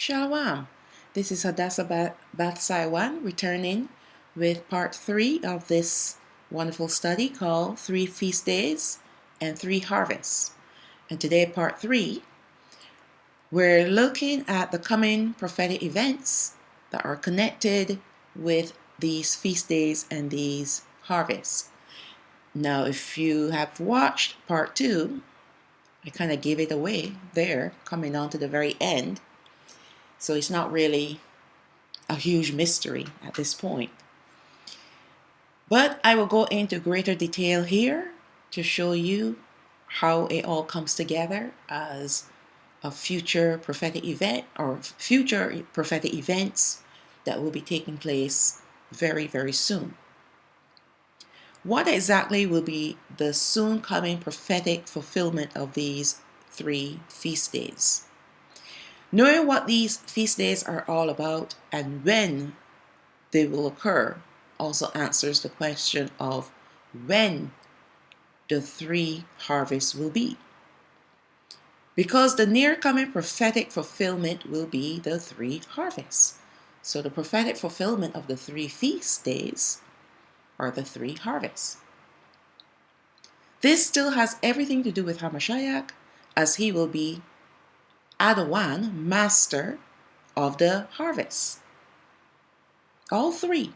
Shalom. This is Hadassah Bathsaiwan returning with part 3 of this wonderful study called 3 Feast Days and 3 Harvests. And today, part 3, we're looking at the coming prophetic events that are connected with these feast days and these harvests. Now, if you have watched part 2, I kind of gave it away there, coming on to the very end. So it's not really a huge mystery at this point. But I will go into greater detail here to show you how it all comes together as a future prophetic event or future prophetic events that will be taking place very, very soon. What exactly will be the soon coming prophetic fulfillment of these 3 feast days? Knowing what these feast days are all about and when they will occur also answers the question of when the 3 harvests will be. Because the near coming prophetic fulfillment will be the 3 harvests. So the prophetic fulfillment of the 3 feast days are the 3 harvests. This still has everything to do with Hamashiach, as he will be Adawan, master of the harvest. All 3.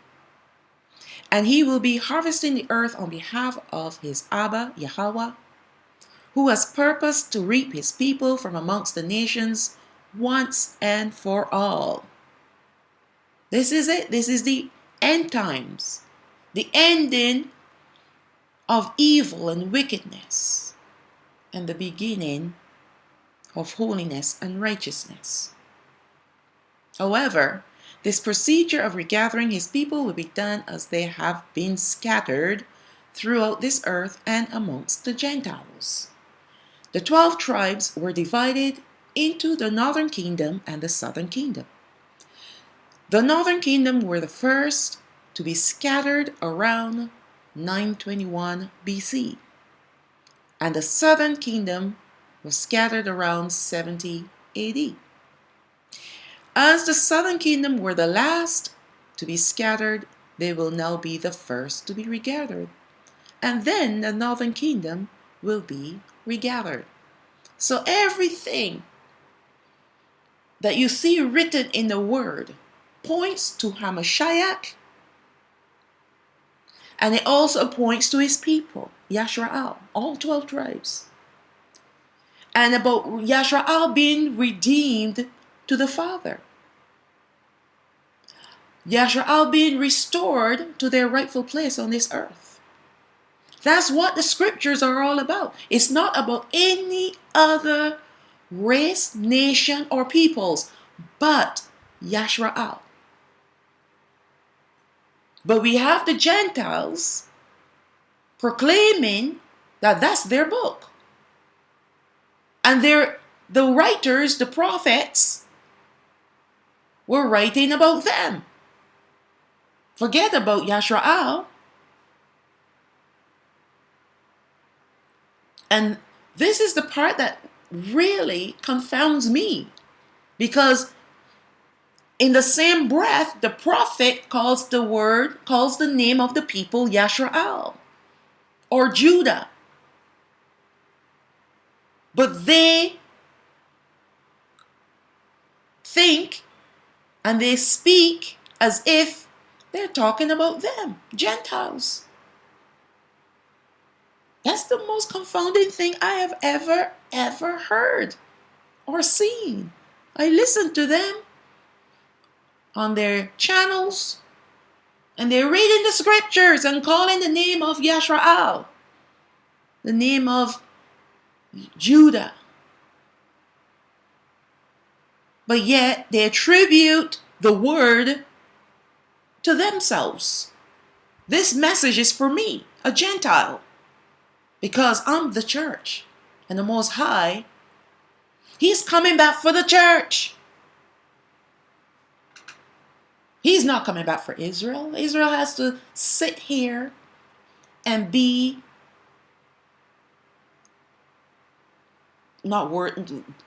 And he will be harvesting the earth on behalf of his Abba, Yahweh, who has purposed to reap his people from amongst the nations once and for all. This is it. This is the end times, the ending of evil and wickedness, and the beginning of holiness and righteousness. However, this procedure of regathering his people will be done as they have been scattered throughout this earth and amongst the Gentiles. The 12 tribes were divided into the northern kingdom and the southern kingdom. The northern kingdom were the first to be scattered around 921 BC, and the southern kingdom was scattered around 70 AD. As the southern kingdom were the last to be scattered, they will now be the first to be regathered, and then the northern kingdom will be regathered. So everything that you see written in the word points to Hamashiach, and it also points to his people, Yashra'al, all 12 tribes, and about Yashra'al being redeemed to the Father, Yashra'al being restored to their rightful place on this earth. That's what the scriptures are all about. It's not about any other race, nation, or peoples, but Yashra'al. But we have the Gentiles proclaiming that that's their book. And the writers, the prophets, were writing about them. Forget about Yashra'al. And this is the part that really confounds me, because in the same breath, the prophet calls the name of the people Yashra'al or Judah. But they think and they speak as if they're talking about them, Gentiles. That's the most confounding thing I have ever heard or seen. I listened to them on their channels, and they're reading the scriptures and calling the name of Yashra'al, the name of Judah. But yet they attribute the word to themselves. This message is for me, a Gentile, because I'm the church, and the Most High, he's coming back for the church. He's not coming back for Israel. Israel has to sit here and be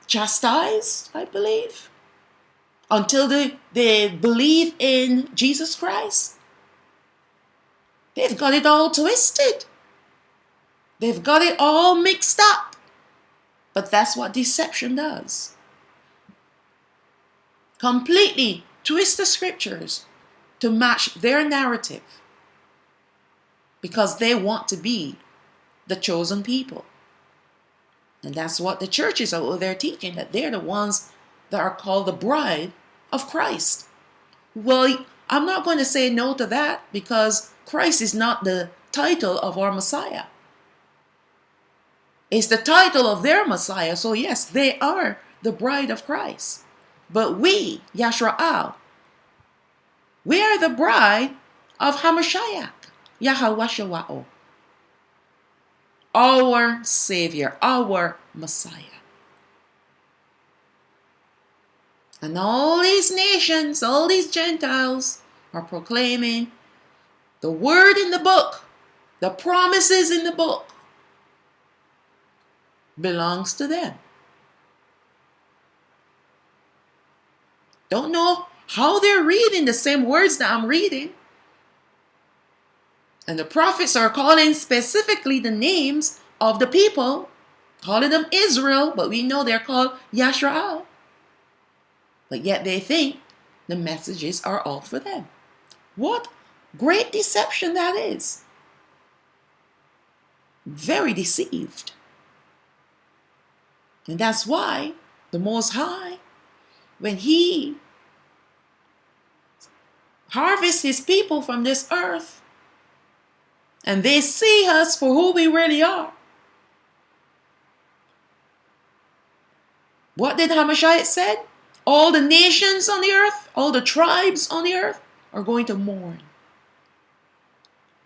chastised, I believe. until they believe in Jesus Christ. They've got it all twisted. They've got it all mixed up. But that's what deception does. Completely twist the scriptures to match their narrative, because they want to be the chosen people. And that's what the churches are over there teaching, that they're the ones that are called the bride of Christ. Well, I'm not going to say no to that, because Christ is not the title of our Messiah. It's the title of their Messiah. So yes, they are the bride of Christ. But we, Yashra'al, we are the bride of Hamashiach, Yahawashawa'o, our Savior, our Messiah. And all these nations, all these Gentiles are proclaiming the word in the book, the promises in the book belongs to them. Don't know how they're reading the same words that I'm reading. And the prophets are calling specifically the names of the people, calling them Israel, but we know they're called Yashra'al. But yet they think the messages are all for them. What great deception that is. Very deceived. And that's why the Most High, when He harvests His people from this earth, and they see us for who we really are, what did Hamashiach said? All the nations on the earth, all the tribes on the earth are going to mourn.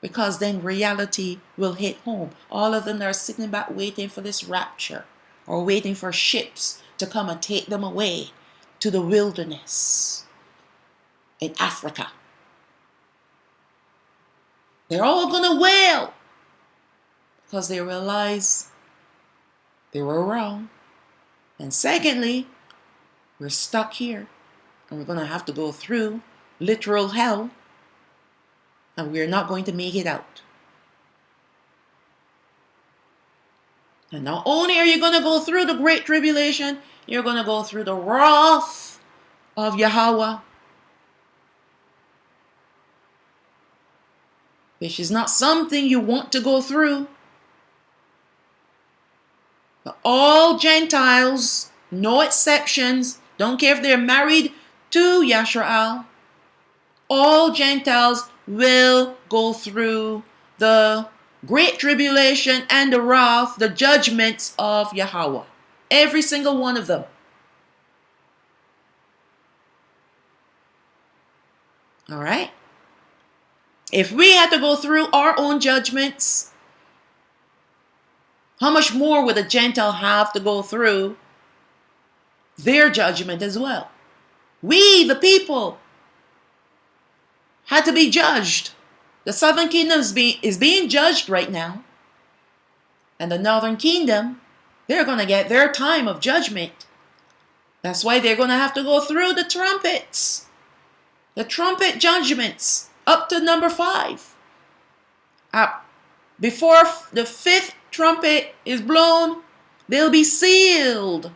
Because then reality will hit home. All of them are sitting back waiting for this rapture, or waiting for ships to come and take them away to the wilderness in Africa. They're all going to wail because they realize they were wrong. And secondly, we're stuck here, and we're going to have to go through literal hell, and we're not going to make it out. And not only are you going to go through the great tribulation, you're going to go through the wrath of Yahweh, which is not something you want to go through. But all Gentiles, no exceptions, don't care if they're married to Yashra'al, all Gentiles will go through the great tribulation and the wrath, the judgments of Yahweh. Every single one of them. All right? If we had to go through our own judgments, how much more would a Gentile have to go through their judgment as well? We, the people, had to be judged. The southern kingdom is being judged right now. And the northern kingdom, they're going to get their time of judgment. That's why they're going to have to go through the trumpets. The trumpet judgments up to number 5. Before the 5th trumpet is blown, they'll be sealed.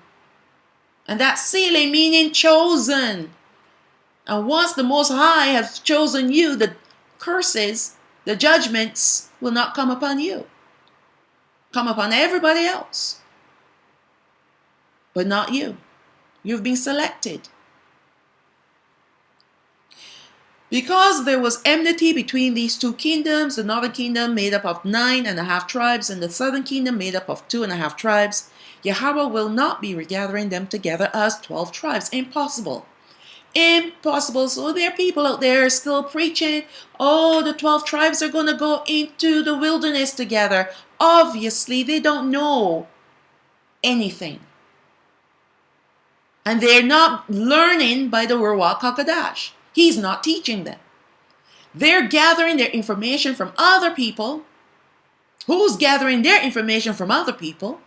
And that sealing meaning chosen. And once the Most High has chosen you, the curses, the judgments will not come upon you. Come upon everybody else. But not you. You've been selected. Because there was enmity between these two kingdoms, the northern kingdom made up of 9.5 tribes and the southern kingdom made up of 2.5 tribes, Yahweh will not be regathering them together as 12 tribes. Impossible. Impossible. So there are people out there still preaching, oh, the 12 tribes are going to go into the wilderness together. Obviously, they don't know anything. And they're not learning by the Ruach HaKodesh. He's not teaching them. They're gathering their information from other people. Who's gathering their information from other people?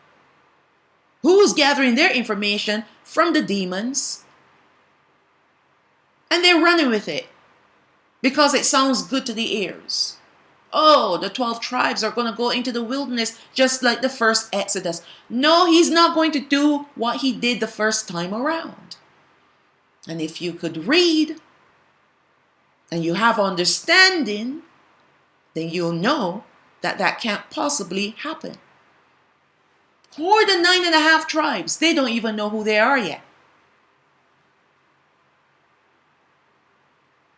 Who's gathering their information from the demons? And they're running with it because it sounds good to the ears. Oh, the 12 tribes are going to go into the wilderness just like the first Exodus. No, he's not going to do what he did the first time around. And if you could read and you have understanding, then you'll know that that can't possibly happen. Who are the 9.5 tribes? They don't even know who they are yet.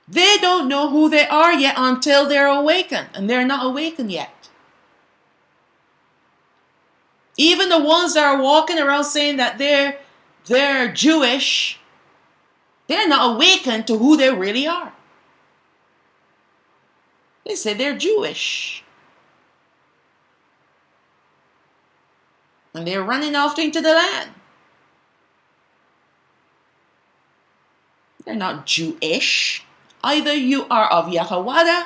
They don't know who they are yet until they're awakened, and they're not awakened yet. Even the ones that are walking around saying that they're Jewish, they're not awakened to who they really are. They say they're Jewish. And they're running off into the land. They're not Jewish. Either you are of Yahweh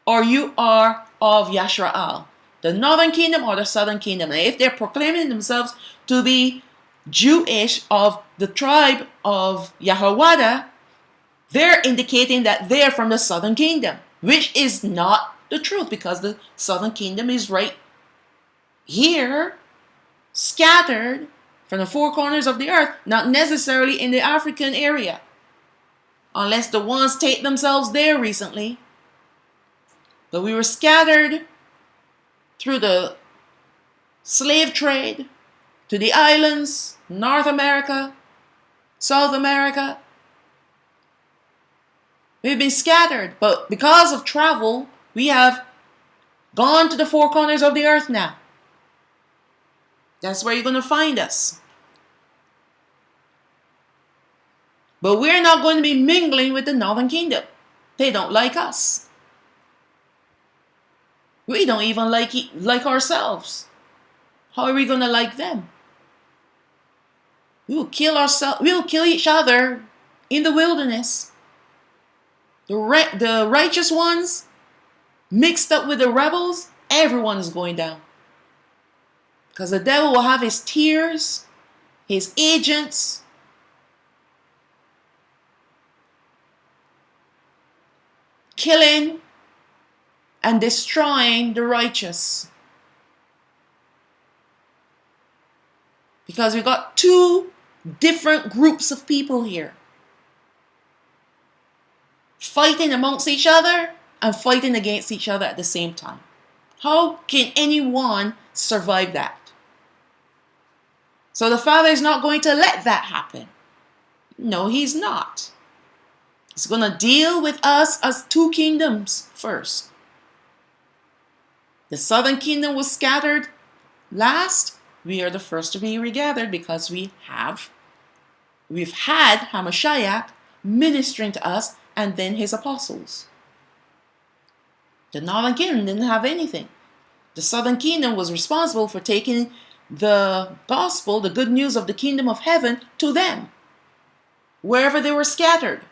or you are of Yashrael, the northern kingdom or the southern kingdom. And if they're proclaiming themselves to be Jewish of the tribe of Yahweh, they're indicating that they're from the southern kingdom, which is not the truth, because the southern kingdom is right here, scattered from the four corners of the earth, not necessarily in the African area, unless the ones take themselves there recently. But we were scattered through the slave trade to the islands, North America, South America. We've been scattered, but because of travel, we have gone to the four corners of the earth now. That's where you're going to find us. But we're not going to be mingling with the northern kingdom. They don't like us. We don't even like ourselves. How are we going to like them? We will kill ourselves. We will kill each other in the wilderness. The righteous ones mixed up with the rebels, everyone is going down. Because the devil will have his tears, his agents, killing and destroying the righteous. Because we've got two different groups of people here, fighting amongst each other and fighting against each other at the same time. How can anyone survive that? So the Father is not going to let that happen. No, he's not. He's going to deal with us as two kingdoms first. The southern kingdom was scattered last. We are the first to be regathered because we've had Hamashiach ministering to us and then his apostles. The northern kingdom didn't have anything. The southern kingdom was responsible for taking the gospel, the good news of the kingdom of heaven, to them, wherever they were scattered.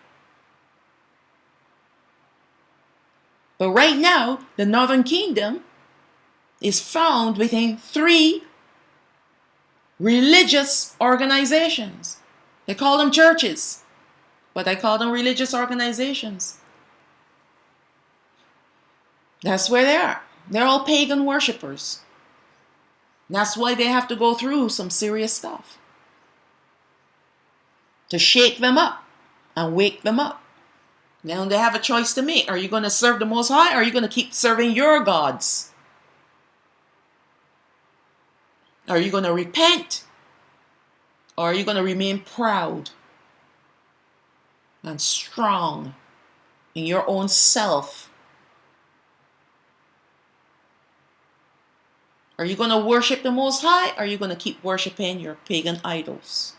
But right now, the northern kingdom is found within 3 religious organizations. They call them churches, but I call them religious organizations. That's where they are. They're all pagan worshippers. That's why they have to go through some serious stuff to shake them up and wake them up. Now they have a choice to make. Are you going to serve the Most High, or are you going to keep serving your gods? Are you going to repent, or are you going to remain proud and strong in your own self? Are you going to worship the Most High, or are you going to keep worshiping your pagan idols?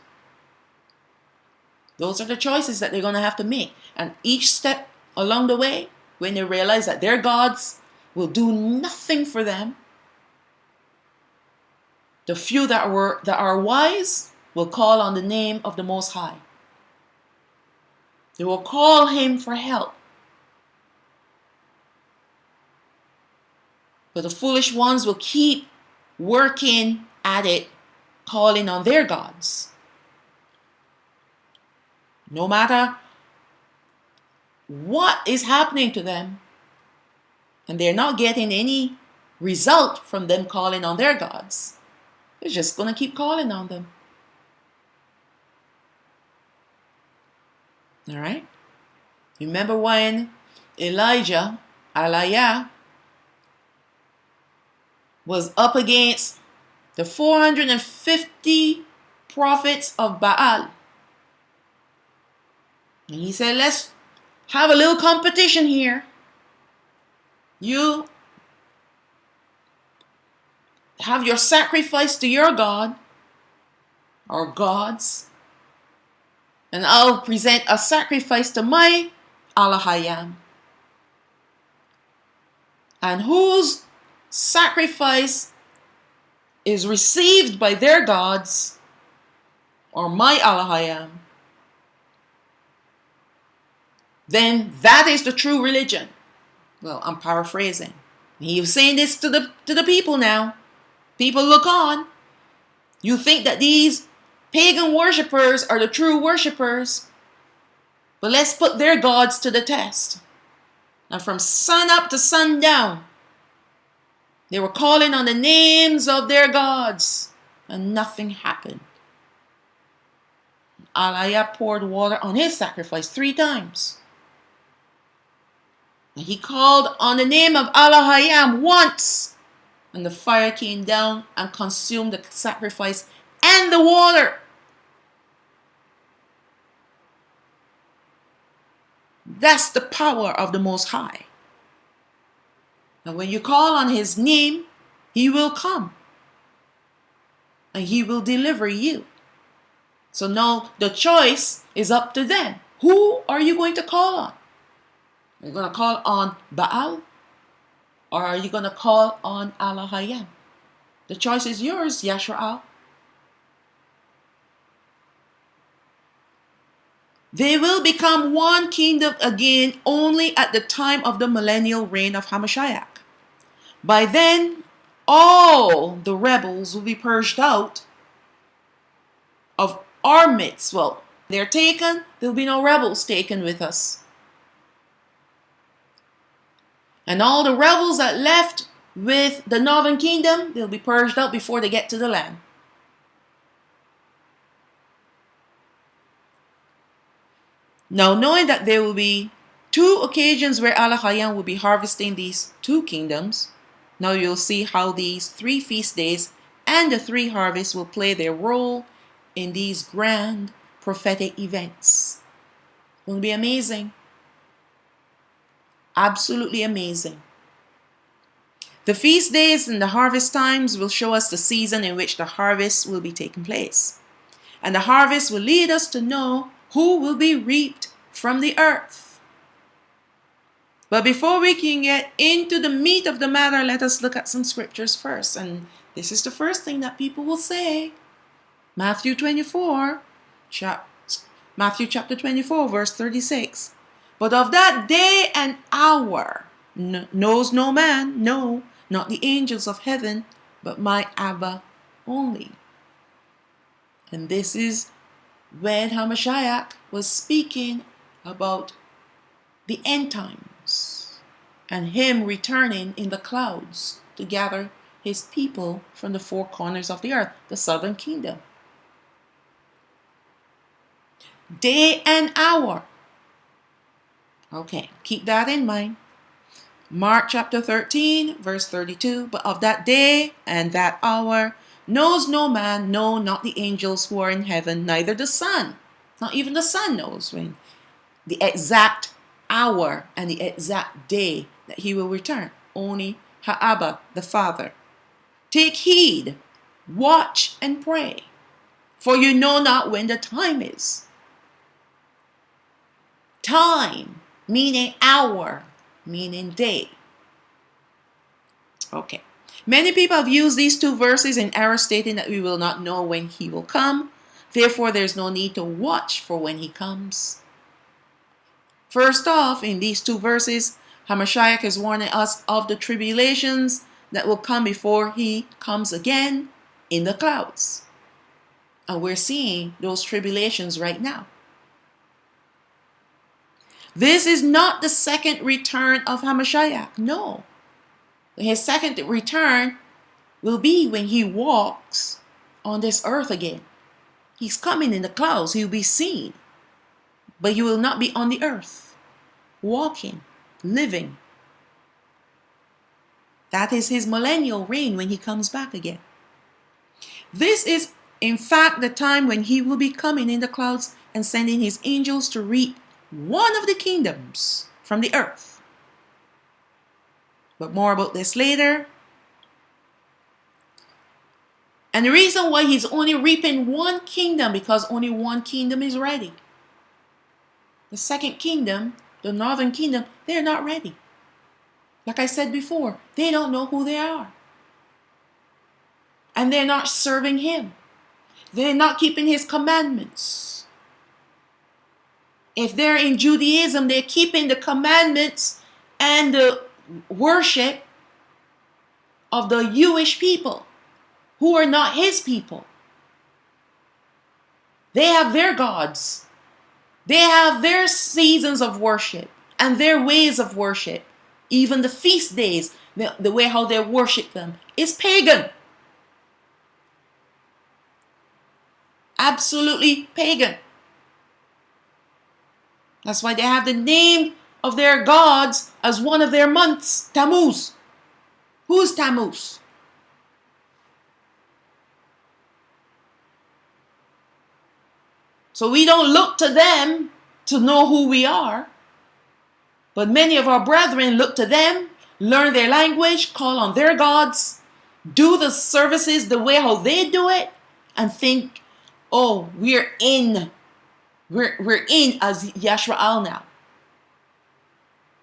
Those are the choices that they're going to have to make. And each step along the way, when they realize that their gods will do nothing for them, the few that are wise will call on the name of the Most High. They will call him for help. But the foolish ones will keep working at it, calling on their gods. No matter what is happening to them, and they're not getting any result from them calling on their gods, they're just going to keep calling on them. All right? Remember when Elijah was up against the 450 prophets of Baal. And he said, let's have a little competition here. You have your sacrifice to your God or gods, and I'll present a sacrifice to my Alahayam. And whose sacrifice is received by their gods or my Alahayam, then that is the true religion. Well, I'm paraphrasing. He was saying this to the people now. People, look on. You think that these pagan worshippers are the true worshippers, but let's put their gods to the test. And from sun up to sundown, they were calling on the names of their gods, and nothing happened. Aliyah poured water on his sacrifice 3 times. And he called on the name of Alahayam once, and the fire came down and consumed the sacrifice and the water. That's the power of the Most High. And when you call on his name, he will come. And he will deliver you. So now the choice is up to them. Who are you going to call on? Are you going to call on Baal? Or are you going to call on Alahayam? The choice is yours, Yashraal. They will become one kingdom again only at the time of the millennial reign of Hamashiach. By then, all the rebels will be purged out of our midst. Well, they're taken, there'll be no rebels taken with us. And all the rebels that left with the northern kingdom, they'll be purged out before they get to the land. Now, knowing that there will be 2 occasions where Alahayam will be harvesting these 2 kingdoms, now you'll see how these 3 feast days and the 3 harvests will play their role in these grand prophetic events. It will be amazing. Absolutely amazing. The feast days and the harvest times will show us the season in which the harvest will be taking place. And the harvest will lead us to know who will be reaped from the earth. But before we can get into the meat of the matter, let us look at some scriptures first. And this is the first thing that people will say. Matthew chapter 24, verse 36. But of that day and hour knows no man, no, not the angels of heaven, but my Abba only. And this is when Hamashiach was speaking about the end times and him returning in the clouds to gather his people from the 4 corners of the earth, the southern kingdom. Day and hour. Okay, keep that in mind. Mark chapter 13, verse 32. But of that day and that hour knows no man, no, not the angels who are in heaven, neither the Son. Not even the Son knows when. The exact hour and the exact day that he will return. Only Ha'abba, the Father. Take heed, watch and pray, for you know not when the time is. Time, meaning hour, meaning day. Okay. Many people have used these 2 verses in error, stating that we will not know when he will come. Therefore, there's no need to watch for when he comes. First off, in these 2 verses, Hamashiach is warning us of the tribulations that will come before he comes again in the clouds. And we're seeing those tribulations right now. This is not the second return of Hamashiach. No. His second return will be when he walks on this earth again. He's coming in the clouds. He will be seen. But he will not be on the earth, walking, living. That is his millennial reign when he comes back again. This is, in fact, the time when he will be coming in the clouds and sending his angels to reap one of the kingdoms from the earth. But more about this later. And the reason why he's only reaping one kingdom, because only one kingdom is ready. The second kingdom, the northern kingdom, they're not ready. Like I said before, they don't know who they are. And they're not serving him. They're not keeping his commandments. If they're in Judaism, they're keeping the commandments and the worship of the Jewish people who are not his people. They have their gods. They have their seasons of worship and their ways of worship. Even the feast days, the way how they worship them is pagan. Absolutely pagan. That's why they have the name of their gods as one of their months, Tammuz. Who's Tammuz? So we don't look to them to know who we are. But many of our brethren look to them, learn their language, call on their gods, do the services the way how they do it, and think, oh, we're in as Yashraal now.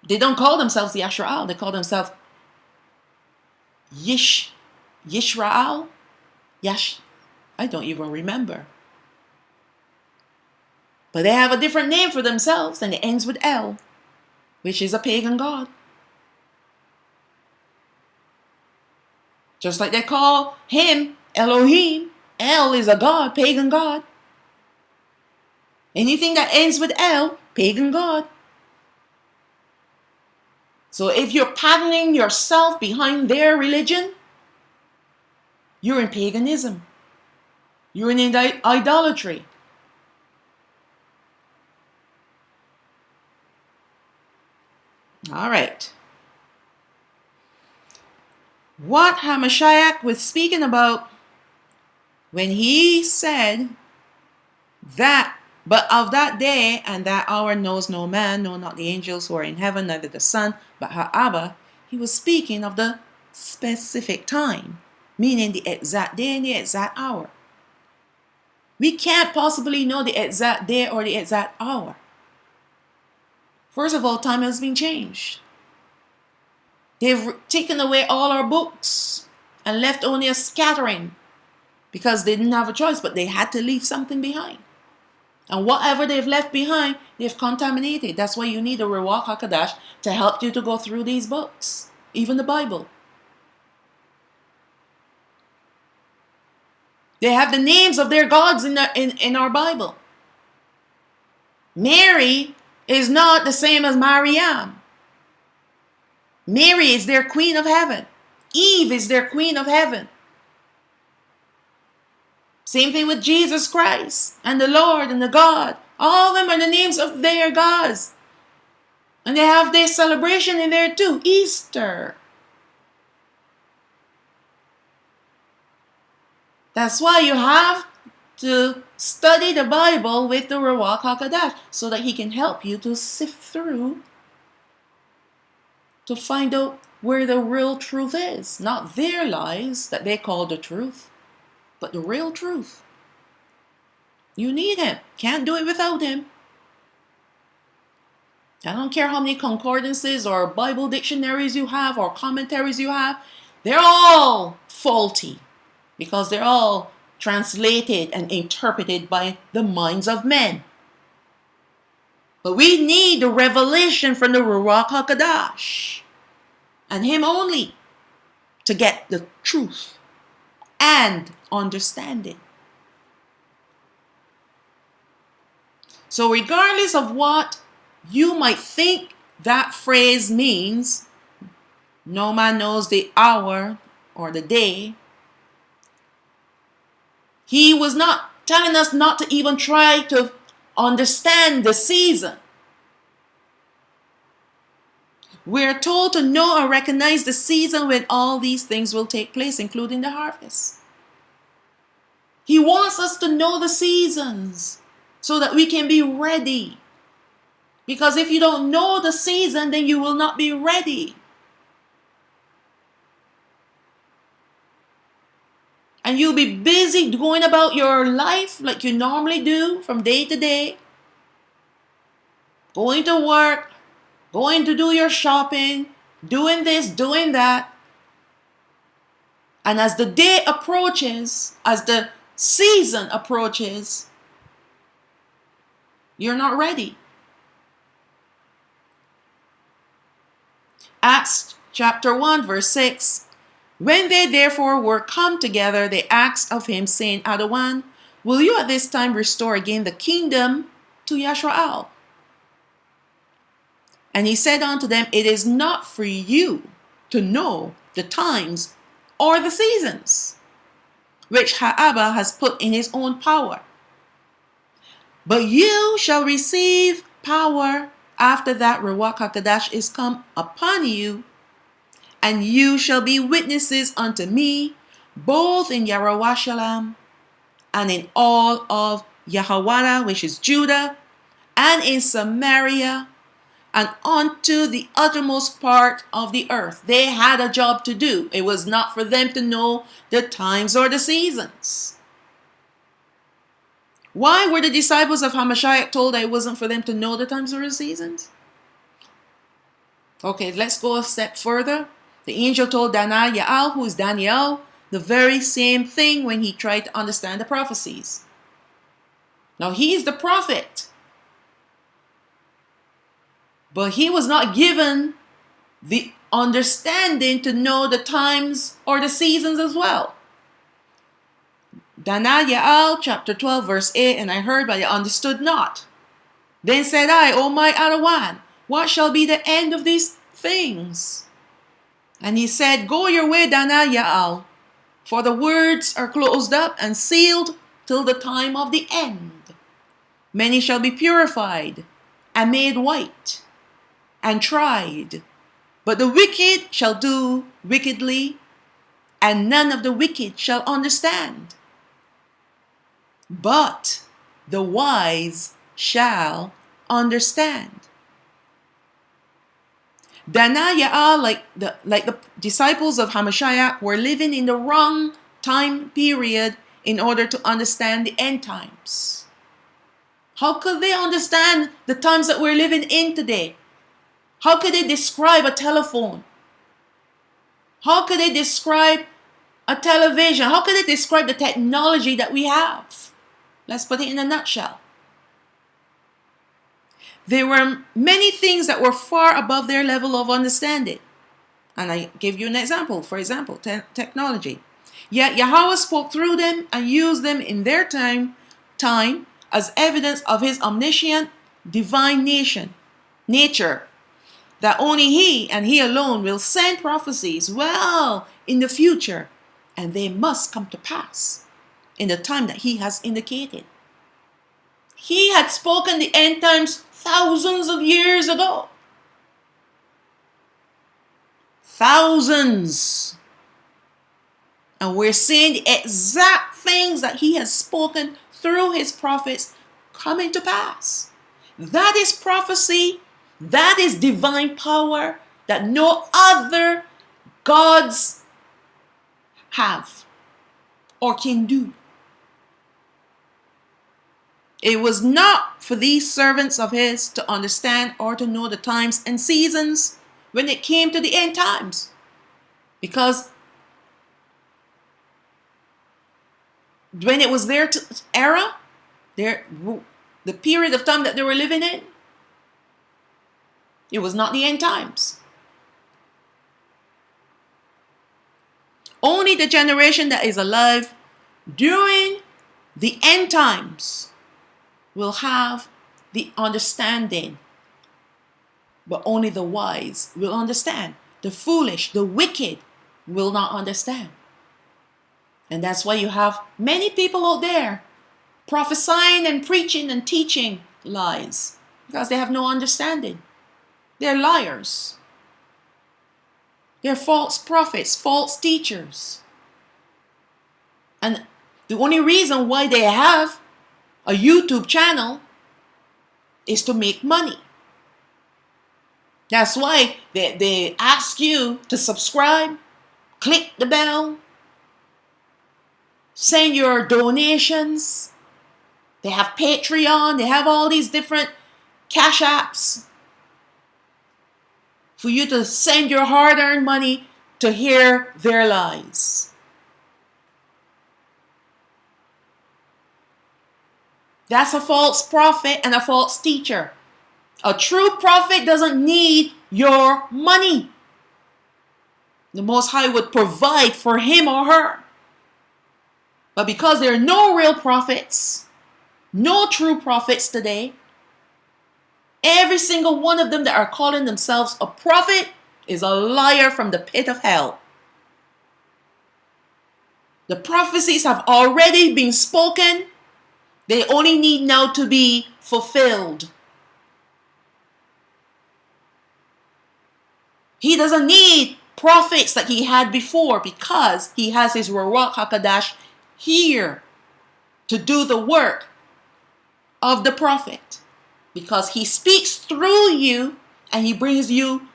They don't call themselves Yashraal. They call themselves Yishraal. I don't even remember. But they have a different name for themselves, and it ends with El, which is a pagan god. Just like they call him Elohim. El is a god, pagan god. Anything that ends with El, pagan god. So if you're patterning yourself behind their religion, you're in paganism. You're in idolatry. All right. What Hamashiach was speaking about when he said that, but of that day and that hour knows no man, no, not the angels who are in heaven, neither the Son, but Ha'abba, he was speaking of the specific time, meaning the exact day and the exact hour. We can't possibly know the exact day or the exact hour. First of all, time has been changed. They've taken away all our books and left only a scattering because they didn't have a choice, but they had to leave something behind. And whatever they've left behind, they've contaminated. That's why you need a Ruach HaKodesh to help you to go through these books, even the Bible. They have the names of their gods in our Bible. Mary is not the same as Mariam. Mary is their queen of heaven. Eve is their queen of heaven. Same thing with Jesus Christ and the Lord and the God. All of them are the names of their gods. And they have their celebration in there too. Easter. That's why you have to study the Bible with the Ruach HaKodesh so that he can help you to sift through to find out where the real truth is. Not their lies that they call the truth, but the real truth. You need him. Can't do it without him. I don't care how many concordances or Bible dictionaries you have or commentaries you have. They're all faulty because they're all translated and interpreted by the minds of men. But we need the revelation from the Ruach HaKodesh and him only to get the truth and understanding. So regardless of what You might think that phrase means no man knows the hour or the day. He was not telling us not to even try to understand the season. We're told to know and recognize the season when all these things will take place, including the harvest. He wants us to know the seasons so that we can be ready. Because if you don't know the season, then you will not be ready. And you'll be busy going about your life like you normally do from day to day. Going to work, going to do your shopping, doing this, doing that. And as the day approaches, as the season approaches, you're not ready. Acts chapter 1 verse 6. When they therefore were come together, they asked of him, saying, Adawan, will you at this time restore again the kingdom to Yashrael? And he said unto them, it is not for you to know the times or the seasons, which Abba has put in his own power. But you shall receive power after that Ruach HaKodesh is come upon you, and you shall be witnesses unto me, both in Yerushalayim and in all of Yahawada, which is Judah, and in Samaria, and unto the uttermost part of the earth. They had a job to do. It was not for them to know the times or the seasons. Why were the disciples of Hamashiach told that it wasn't for them to know the times or the seasons? Okay, let's go a step further. The angel told Daniel, who is Daniel, the very same thing when he tried to understand the prophecies. Now he is the prophet, but he was not given the understanding to know the times or the seasons as well. Daniel chapter 12 verse 8, and I heard, but I understood not. Then said I, O my Adawan, what shall be the end of these things? And he said, go your way, Daniel, for the words are closed up and sealed till the time of the end. Many shall be purified and made white and tried, but the wicked shall do wickedly, and none of the wicked shall understand. But the wise shall understand. Daniel, like the disciples of Hamashiach, were living in the wrong time period in order to understand the end times. How could they understand the times that we're living in today? How could they describe a telephone? How could they describe a television? How could they describe the technology that we have? Let's put it in a nutshell. There were many things that were far above their level of understanding. And I give you an example. For example, technology. Yet Yahweh spoke through them and used them in their time as evidence of his omniscient divine nature. That only he and he alone will send prophecies well in the future. And they must come to pass in the time that he has indicated. He had spoken the end times thousands of years ago. Thousands. And we're seeing the exact things that he has spoken through his prophets coming to pass. That is prophecy. That is divine power that no other gods have or can do. It was not for these servants of his to understand or to know the times and seasons when it came to the end times. Because when it was their era, the period of time that they were living in, it was not the end times. Only the generation that is alive during the end times will have the understanding But only the wise will understand. The foolish, the wicked will not understand. And that's why you have many people out there prophesying and preaching and teaching lies, because they have no understanding. They're liars. They're false prophets, false teachers. And the only reason why they have a YouTube channel is to make money. That's why they ask you to subscribe, click the bell, send your donations. They have Patreon. They have all these different cash apps for you to send your hard-earned money to hear their lies. That's a false prophet and a false teacher. A true prophet doesn't need your money. The Most High would provide for him or her. But because there are no real prophets, no true prophets today, every single one of them that are calling themselves a prophet is a liar from the pit of hell. The prophecies have already been spoken. They only need now to be fulfilled. He doesn't need prophets that he had before, because he has his Ruach HaKodesh here to do the work of the prophet. Because he speaks through you and he brings you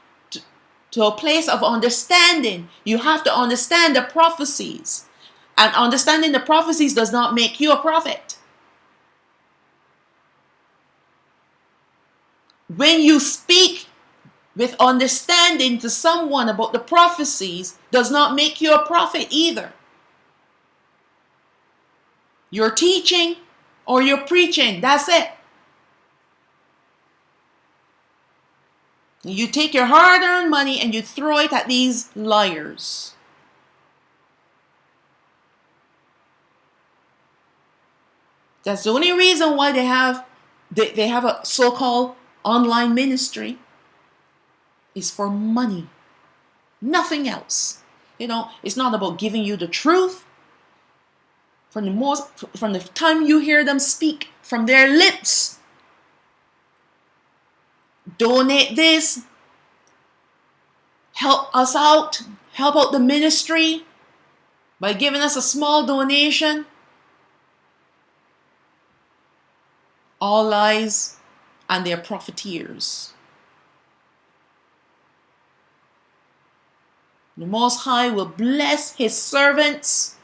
to a place of understanding. You have to understand the prophecies. And understanding the prophecies does not make you a prophet. When you speak with understanding to someone about the prophecies, does not make you a prophet either. You're teaching or you're preaching. That's it. You take your hard-earned money and you throw it at these liars. That's the only reason why they have a so-called online ministry, is for money. Nothing else. It's not about giving you the truth. From the time you hear them speak from their lips, donate this, help us out, help out the ministry by giving us a small donation. All lies, and they're profiteers. The Most High will bless his servants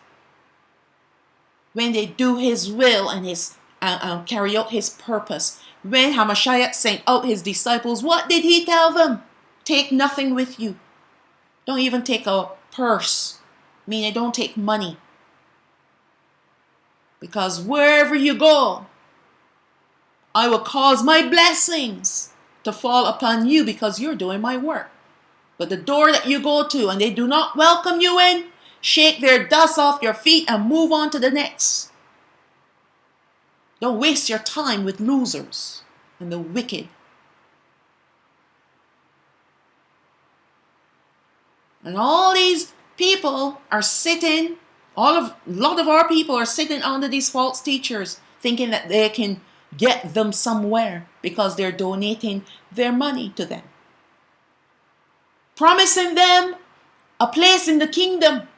when they do his will and carry out his purpose. When Hamashiach sent out his disciples, what did he tell them? Take nothing with you. Don't even take a purse. Meaning don't take money. Because wherever you go, I will cause my blessings to fall upon you because you're doing my work. But the door that you go to and they do not welcome you in, shake their dust off your feet and move on to the next. Don't waste your time with losers and the wicked. And all these people are sitting, a lot of our people are sitting under these false teachers, thinking that they can get them somewhere because they're donating their money to them. Promising them a place in the kingdom,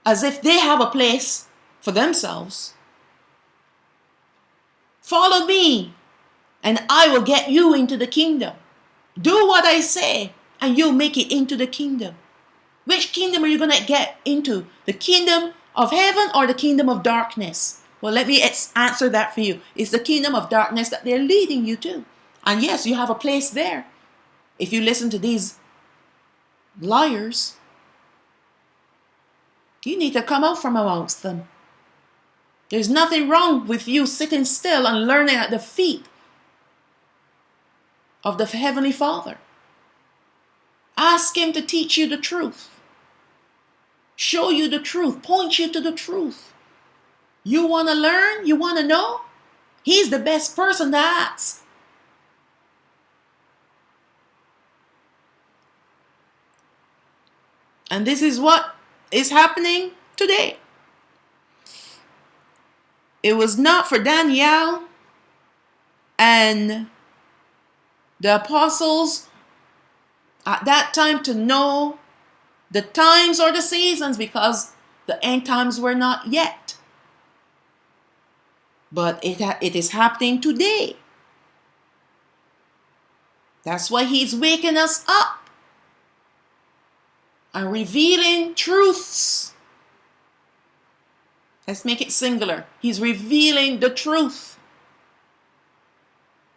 as if they have a place for themselves. Follow me and I will get you into the kingdom. Do what I say and you'll make it into the kingdom. Which kingdom are you going to get into? The kingdom of heaven or the kingdom of darkness? Well, let me answer that for you. It's the kingdom of darkness that they're leading you to. And yes, you have a place there. If you listen to these liars, you need to come out from amongst them. There's nothing wrong with you sitting still and learning at the feet of the Heavenly Father. Ask Him to teach you the truth. Show you the truth. Point you to the truth. You want to learn? You want to know? He's the best person to ask. And this is what is happening today. It was not for Daniel and the apostles at that time to know the times or the seasons, because the end times were not yet. But it is happening today. That's why he's waking us up and revealing truths. Let's make it singular. He's revealing the truth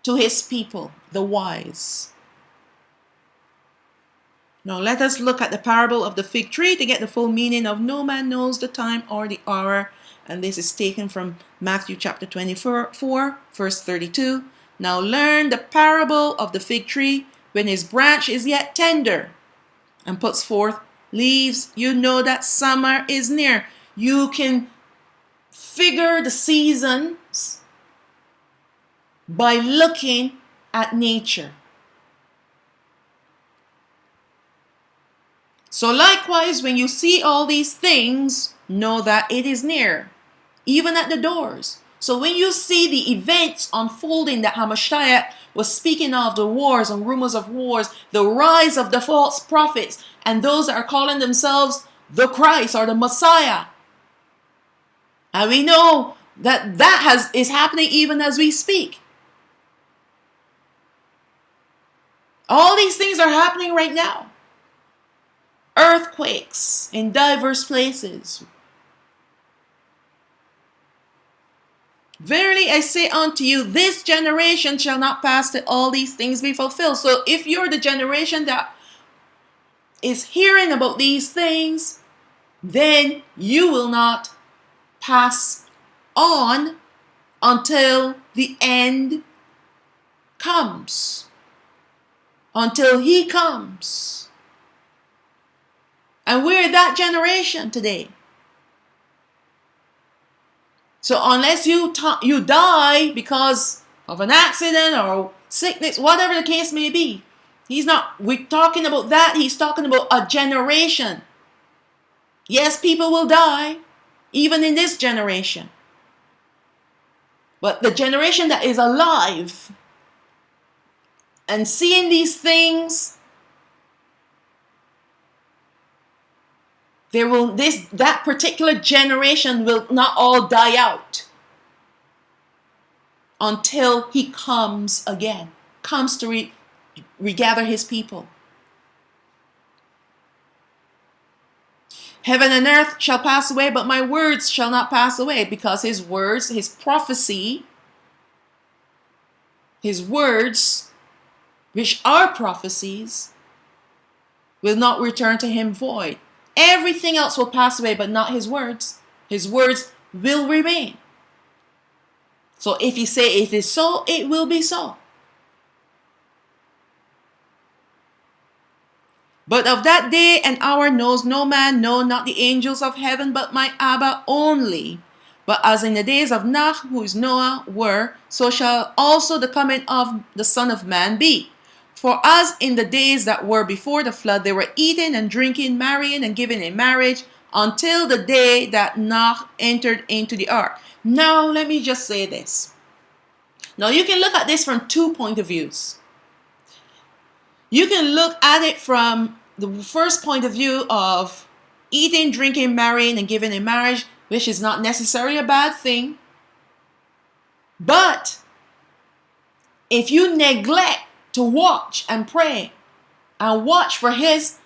to his people, the wise. Now let us look at the parable of the fig tree to get the full meaning of no man knows the time or the hour. And this is taken from Matthew chapter 24, verse 32. Now learn the parable of the fig tree. When his branch is yet tender and puts forth leaves, you know that summer is near. You can figure the seasons by looking at nature. So likewise, when you see all these things, know that it is near, even at the doors. So when you see the events unfolding that Hamashiach was speaking of, the wars and rumors of wars, the rise of the false prophets, and those that are calling themselves the Christ or the Messiah, and we know that is happening even as we speak. All these things are happening right now. Earthquakes in diverse places. Verily I say unto you, this generation shall not pass till all these things be fulfilled. So if you're the generation that is hearing about these things, then you will not pass on until the end comes. Until he comes. And we're that generation today. So unless you die because of an accident or sickness, whatever the case may be, we're talking about that. He's talking about a generation. Yes, people will die, even in this generation. But the generation that is alive and seeing these things, that particular generation will not all die out until he comes again, comes to regather his people. Heaven and earth shall pass away, but my words shall not pass away, because his words, his prophecy, his words, which are prophecies, will not return to him void. Everything else will pass away, but not his words. His words will remain. So if he say it is so, it will be so. But of that day and hour knows no man, no, not the angels of heaven, but my Abba only. But as in the days of Noah, whose Noah were, so shall also the coming of the Son of Man be. For as in the days that were before the flood, they were eating and drinking, marrying and giving in marriage, until the day that Noah entered into the ark. Now, let me just say this. Now, you can look at this from two points of views. You can look at it from the first point of view of eating, drinking, marrying, and giving in marriage, which is not necessarily a bad thing. But if you neglect to watch and pray and watch for his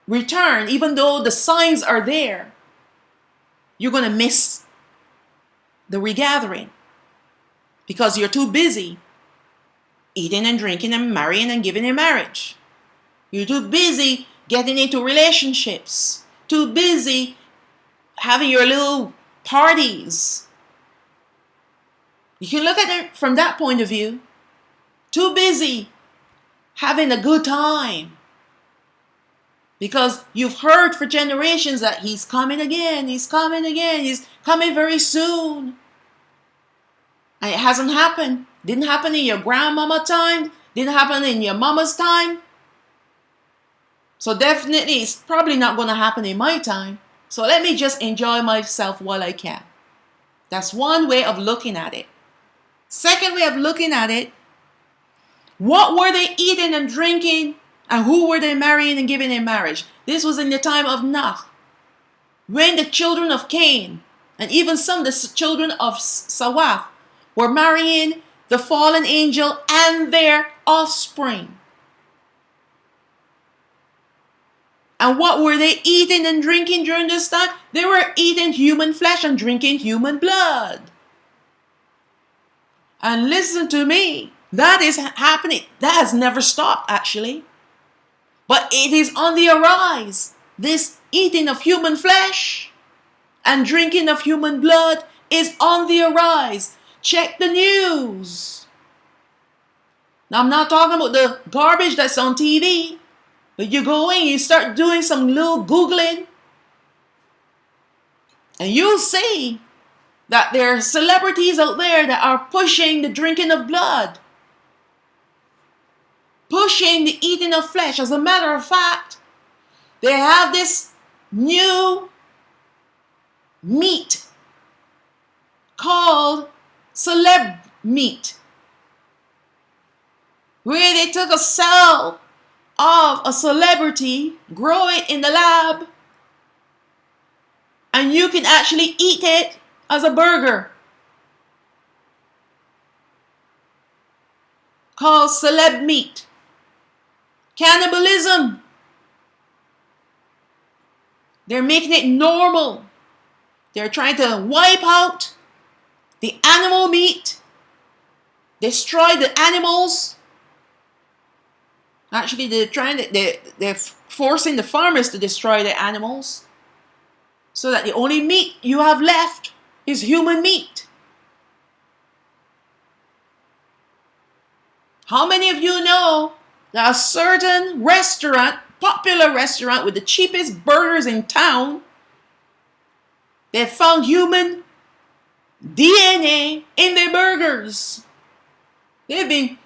return, even though the signs are there, you're going to miss the regathering because you're too busy eating and drinking and marrying and giving in marriage. You're too busy getting into relationships, too busy having your little parties. You can look at it from that point of view. Too busy having a good time. Because you've heard for generations that he's coming again, he's coming again, he's coming very soon. And it hasn't happened. Didn't happen in your grandmama time. Didn't happen in your mama's time. So definitely it's probably not going to happen in my time. So let me just enjoy myself while I can. That's one way of looking at it. Second way of looking at it, what were they eating and drinking, and who were they marrying and giving in marriage? This was in the time of Noah, when the children of Cain and even some of the children of Sawaf were marrying the fallen angel and their offspring. And what were they eating and drinking during this time? They were eating human flesh and drinking human blood. And listen to me, that is happening. That has never stopped, actually. But it is on the arise. This eating of human flesh and drinking of human blood is on the arise. Check the news. Now, I'm not talking about the garbage that's on TV. But you go in, you start doing some little Googling, and you'll see that there are celebrities out there that are pushing the drinking of blood, pushing the eating of flesh. As a matter of fact, they have this new meat called celeb meat, where they took a cell of a celebrity, grow it in the lab, and you can actually eat it as a burger, called celeb meat. Cannibalism. They're making it normal. They're trying to wipe out the animal meat, destroy the animals. Actually, they're forcing the farmers to destroy the animals, so that the only meat you have left is human meat. How many of you know that a certain restaurant, popular restaurant with the cheapest burgers in town, they found human DNA in their burgers? They've been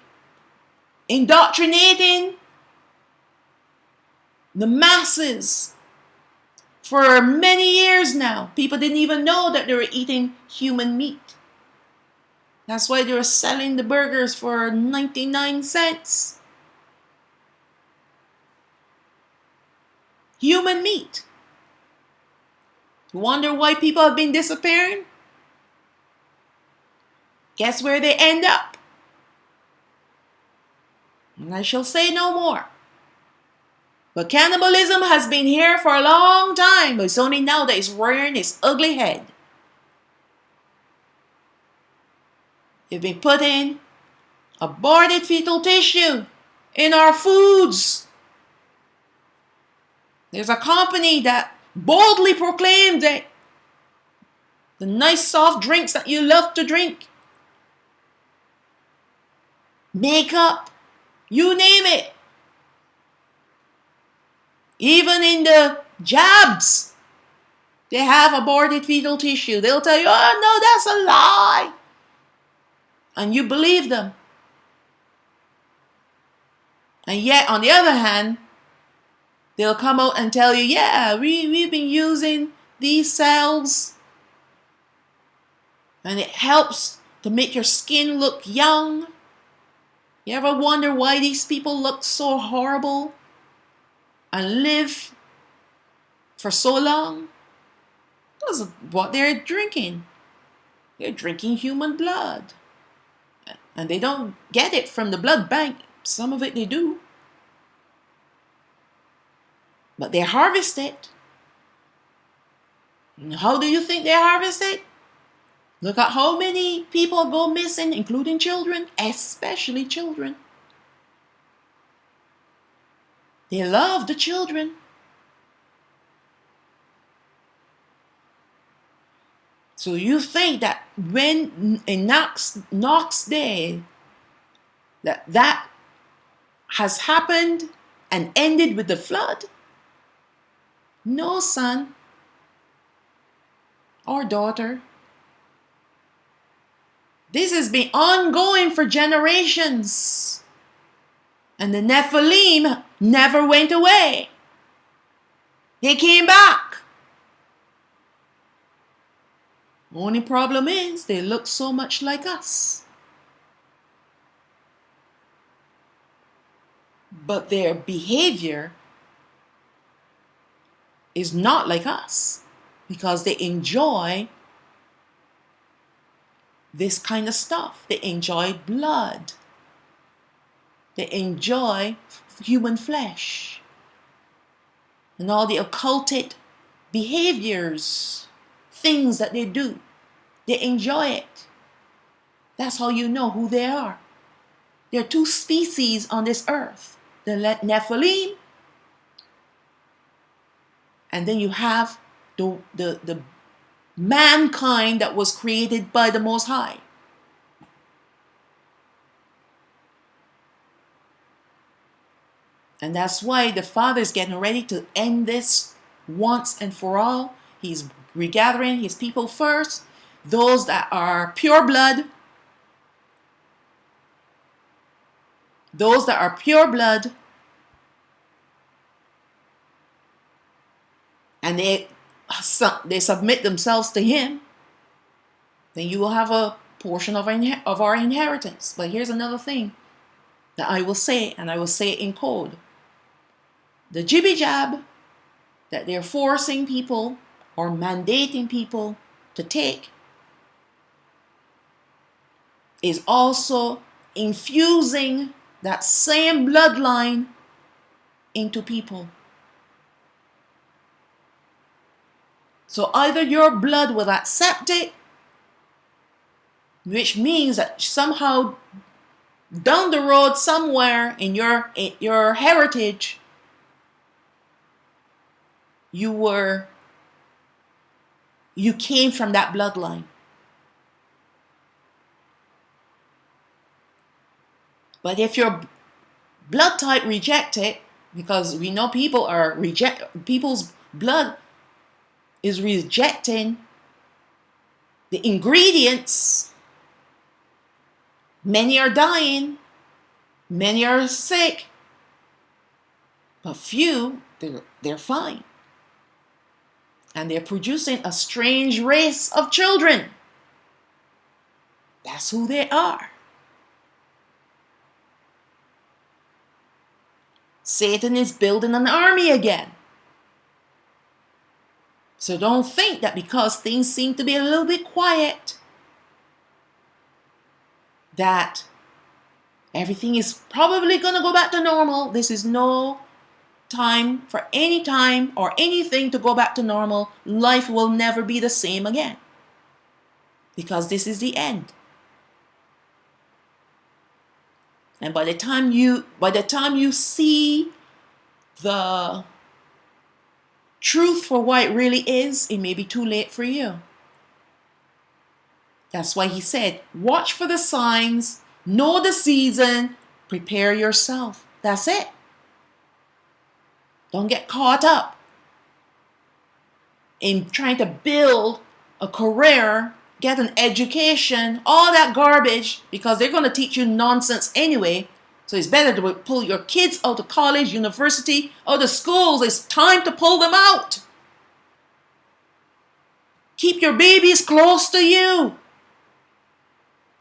indoctrinating the masses for many years now. People didn't even know that they were eating human meat. That's why they were selling the burgers for 99 cents. Human meat. You wonder why people have been disappearing? Guess where they end up? And I shall say no more. But cannibalism has been here for a long time, but it's only now that it's rearing its ugly head. They've been putting aborted fetal tissue in our foods. There's a company that boldly proclaimed that the nice soft drinks that you love to drink, makeup, you name it. Even in the jabs, they have aborted fetal tissue. They'll tell you, oh no, that's a lie. And you believe them. And yet, on the other hand, they'll come out and tell you, yeah, we've been using these cells, and it helps to make your skin look young. You ever wonder why these people look so horrible and live for so long? Because of what they're drinking. They're drinking human blood. And they don't get it from the blood bank. Some of it they do. But they harvest it. And how do you think they harvest it? Look at how many people go missing, including children, especially children. They love the children. So you think that when in Noah's day, that has happened and ended with the flood? No, son or daughter. This has been ongoing for generations. And the Nephilim never went away. They came back. Only problem is they look so much like us. But their behavior is not like us because they enjoy this kind of stuff. They enjoy blood. They enjoy human flesh and all the occulted behaviors, things that they do. They enjoy it. That's how you know who they are. There are two species on this earth, the Nephilim, and then you have the mankind that was created by the Most High. And that's why the Father is getting ready to end this once and for all. He's regathering his people first, those that are pure blood, and they submit themselves to him, then you will have a portion of our inheritance. But here's another thing that I will say, and I will say it in code. The jibby jab that they're forcing people or mandating people to take is also infusing that same bloodline into people. So either your blood will accept it, which means that somehow down the road somewhere in your heritage, you came from that bloodline. But if your blood type reject it, because we know people's blood is rejecting the ingredients. Many are dying, many are sick, but few, they're fine. And they're producing a strange race of children. That's who they are. Satan is building an army again. So don't think that because things seem to be a little bit quiet, that everything is probably going to go back to normal. This is no time for any time or anything to go back to normal. Life will never be the same again, because this is the end. And by the time you see the truth for what it really is, it may be too late for you. That's why he said, watch for the signs, know the season, prepare yourself. That's it. Don't get caught up in trying to build a career, get an education, all that garbage, because they're going to teach you nonsense anyway. So it's better to pull your kids out of college, university, out of schools. It's time to pull them out. Keep your babies close to you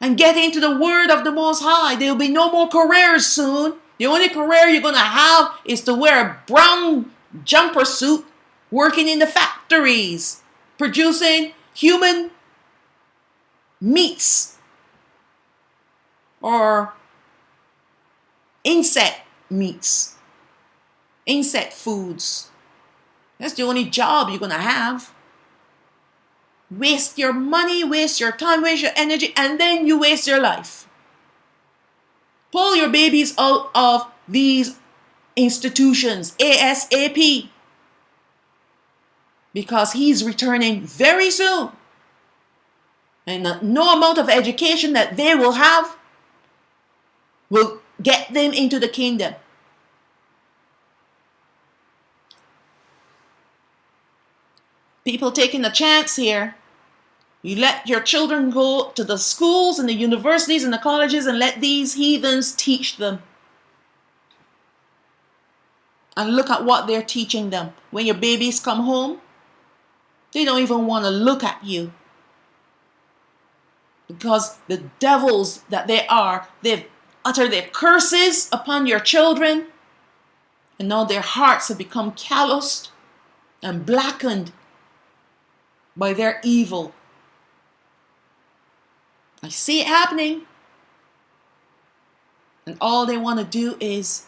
and get into the word of the Most High. There will be no more careers soon. The only career you're going to have is to wear a brown jumper suit, working in the factories, producing human meats or insect meats, insect foods. That's the only job you're going to have. Waste your money, waste your time, waste your energy, and then you waste your life. Pull your babies out of these institutions ASAP, because he's returning very soon. And no amount of education that they will have will get them into the kingdom. People taking a chance here. You let your children go to the schools and the universities and the colleges and let these heathens teach them. And look at what they're teaching them. When your babies come home, they don't even want to look at you. Because the devils that they are, they've uttered their curses upon your children. And now their hearts have become calloused and blackened by their evil. I see it happening. And all they want to do is,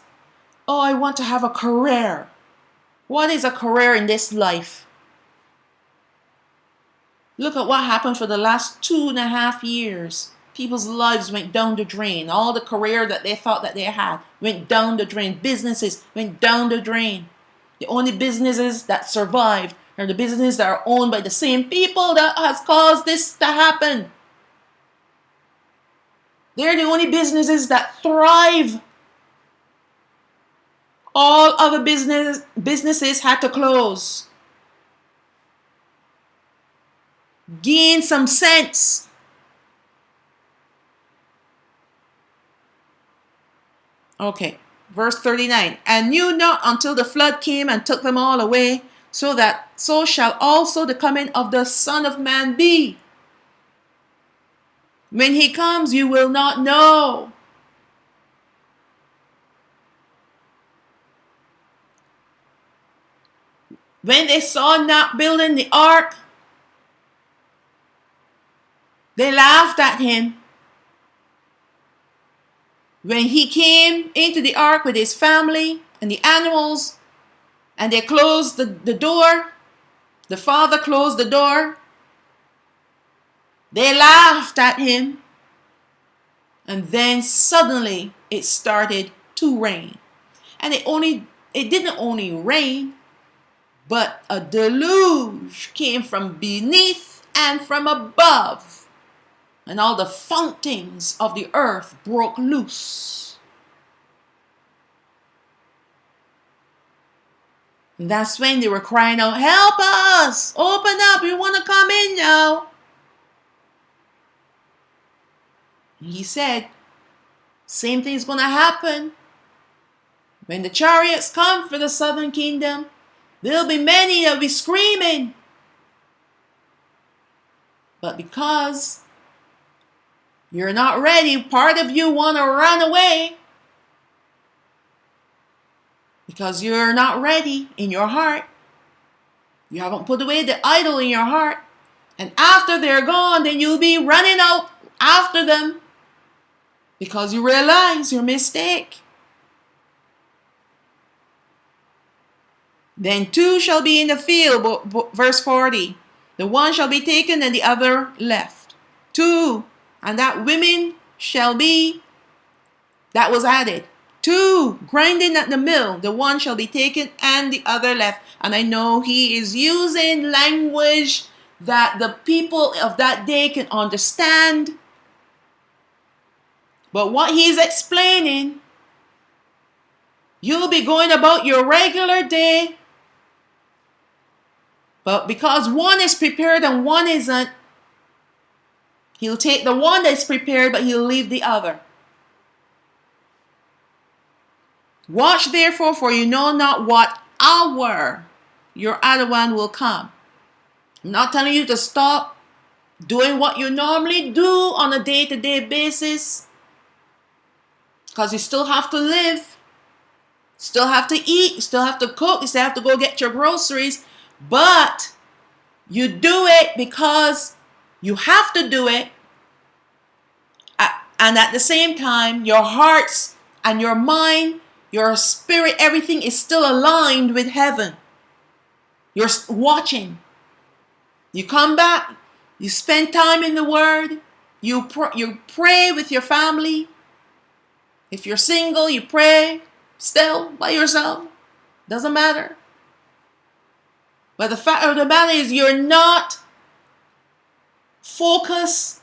oh, I want to have a career. What is a career in this life? Look at what happened for the last 2.5 years. People's lives went down the drain. All the career that they thought that they had went down the drain. Businesses went down the drain. The only businesses that survived are the businesses that are owned by the same people that has caused this to happen. They're the only businesses that thrive. All other businesses had to close. Gain some sense. Okay, verse 39. And knew not until the flood came and took them all away, so shall also the coming of the Son of Man be. When he comes, you will not know. When they saw not building the ark, they laughed at him. When he came into the ark with his family and the animals, and they closed the door, the father closed the door, they laughed at him. And then suddenly it started to rain. And it didn't only rain, but a deluge came from beneath and from above. And all the fountains of the earth broke loose. And that's when they were crying out, help us! Open up, we want to come in now. He said, same thing's going to happen. When the chariots come for the southern kingdom, there'll be many that'll be screaming. But because you're not ready, part of you want to run away. Because you're not ready in your heart. You haven't put away the idol in your heart. And after they're gone, then you'll be running out after them. Because you realize your mistake. Then two shall be in the field, verse 40. The one shall be taken and the other left. Two, and that women shall be, that was added. Two, grinding at the mill, the one shall be taken and the other left. And I know he is using language that the people of that day can understand. But what he's explaining, you'll be going about your regular day, but because one is prepared and one isn't, he'll take the one that's prepared, but he'll leave the other. Watch therefore, for you know not what hour your other one will come. I'm not telling you to stop doing what you normally do on a day-to-day basis, because you still have to live, still have to eat, still have to cook, you still have to go get your groceries. But you do it because you have to do it. And at the same time, your hearts and your mind, your spirit, everything is still aligned with heaven. You're watching. You come back, you spend time in the Word, you pray with your family. If you're single, you pray still by yourself. Doesn't matter. But the fact of the matter is you're not focused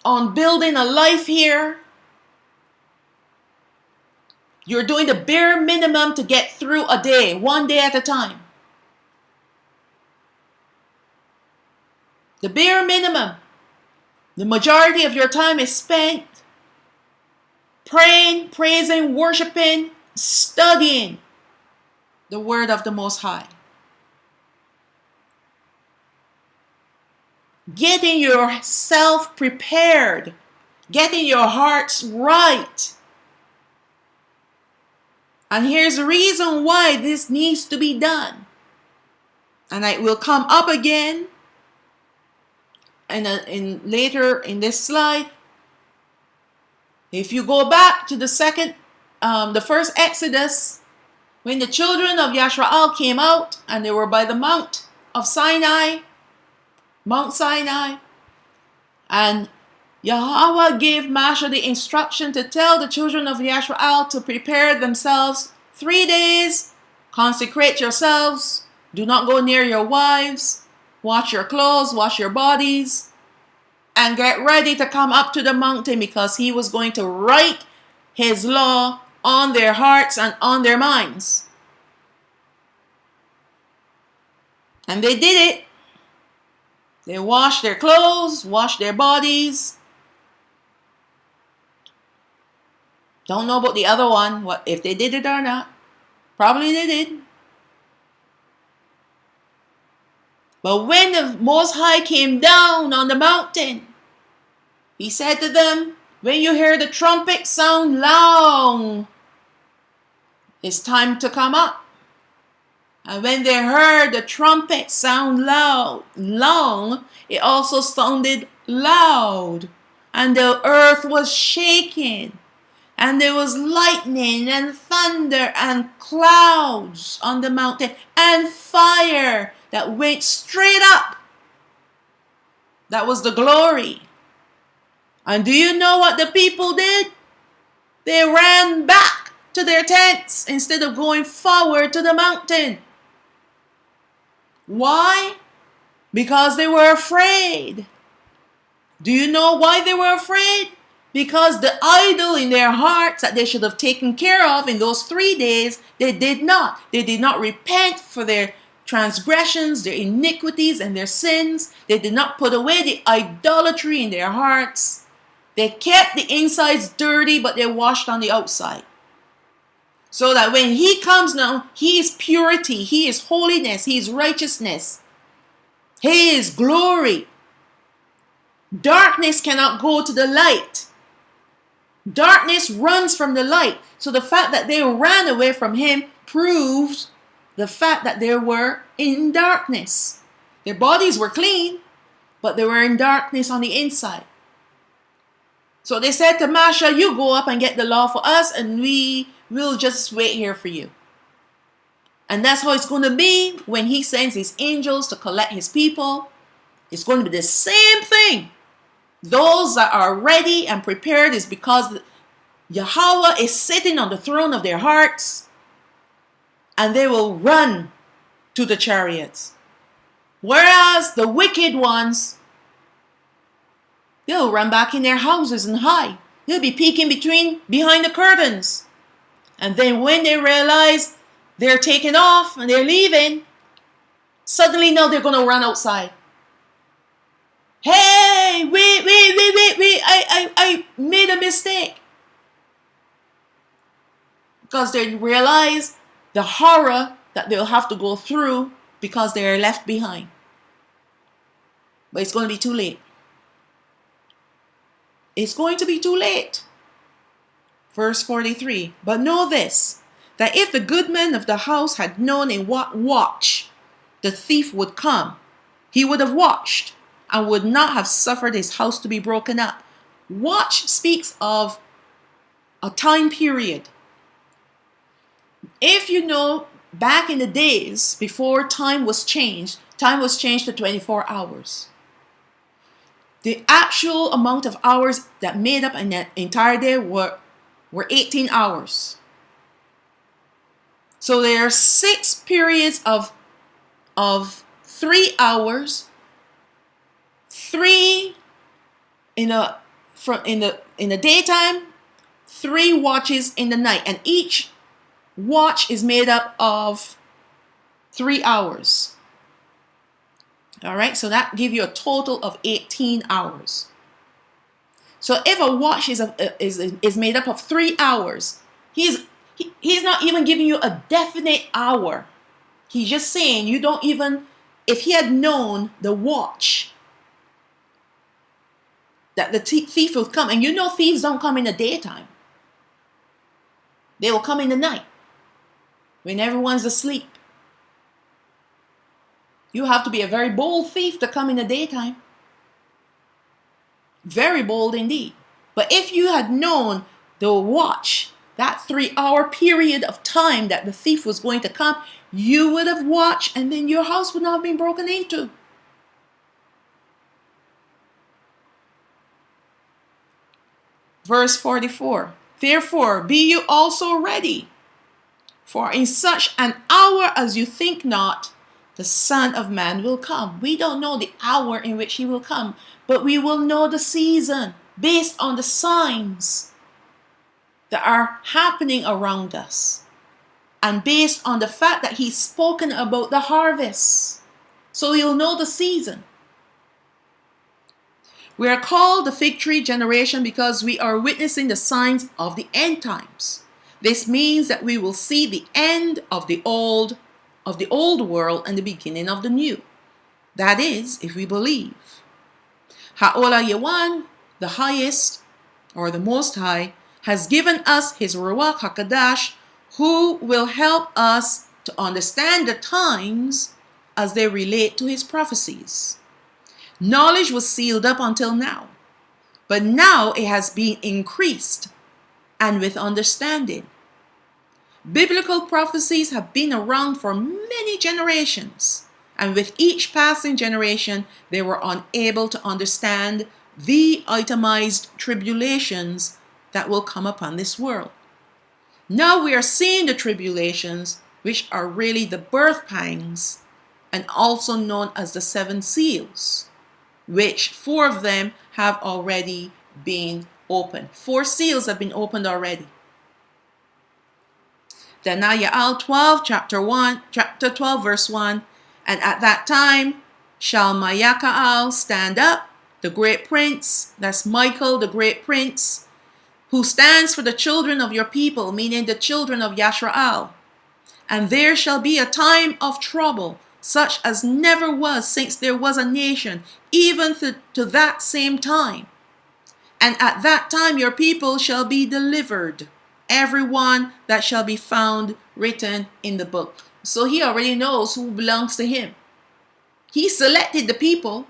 on building a life here. You're doing the bare minimum to get through a day, one day at a time. The bare minimum. The majority of your time is spent praying, praising, worshiping, studying. the word of the Most High. Getting yourself prepared. Getting your hearts right. And here's the reason why this needs to be done. And it will come up again in later in this slide. If you go back to the first Exodus, when the children of Yashrael came out and they were by the Mount Sinai, and Yahweh gave Moshe the instruction to tell the children of Yashrael to prepare themselves 3 days, consecrate yourselves, do not go near your wives, wash your clothes, wash your bodies, and get ready to come up to the mountain, because he was going to write his law on their hearts and on their minds. And they did it. They washed their clothes, washed their bodies. Don't know about the other one, what if they did it or not. Probably they did. But when the Most High came down on the mountain, he said to them, when you hear the trumpet sound long, it's time to come up. And when they heard the trumpet sound long, it also sounded loud. And the earth was shaking. And there was lightning and thunder and clouds on the mountain and fire that went straight up. That was the glory. And do you know what the people did? They ran back to their tents instead of going forward to the mountain. Why? Because they were afraid. Do you know why they were afraid? Because the idol in their hearts that they should have taken care of in those 3 days, they did not. They did not repent for their transgressions, their iniquities, and their sins. They did not put away the idolatry in their hearts. They kept the insides dirty, but they washed on the outside. So that when he comes now, he is purity, he is holiness, he is righteousness, he is glory. Darkness cannot go to the light. Darkness runs from the light. So the fact that they ran away from him proves the fact that they were in darkness. Their bodies were clean, but they were in darkness on the inside. So they said to Moshe, you go up and get the law for us, and we will just wait here for you. And that's how it's going to be when he sends his angels to collect his people. It's going to be the same thing. Those that are ready and prepared is because Yahweh is sitting on the throne of their hearts, and they will run to the chariots. Whereas the wicked ones, they'll run back in their houses and hide. They'll be peeking behind the curtains. And then when they realize they're taking off and they're leaving, suddenly now they're going to run outside. Hey, wait, I made a mistake. Because they realize the horror that they'll have to go through because they're left behind. But it's going to be too late. It's going to be too late. Verse 43, but know this, that if the good man of the house had known in what watch the thief would come, he would have watched and would not have suffered his house to be broken up. Watch speaks of a time period. If you know, back in the days before time was changed to 24 hours. The actual amount of hours that made up an entire day were 18 hours. So there are 6 periods of 3 hours, 3 in the daytime, 3 watches in the night, and each watch is made up of 3 hours. All right, so that gives you a total of 18 hours. So if a watch is made up of 3 hours, He's not even giving you a definite hour. He's just saying you don't even, if he had known the watch that the thief will come, and you know thieves don't come in the daytime. They will come in the night when everyone's asleep. You have to be a very bold thief to come in the daytime. Very bold indeed. But if you had known the watch, that 3-hour period of time that the thief was going to come, you would have watched, and then your house would not have been broken into. Verse 44. Therefore, be you also ready, for in such an hour as you think not, the Son of Man will come. We don't know the hour in which he will come, but we will know the season based on the signs that are happening around us, and based on the fact that he's spoken about the harvest. So you'll know the season. We are called the fig tree generation because we are witnessing the signs of the end times. This means that we will see the end of the old world and the beginning of the new. That is, if we believe. Ha'ola Yawan, the highest, or the most high, has given us his Ruach HaKadash, who will help us to understand the times as they relate to his prophecies. Knowledge was sealed up until now, but now it has been increased, and with understanding. Biblical prophecies have been around for many generations, and with each passing generation, they were unable to understand the itemized tribulations that will come upon this world. Now we are seeing the tribulations, which are really the birth pangs, and also known as the 7 seals, which 4 of them have already been opened. 4 seals have been opened already. Danayal 12, chapter 12, verse 1. And at that time shall Mayakaal stand up, the great prince, that's Michael, the great prince, who stands for the children of your people, meaning the children of Yashraal. And there shall be a time of trouble, such as never was since there was a nation, even to that same time. And at that time your people shall be delivered, everyone that shall be found written in the book. So he already knows who belongs to him. He selected the people.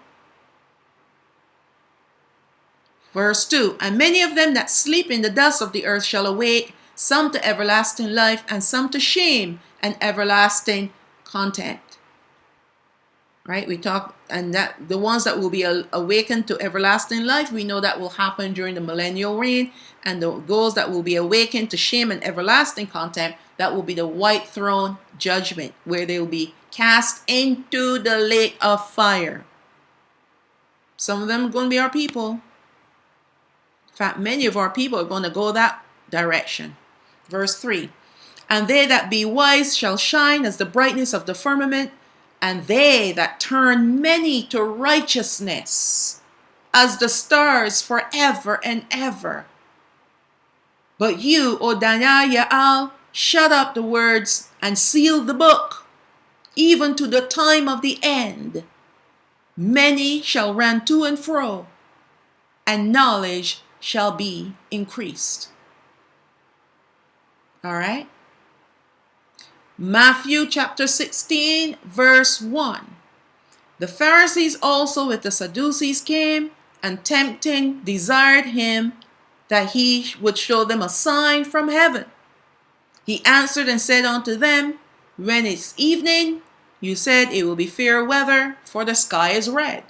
Verse 2. And many of them that sleep in the dust of the earth shall awake, some to everlasting life, and some to shame and everlasting contempt. Right? We talk, and that the ones that will be awakened to everlasting life, we know that will happen during the millennial reign, and those that will be awakened to shame and everlasting contempt, that will be the white throne judgment, where they will be cast into the lake of fire. Some of them are going to be our people. In fact, many of our people are going to go that direction. Verse 3. And they that be wise shall shine as the brightness of the firmament, and they that turn many to righteousness as the stars forever and ever. But you, O Danayal, shut up the words and seal the book, even to the time of the end. Many shall run to and fro, and knowledge shall be increased. All right? Matthew chapter 16, verse 1. The Pharisees also with the Sadducees came, and tempting desired him that he would show them a sign from heaven. He answered and said unto them, when it's evening, you said it will be fair weather, for the sky is red.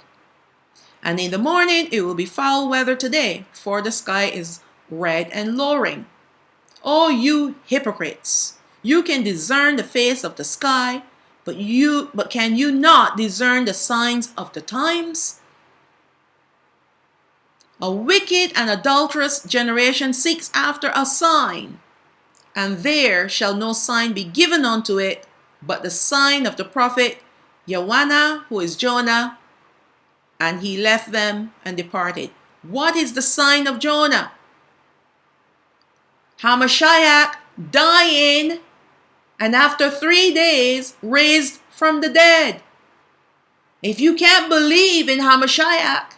And in the morning it will be foul weather today, for the sky is red and lowering. O you hypocrites! You can discern the face of the sky, but can you not discern the signs of the times? A wicked and adulterous generation seeks after a sign, and there shall no sign be given unto it, but the sign of the prophet Yawana, who is Jonah. And he left them and departed. What is the sign of Jonah? Hamashiach dying, and after 3 days raised from the dead. If you can't believe in Hamashiach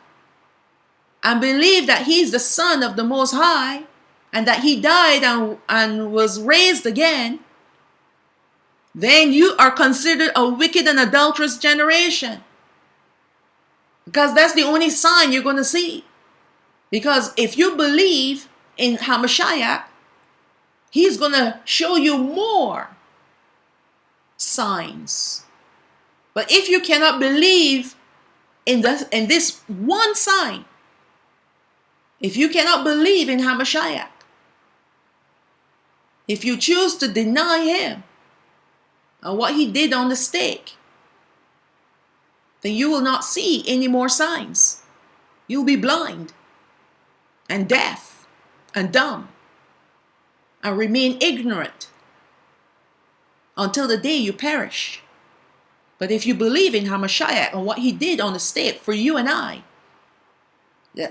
and believe that he's the Son of the Most High and that he died and was raised again, then you are considered a wicked and adulterous generation. Because that's the only sign you're going to see. Because if you believe in Hamashiach, he's going to show you more signs. But if you cannot believe in this one sign, if you cannot believe in Hamashiach, if you choose to deny him and what he did on the stake, then you will not see any more signs. You'll be blind and deaf and dumb and remain ignorant until the day you perish. But if you believe in Hamashiach and what he did on the stake for you and I,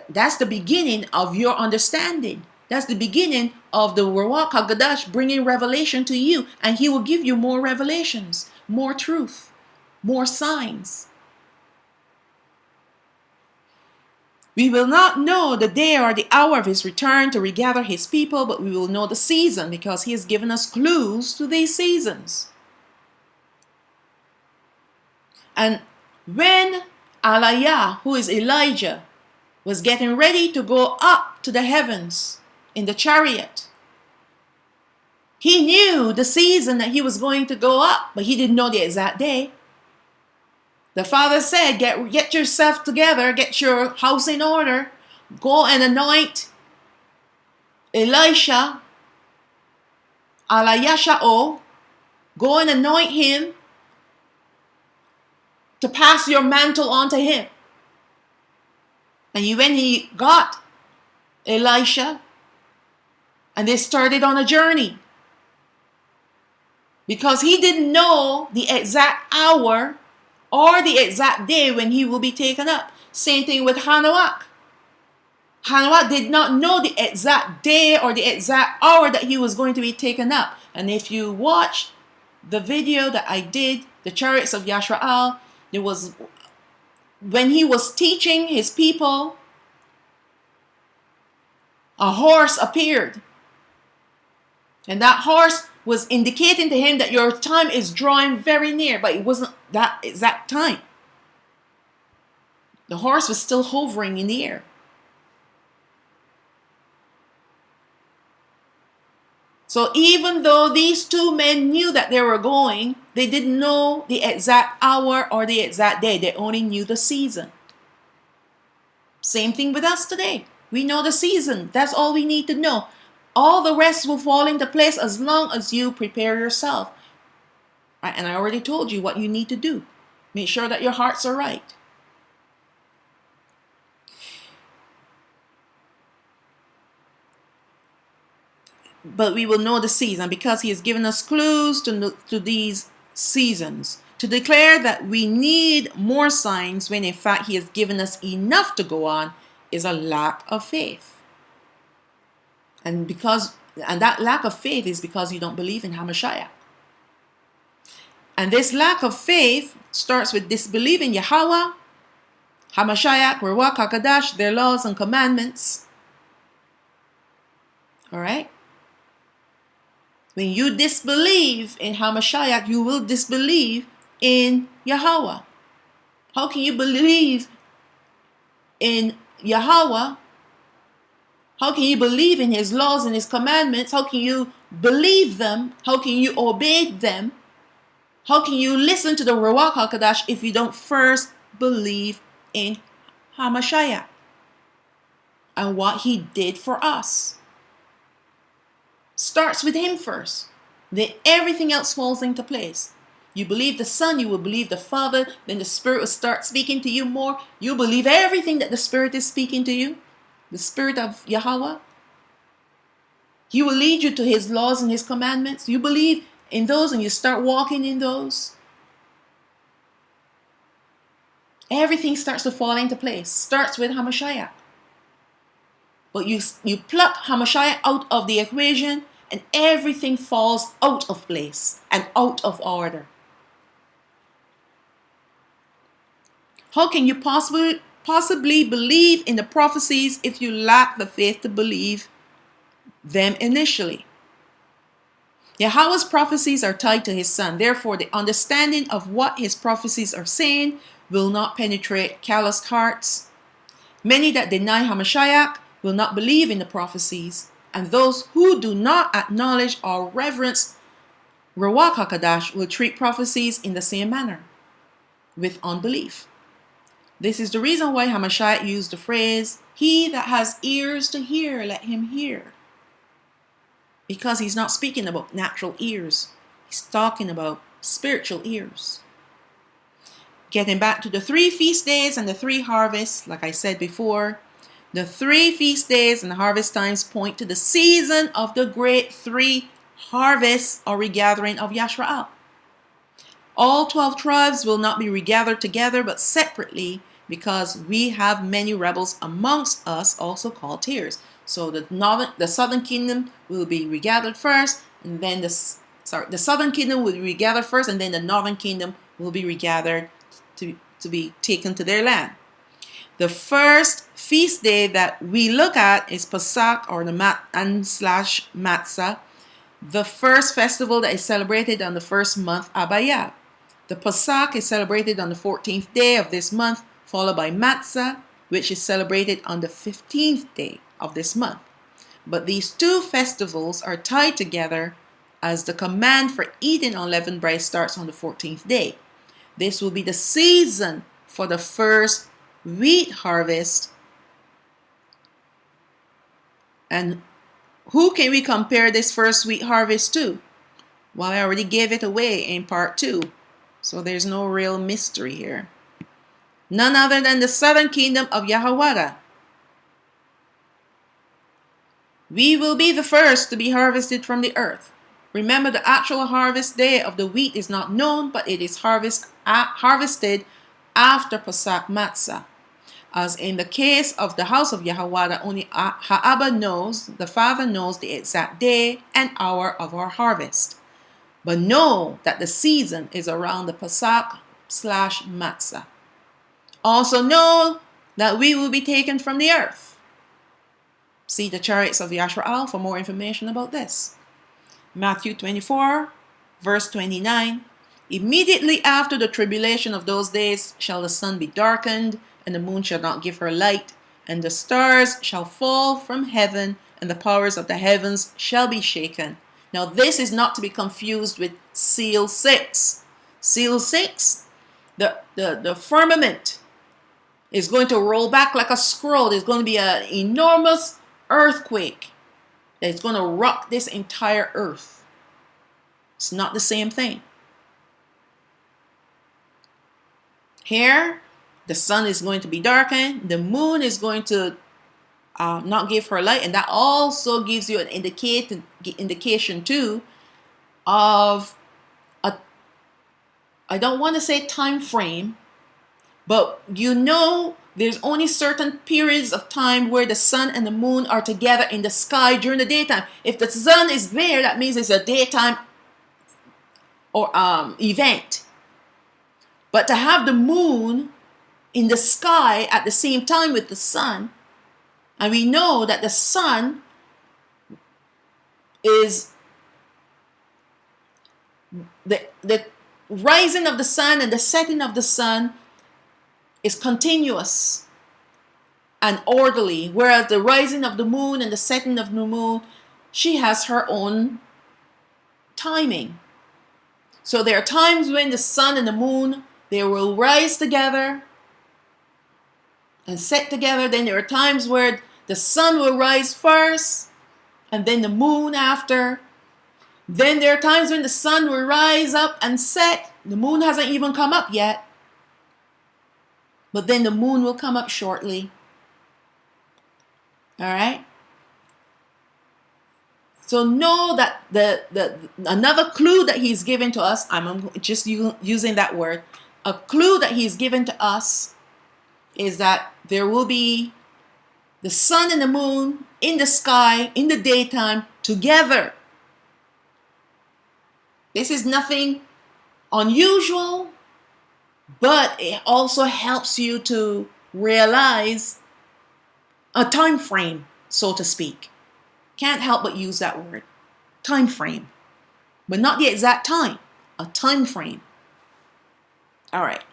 that's the beginning of your understanding. That's the beginning of the Ruach HaKodesh bringing revelation to you. And he will give you more revelations, more truth, more signs. We will not know the day or the hour of his return to regather his people, but we will know the season because he has given us clues to these seasons. And when Elijah, who is Elijah, was getting ready to go up to the heavens in the chariot, he knew the season that he was going to go up, but he didn't know the exact day. The Father said, get yourself together, get your house in order, go and anoint Elisha, Alayasha'o, go and anoint him to pass your mantle on to him. And when he got Elisha, and they started on a journey, because he didn't know the exact hour or the exact day when he will be taken up. Same thing with Hanawak. Hanawak did not know the exact day or the exact hour that he was going to be taken up. And if you watch the video that I did, the chariots of Yashrael, there was, when he was teaching his people, a horse appeared. And that horse was indicating to him that your time is drawing very near, but it wasn't that exact time. The horse was still hovering in the air. So even though these two men knew that they were going, they didn't know the exact hour or the exact day. They only knew the season. Same thing with us today. We know the season. That's all we need to know. All the rest will fall into place as long as you prepare yourself. Right? And I already told you what you need to do. Make sure that your hearts are right. But we will know the season because he has given us clues to these seasons. To declare that we need more signs when in fact he has given us enough to go on is a lack of faith. And that lack of faith is because you don't believe in Hamashiach. And this lack of faith starts with disbelieving Yahweh, Hamashiach, Ruach HaKodesh, their laws and commandments. All right? When you disbelieve in Hamashiach, you will disbelieve in Yahweh. How can you believe in Yahweh? How can you believe in his laws and his commandments? How can you believe them? How can you obey them? How can you listen to the Ruach HaKodesh if you don't first believe in Hamashiach and what he did for us? Starts with him first. Then everything else falls into place. You believe the Son, you will believe the Father, then the Spirit will start speaking to you more. You believe everything that the Spirit is speaking to you. The Spirit of Yahweh. He will lead you to his laws and his commandments. You believe in those and you start walking in those. Everything starts to fall into place. Starts with Hamashiach. But you pluck Hamashiach out of the equation and everything falls out of place and out of order. How can you possibly believe in the prophecies if you lack the faith to believe them initially? Yahweh's prophecies are tied to his son. Therefore, the understanding of what his prophecies are saying will not penetrate calloused hearts. Many that deny Hamashiach will not believe in the prophecies, and those who do not acknowledge or reverence Ruach HaKodesh will treat prophecies in the same manner, with unbelief. This is the reason why Hamashiach used the phrase, "He that has ears to hear, let him hear." Because he's not speaking about natural ears. He's talking about spiritual ears. Getting back to the 3 feast days and the 3 harvests, like I said before, the 3 feast days and the harvest times point to the season of the great 3 harvests or regathering of Yashrael. All 12 tribes will not be regathered together, but separately, because we have many rebels amongst us, also called tares. So the southern kingdom will be regathered first, and then the southern kingdom will be regathered first, and then the northern kingdom will be regathered to be taken to their land. The first feast day that we look at is Pesach, or the Matzah, the first festival that is celebrated on the first month, Abayah. The Pesach is celebrated on the 14th day of this month, followed by Matzah, which is celebrated on the 15th day of this month. But these 2 festivals are tied together as the command for eating unleavened bread starts on the 14th day. This will be the season for the first wheat harvest. And who can we compare this first wheat harvest to? Well, I already gave it away in part 2. So there's no real mystery here. None other than the southern kingdom of Yahweh. We will be the first to be harvested from the earth. Remember, the actual harvest day of the wheat is not known, but it is harvested after Pesach Matzah. As in the case of the house of Yahweh, only Ha'abba knows, the Father knows the exact day and hour of our harvest. But know that the season is around the Pesach/Matzah. Also know that we will be taken from the earth. See the chariots of Yashrael for more information about this. Matthew 24, verse 29. Immediately after the tribulation of those days shall the sun be darkened, and the moon shall not give her light, and the stars shall fall from heaven, and the powers of the heavens shall be shaken. Now this is not to be confused with seal 6. Seal 6, the firmament is going to roll back like a scroll. There's going to be an enormous earthquake that's going to rock this entire earth. It's not the same thing. Here, the sun is going to be darkened. The moon is going to not give her light. And that also gives you an indication too of I don't want to say time frame, but there's only certain periods of time where the sun and the moon are together in the sky during the daytime. If the sun is there, that means it's a daytime or event. But to have the moon in the sky at the same time with the sun, and we know that the sun is the rising of the sun and the setting of the sun is continuous and orderly, whereas the rising of the moon and the setting of the moon, she has her own timing. So there are times when the sun and the moon, they will rise together and set together. Then there are times where the sun will rise first and then the moon after. Then there are times when the sun will rise up and set. The moon hasn't even come up yet, but then the moon will come up shortly. All right. So know that the another clue that he's given to us, I'm just using that word, a clue that he's given to us is that there will be the sun and the moon in the sky in the daytime together This is nothing unusual, but it also helps you to realize a time frame, so to speak. Can't help but use that word. Time frame. But not the exact time. A time frame. All right.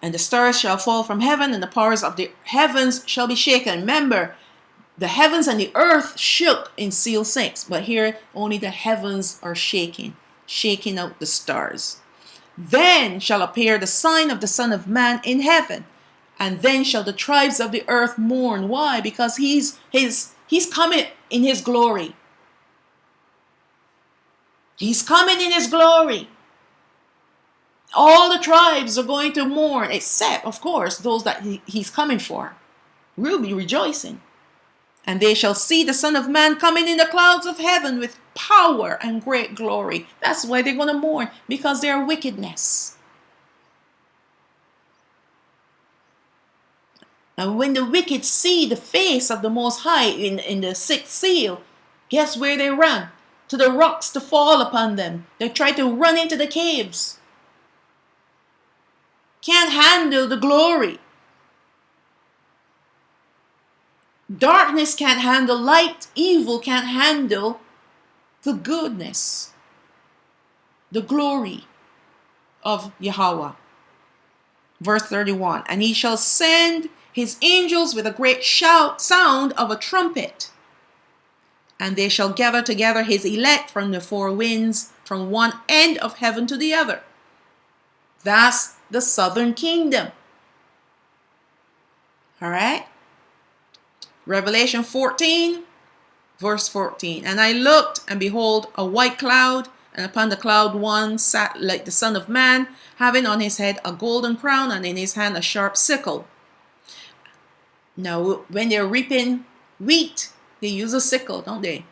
And the stars shall fall from heaven, and the powers of the heavens shall be shaken. Remember, the heavens and the earth shook in seal 6. But here, only the heavens are shaking. Shaking out the stars. Then shall appear the sign of the Son of Man in heaven. And then shall the tribes of the earth mourn. Why? Because he's coming in his glory. He's coming in his glory. All the tribes are going to mourn, except, of course, those that he's coming for. We'll be rejoicing. And they shall see the Son of Man coming in the clouds of heaven with power and great glory. That's why they're going to mourn, because their wickedness. And when the wicked see the face of the Most High in the 6th seal, guess where they run? To the rocks to fall upon them. They try to run into the caves. Can't handle the glory. Darkness can't handle light. Evil can't handle the goodness, the glory of Yahweh. Verse 31. And he shall send his angels with a great sound of a trumpet. And they shall gather together his elect from the four winds, from one end of heaven to the other. That's the southern kingdom. All right. Revelation 14, verse 14. And I looked, and behold, a white cloud, and upon the cloud one sat like the Son of Man, having on his head a golden crown, and in his hand a sharp sickle. Now, when they're reaping wheat, they use a sickle, don't they?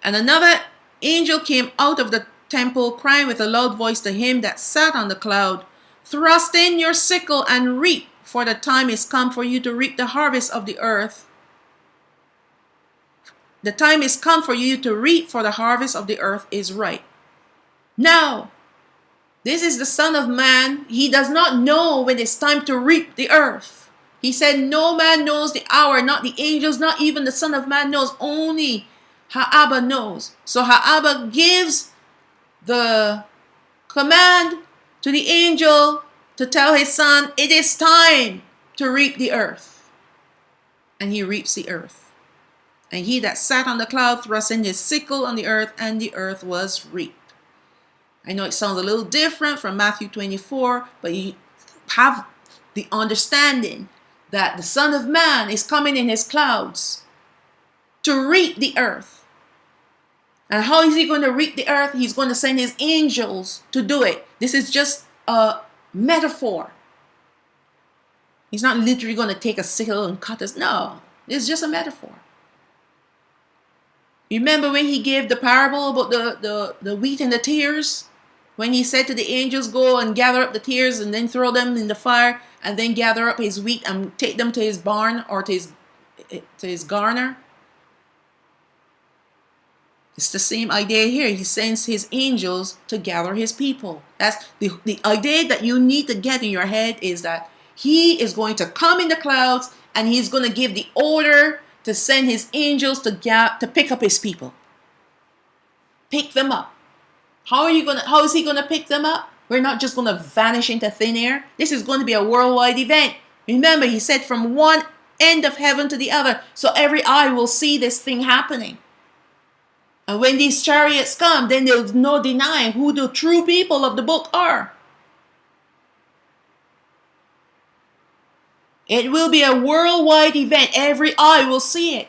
And another angel came out of the temple, crying with a loud voice to him that sat on the cloud, thrust in your sickle and reap, for the time is come for you to reap the harvest of the earth. The time is come for you to reap, for the harvest of the earth is ripe. Now, this is the Son of Man. He does not know when it's time to reap the earth. He said, no man knows the hour, not the angels, not even the Son of Man knows. Only Ha'abba knows. So Ha'abba gives the command to the angel to tell his son, it is time to reap the earth. And he reaps the earth. And he that sat on the cloud thrust in his sickle on the earth, and the earth was reaped. I know it sounds a little different from Matthew 24, but you have the understanding that the Son of Man is coming in his clouds to reap the earth. And how is he going to reap the earth? He's going to send his angels to do it. This is just a metaphor. He's not literally going to take a sickle and cut us. No, it's just a metaphor. Remember when he gave the parable about the wheat and the tares? When he said to the angels, go and gather up the tares and then throw them in the fire, and then gather up his wheat and take them to his barn or to his garner. It's the same idea here. He sends his angels to gather his people. That's the idea that you need to get in your head, is that he is going to come in the clouds, and he's going to give the order to send his angels to pick up his people. Pick them up. How is he going to pick them up? We're not just going to vanish into thin air. This is going to be a worldwide event. Remember, he said from one end of heaven to the other. So every eye will see this thing happening. And when these chariots come, then there's no denying who the true people of the book are. It will be a worldwide event. Every eye will see it.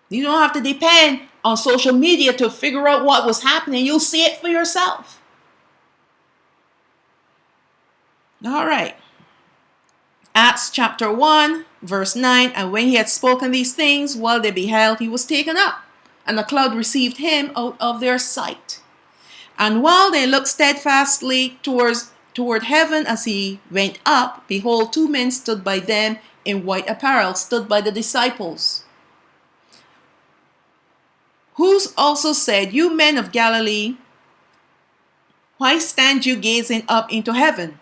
You don't have to depend on social media to figure out what was happening. You'll see it for yourself. All right. Acts chapter 1, verse 9. And when he had spoken these things, while they beheld, he was taken up, and the cloud received him out of their sight. And while they looked steadfastly toward heaven as he went up, behold, two men stood by them in white apparel, stood by the disciples. who also said, "You men of Galilee, why stand you gazing up into heaven?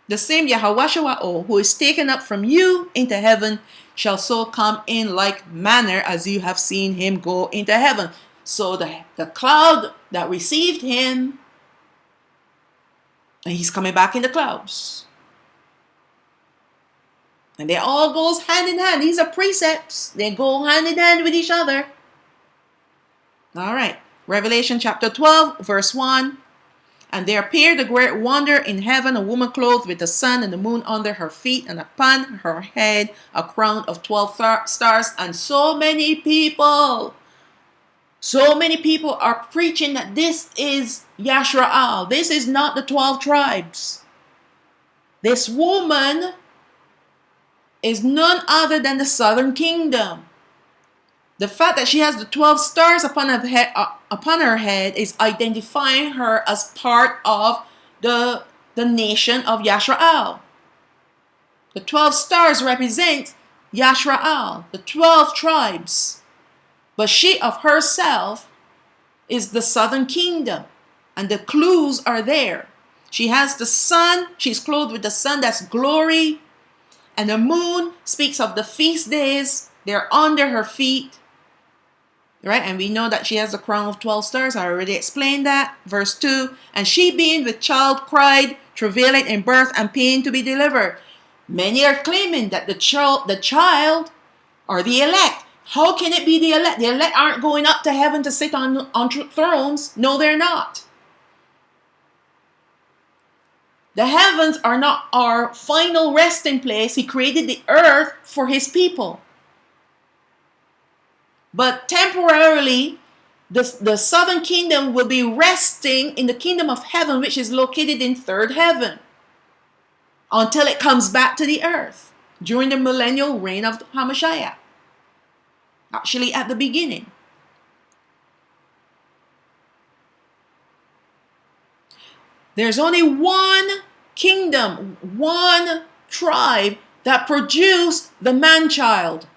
The same Yahweh who is taken up from you into heaven shall so come in like manner as you have seen him go into heaven." So the cloud that received him, and he's coming back in the clouds. And they all goes hand in hand. These are precepts. They go hand in hand with each other. All right. Revelation chapter 12, verse 1. "And there appeared a great wonder in heaven, a woman clothed with the sun and the moon under her feet, and upon her head a crown of 12 stars. And so many people are preaching that this is Yashraal. This is not the 12 tribes. This woman is none other than the southern kingdom. The fact that she has the 12 stars upon her head is identifying her as part of the nation of Yashraal. The 12 stars represent Yashraal, the 12 tribes. But she of herself is the southern kingdom. And the clues are there. She has the sun. She's clothed with the sun. That's glory. And the moon speaks of the feast days. They're under her feet. Right? And we know that she has a crown of 12 stars. I already explained that. Verse 2. "And she being with child cried, travailing in birth and pain to be delivered." Many are claiming that the child are the elect. How can it be the elect? The elect aren't going up to heaven to sit on thrones. No, they're not. The heavens are not our final resting place. He created the earth for his people. But temporarily, the southern kingdom will be resting in the kingdom of heaven, which is located in third heaven, until it comes back to the earth during the millennial reign of Hamashiach. Actually, at the beginning. There's only one kingdom, one tribe that produced the man-child.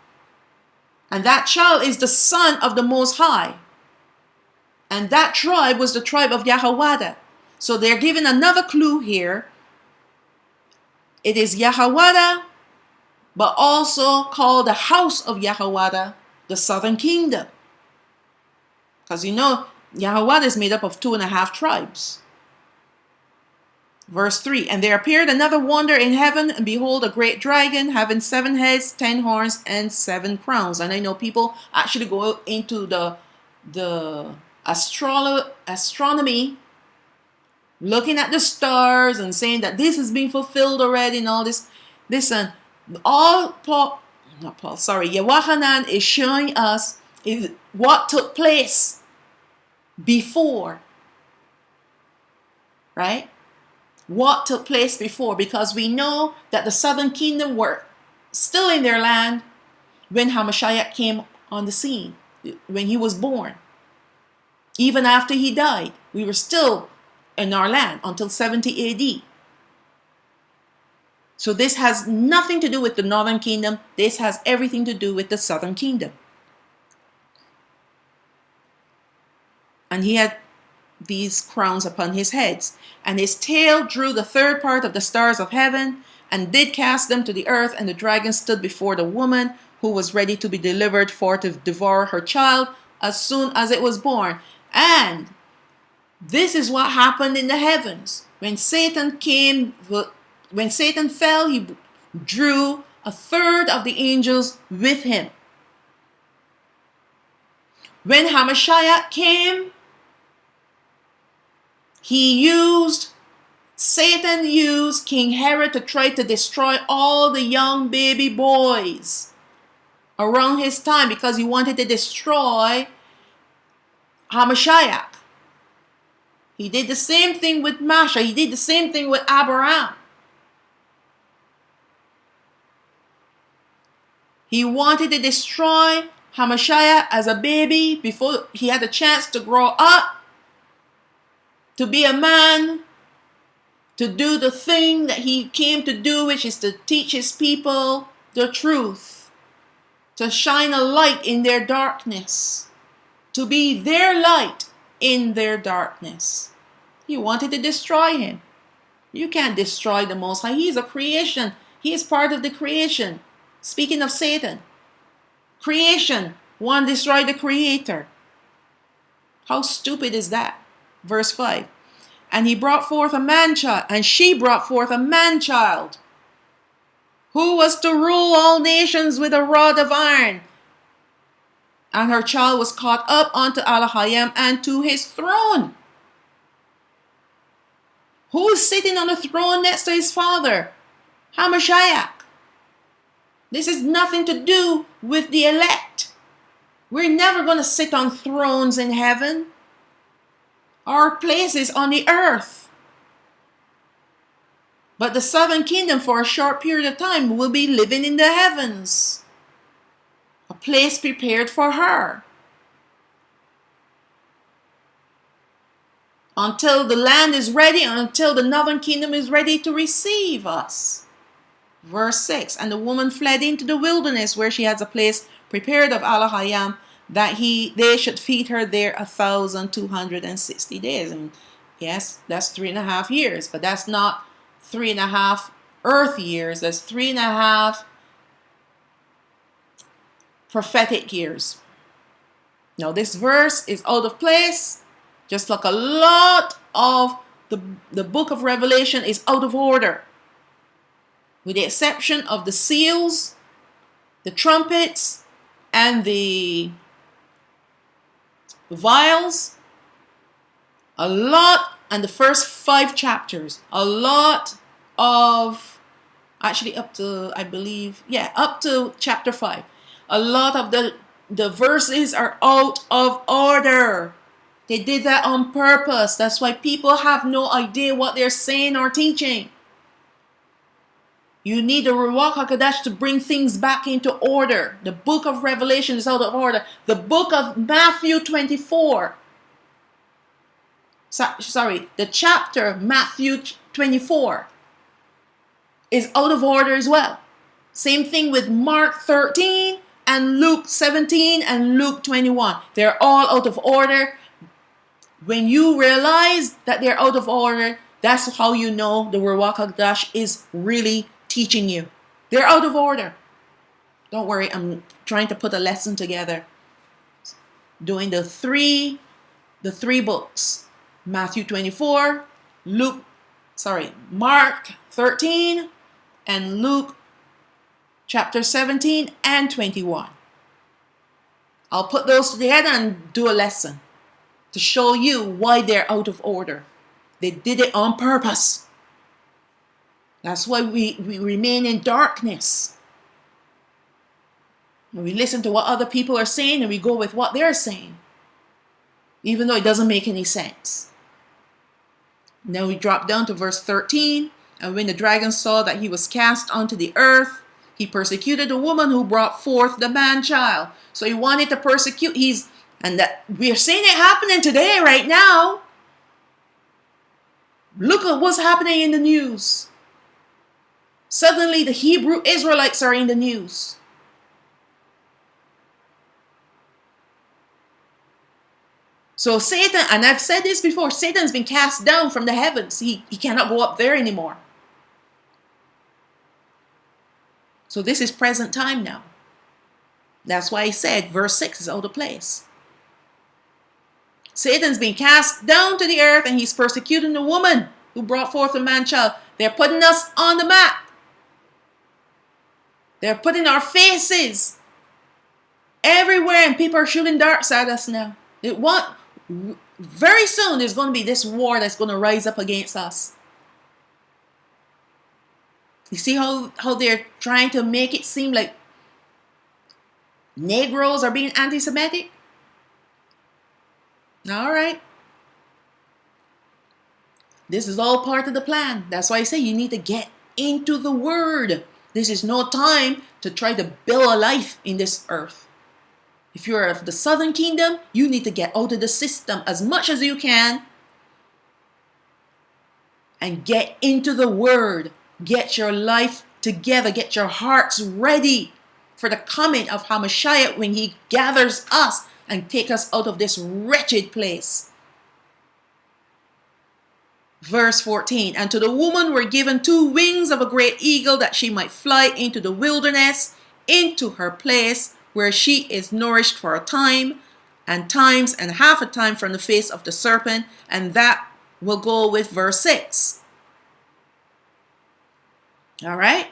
And that child is the son of the Most High. And that tribe was the tribe of Yahweh. So they're given another clue here. It is Yahweh, but also called the house of Yahweh, the southern kingdom. Because you know, Yahweh is made up of 2.5 tribes. Verse 3, "And there appeared another wonder in heaven, and behold, a great dragon, having 7 heads, 10 horns, and 7 crowns." And I know people actually go into the astronomy, looking at the stars and saying that this has been fulfilled already and all this. Listen, Yehohanan is showing us is what took place before. Right? What took place before, because we know that the southern kingdom were still in their land when Hamashiach came on the scene, when he was born. Even after he died, we were still in our land until 70 AD. So this has nothing to do with the northern kingdom. This has everything to do with the southern kingdom. And he had these crowns upon his heads, and his tail drew the third part of the stars of heaven and did cast them to the earth, and the dragon stood before the woman who was ready to be delivered for to devour her child as soon as it was born. And this is what happened in the heavens. When Satan fell, he drew a third of the angels with him. When Hamashiach came, Satan used King Herod to try to destroy all the young baby boys around his time, because he wanted to destroy Hamashiach. He did the same thing with Masha. He did the same thing with Abraham. He wanted to destroy Hamashiach as a baby before he had a chance to grow up, to be a man, to do the thing that he came to do, which is to teach his people the truth, to shine a light in their darkness. to be their light in their darkness. He wanted to destroy him. You can't destroy the Most High. He is a creation. He is part of the creation. Speaking of Satan, creation, one destroy the creator. How stupid is that? Verse 5. And he brought forth a man-child, and she brought forth a man-child, who was to rule all nations with a rod of iron. And her child was caught up unto Elohim and to his throne. Who is sitting on the throne next to his father? Hamashiach. This has nothing to do with the elect. We're never going to sit on thrones in heaven. Our place is on the earth. But the southern kingdom for a short period of time will be living in the heavens. A place prepared for her. Until the land is ready, until the northern kingdom is ready to receive us. Verse 6. And the woman fled into the wilderness, where she has a place prepared of Elohim, that they should feed her there 1,260 days. And yes, that's 3.5 years, but that's not 3.5 earth years. That's 3.5 prophetic years. Now this verse is out of place, just like a lot of the book of Revelation is out of order, with the exception of the seals, the trumpets, and the vials. A lot, and the first 5 chapters, a lot of, actually up to, I believe, yeah, up to chapter 5, a lot of the verses are out of order. They did that on purpose. That's why people have no idea what they're saying or teaching. You need the Ruach HaKodesh to bring things back into order. The book of Revelation is out of order. The book of Matthew 24. The chapter Matthew 24 is out of order as well. Same thing with Mark 13 and Luke 17 and Luke 21. They're all out of order. When you realize that they're out of order, that's how you know the Ruach HaKodesh is really teaching you. They're out of order. Don't worry, I'm trying to put a lesson together. Doing the three books. Matthew 24, Mark 13, and Luke chapter 17 and 21. I'll put those together and do a lesson to show you why they're out of order. They did it on purpose. That's why we remain in darkness. We listen to what other people are saying and we go with what they're saying, even though it doesn't make any sense. Now we drop down to verse 13. And when the dragon saw that he was cast onto the earth, he persecuted the woman who brought forth the man-child. So he wanted to persecute. And that we're seeing it happening today, right now. Look at what's happening in the news. Suddenly the Hebrew Israelites are in the news. So Satan, and I've said this before, Satan's been cast down from the heavens. He cannot go up there anymore. So this is present time now. That's why I said verse 6 is out of place. Satan's been cast down to the earth and he's persecuting the woman who brought forth a man-child. They're putting us on the map. They're putting our faces everywhere and people are shooting darts at us now. Very soon there's going to be this war that's going to rise up against us. You see how they're trying to make it seem like Negroes are being anti-Semitic? All right. This is all part of the plan. That's why I say you need to get into the Word. This is no time to try to build a life in this earth. If you're of the southern kingdom, you need to get out of the system as much as you can and get into the Word. Get your life together. Get your hearts ready for the coming of Hamashiach when he gathers us and take us out of this wretched place. Verse 14, and to the woman were given 2 wings of a great eagle, that she might fly into the wilderness, into her place, where she is nourished for a time, and times and half a time from the face of the serpent. And that will go with verse 6. All right.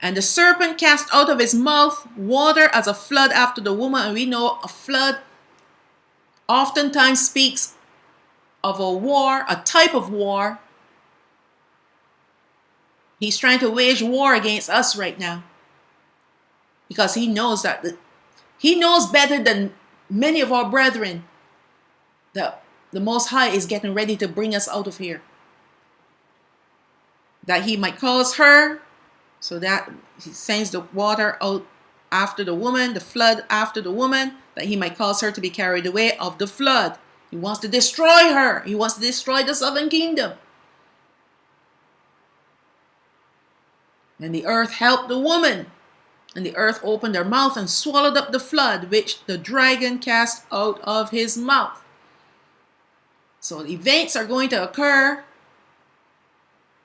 And the serpent cast out of his mouth water as a flood after the woman. And we know a flood oftentimes speaks of a war, a type of war. He's trying to wage war against us right now, because he knows that he knows better than many of our brethren that the Most High is getting ready to bring us out of here, that he might cause her, so that he sends the water out after the woman, the flood after the woman, that he might cause her to be carried away of the flood. He wants to destroy her. He wants to destroy the southern kingdom. And the earth helped the woman. And the earth opened her mouth and swallowed up the flood, which the dragon cast out of his mouth. So events are going to occur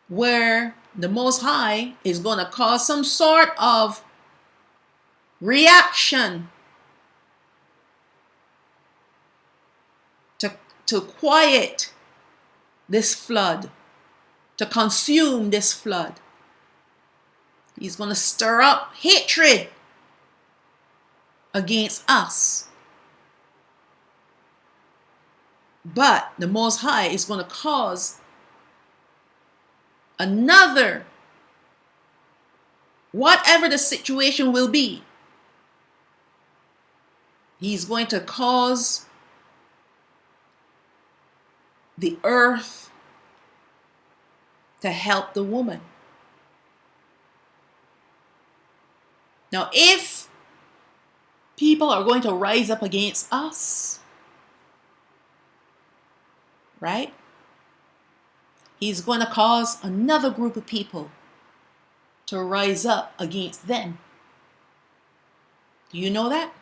where the Most High is going to cause some sort of reaction to quiet this flood, to consume this flood. He's going to stir up hatred against us. But the Most High is going to cause another, whatever the situation will be, he's going to cause the earth to help the woman. Now, if people are going to rise up against us, right? He's going to cause another group of people to rise up against them. Do you know that?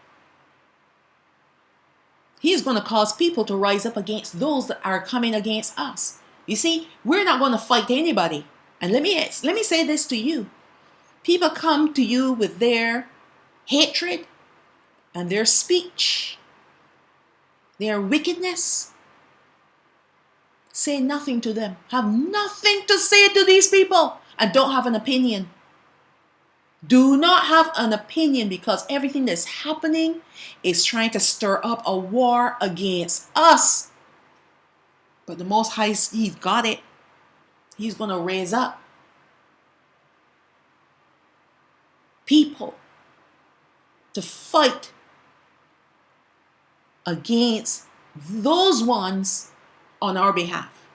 He's going to cause people to rise up against those that are coming against us. You see, we're not going to fight anybody. And let me say this to you. People come to you with their hatred and their speech, their wickedness. Say nothing to them. Have nothing to say to these people, and don't have an opinion. Do not have an opinion, because everything that's happening is trying to stir up a war against us. But the Most High, he's got it. He's going to raise up people to fight against those ones on our behalf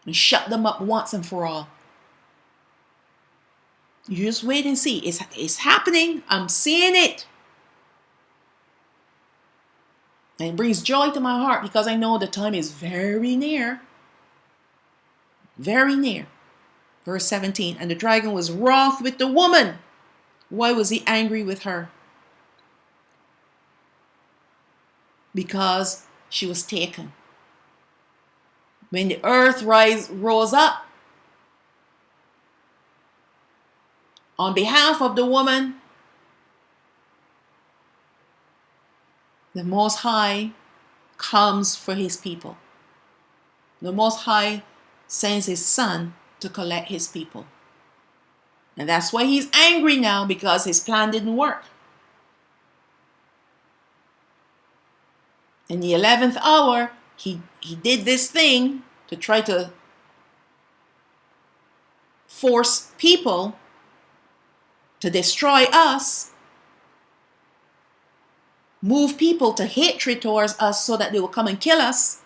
and shut them up once and for all. You just wait and see. It's happening. I'm seeing it. And it brings joy to my heart, because I know the time is very near. Very near. Verse 17, and the dragon was wroth with the woman. Why was he angry with her? Because she was taken. When the earth rose up on behalf of the woman, the Most High comes for his people. The Most High sends his Son to collect his people. And that's why he's angry now, because his plan didn't work. In the 11th hour, he did this thing to try to force people to destroy us, move people to hatred towards us so that they will come and kill us.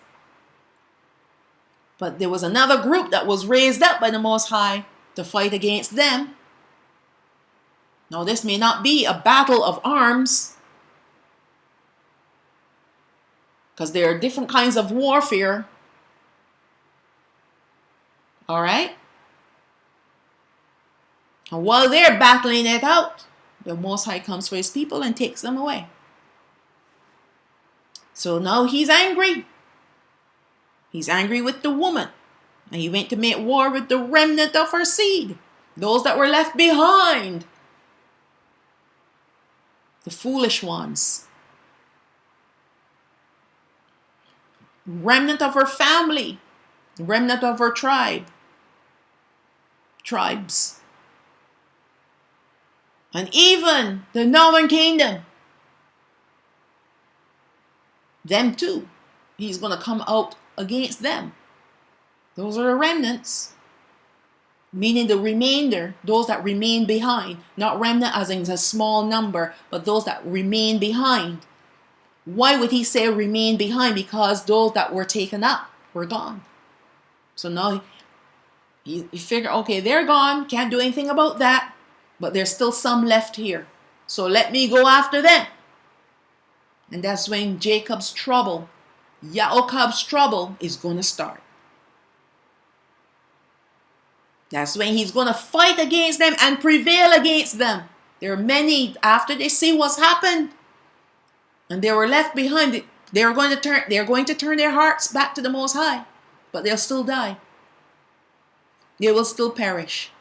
But there was another group that was raised up by the Most High to fight against them. Now, this may not be a battle of arms, because there are different kinds of warfare. All right? And while they're battling it out, the Most High comes for his people and takes them away. So now he's angry. He's angry with the woman. And he went to make war with the remnant of her seed. Those that were left behind. The foolish ones. Remnant of her family. Remnant of her tribes. And even the northern kingdom. Them too. He's going to come out against them. Those are the remnants. Meaning the remainder, those that remain behind. Not remnant as in a small number, but those that remain behind. Why would he say remain behind? Because those that were taken up were gone. So now you figure, okay, they're gone. Can't do anything about that. But there's still some left here. So let me go after them. And that's when Jacob's trouble, Yaakov's trouble is going to start. That's when he's going to fight against them and prevail against them. There are many, after they see what's happened, and they were left behind, they're going to turn their hearts back to the Most High, but they'll still die. They will still perish.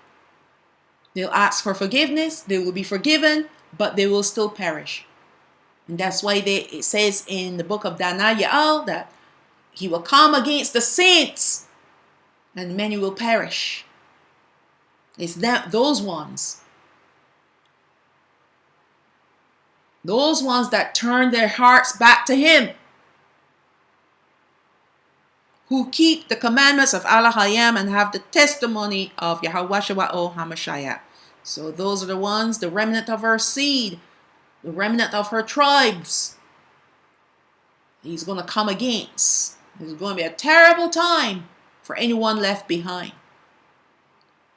They'll ask for forgiveness, they will be forgiven, but they will still perish. And that's why it says in the book of Daniel that he will come against the saints and many will perish. It's those ones. Those ones that turn their hearts back to him. Who keep the commandments of Allah Hayam and have the testimony of Yahweh Shawa'o HaMashiach. So those are the ones, the remnant of her seed, the remnant of her tribes. He's going to come against. It's going to be a terrible time for anyone left behind.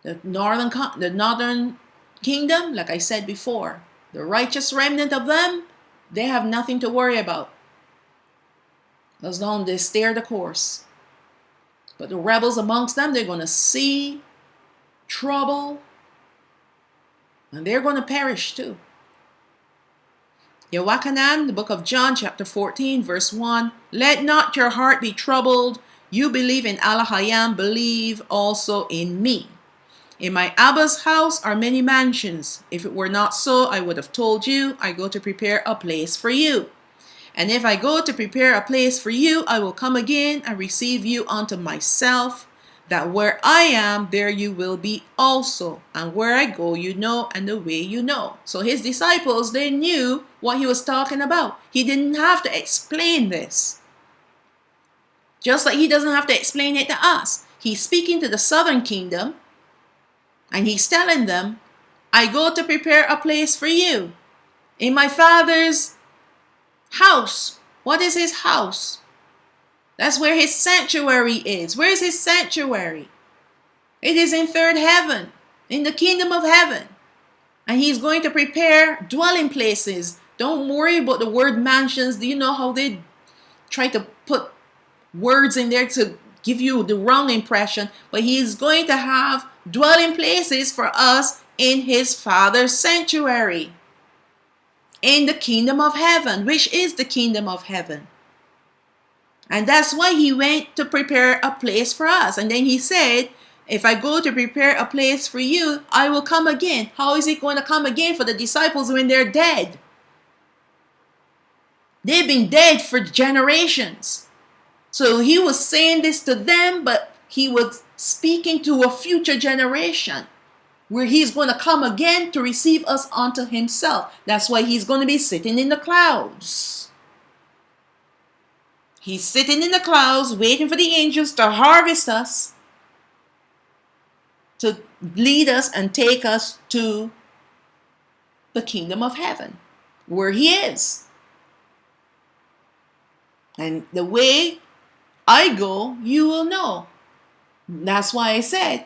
The northern kingdom, like I said before, the righteous remnant of them, they have nothing to worry about. As long as they steer the course. But the rebels amongst them, they're going to see trouble. And they're going to perish too. Yawakanan, the book of John, chapter 14, verse 1. Let not your heart be troubled. You believe in Allah Hayam, believe also in me. In my Abba's house are many mansions. If it were not so, I would have told you, I go to prepare a place for you. And if I go to prepare a place for you, I will come again and receive you unto myself, that where I am, there you will be also. And where I go, you know, and the way you know. So his disciples, they knew what he was talking about. He didn't have to explain this. Just like he doesn't have to explain it to us. He's speaking to the southern kingdom. And he's telling them, I go to prepare a place for you. In my Father's house. What is his house? That's where his sanctuary is. Where is his sanctuary? It is in third heaven, in the kingdom of heaven. And he's going to prepare dwelling places. Don't worry about the word mansions. Do you know how they try to put words in there to give you the wrong impression? But he's going to have dwelling places for us in his Father's sanctuary. In the kingdom of heaven, which is the kingdom of heaven. And that's why he went to prepare a place for us. And then he said, if I go to prepare a place for you, I will come again. How is he going to come again for the disciples when they're dead? They've been dead for generations. So he was saying this to them, but he was speaking to a future generation where he's going to come again to receive us unto himself. That's why he's going to be sitting in the clouds. He's sitting in the clouds waiting for the angels to harvest us, to lead us and take us to the kingdom of heaven, where he is. And the way I go, you will know. That's why I said,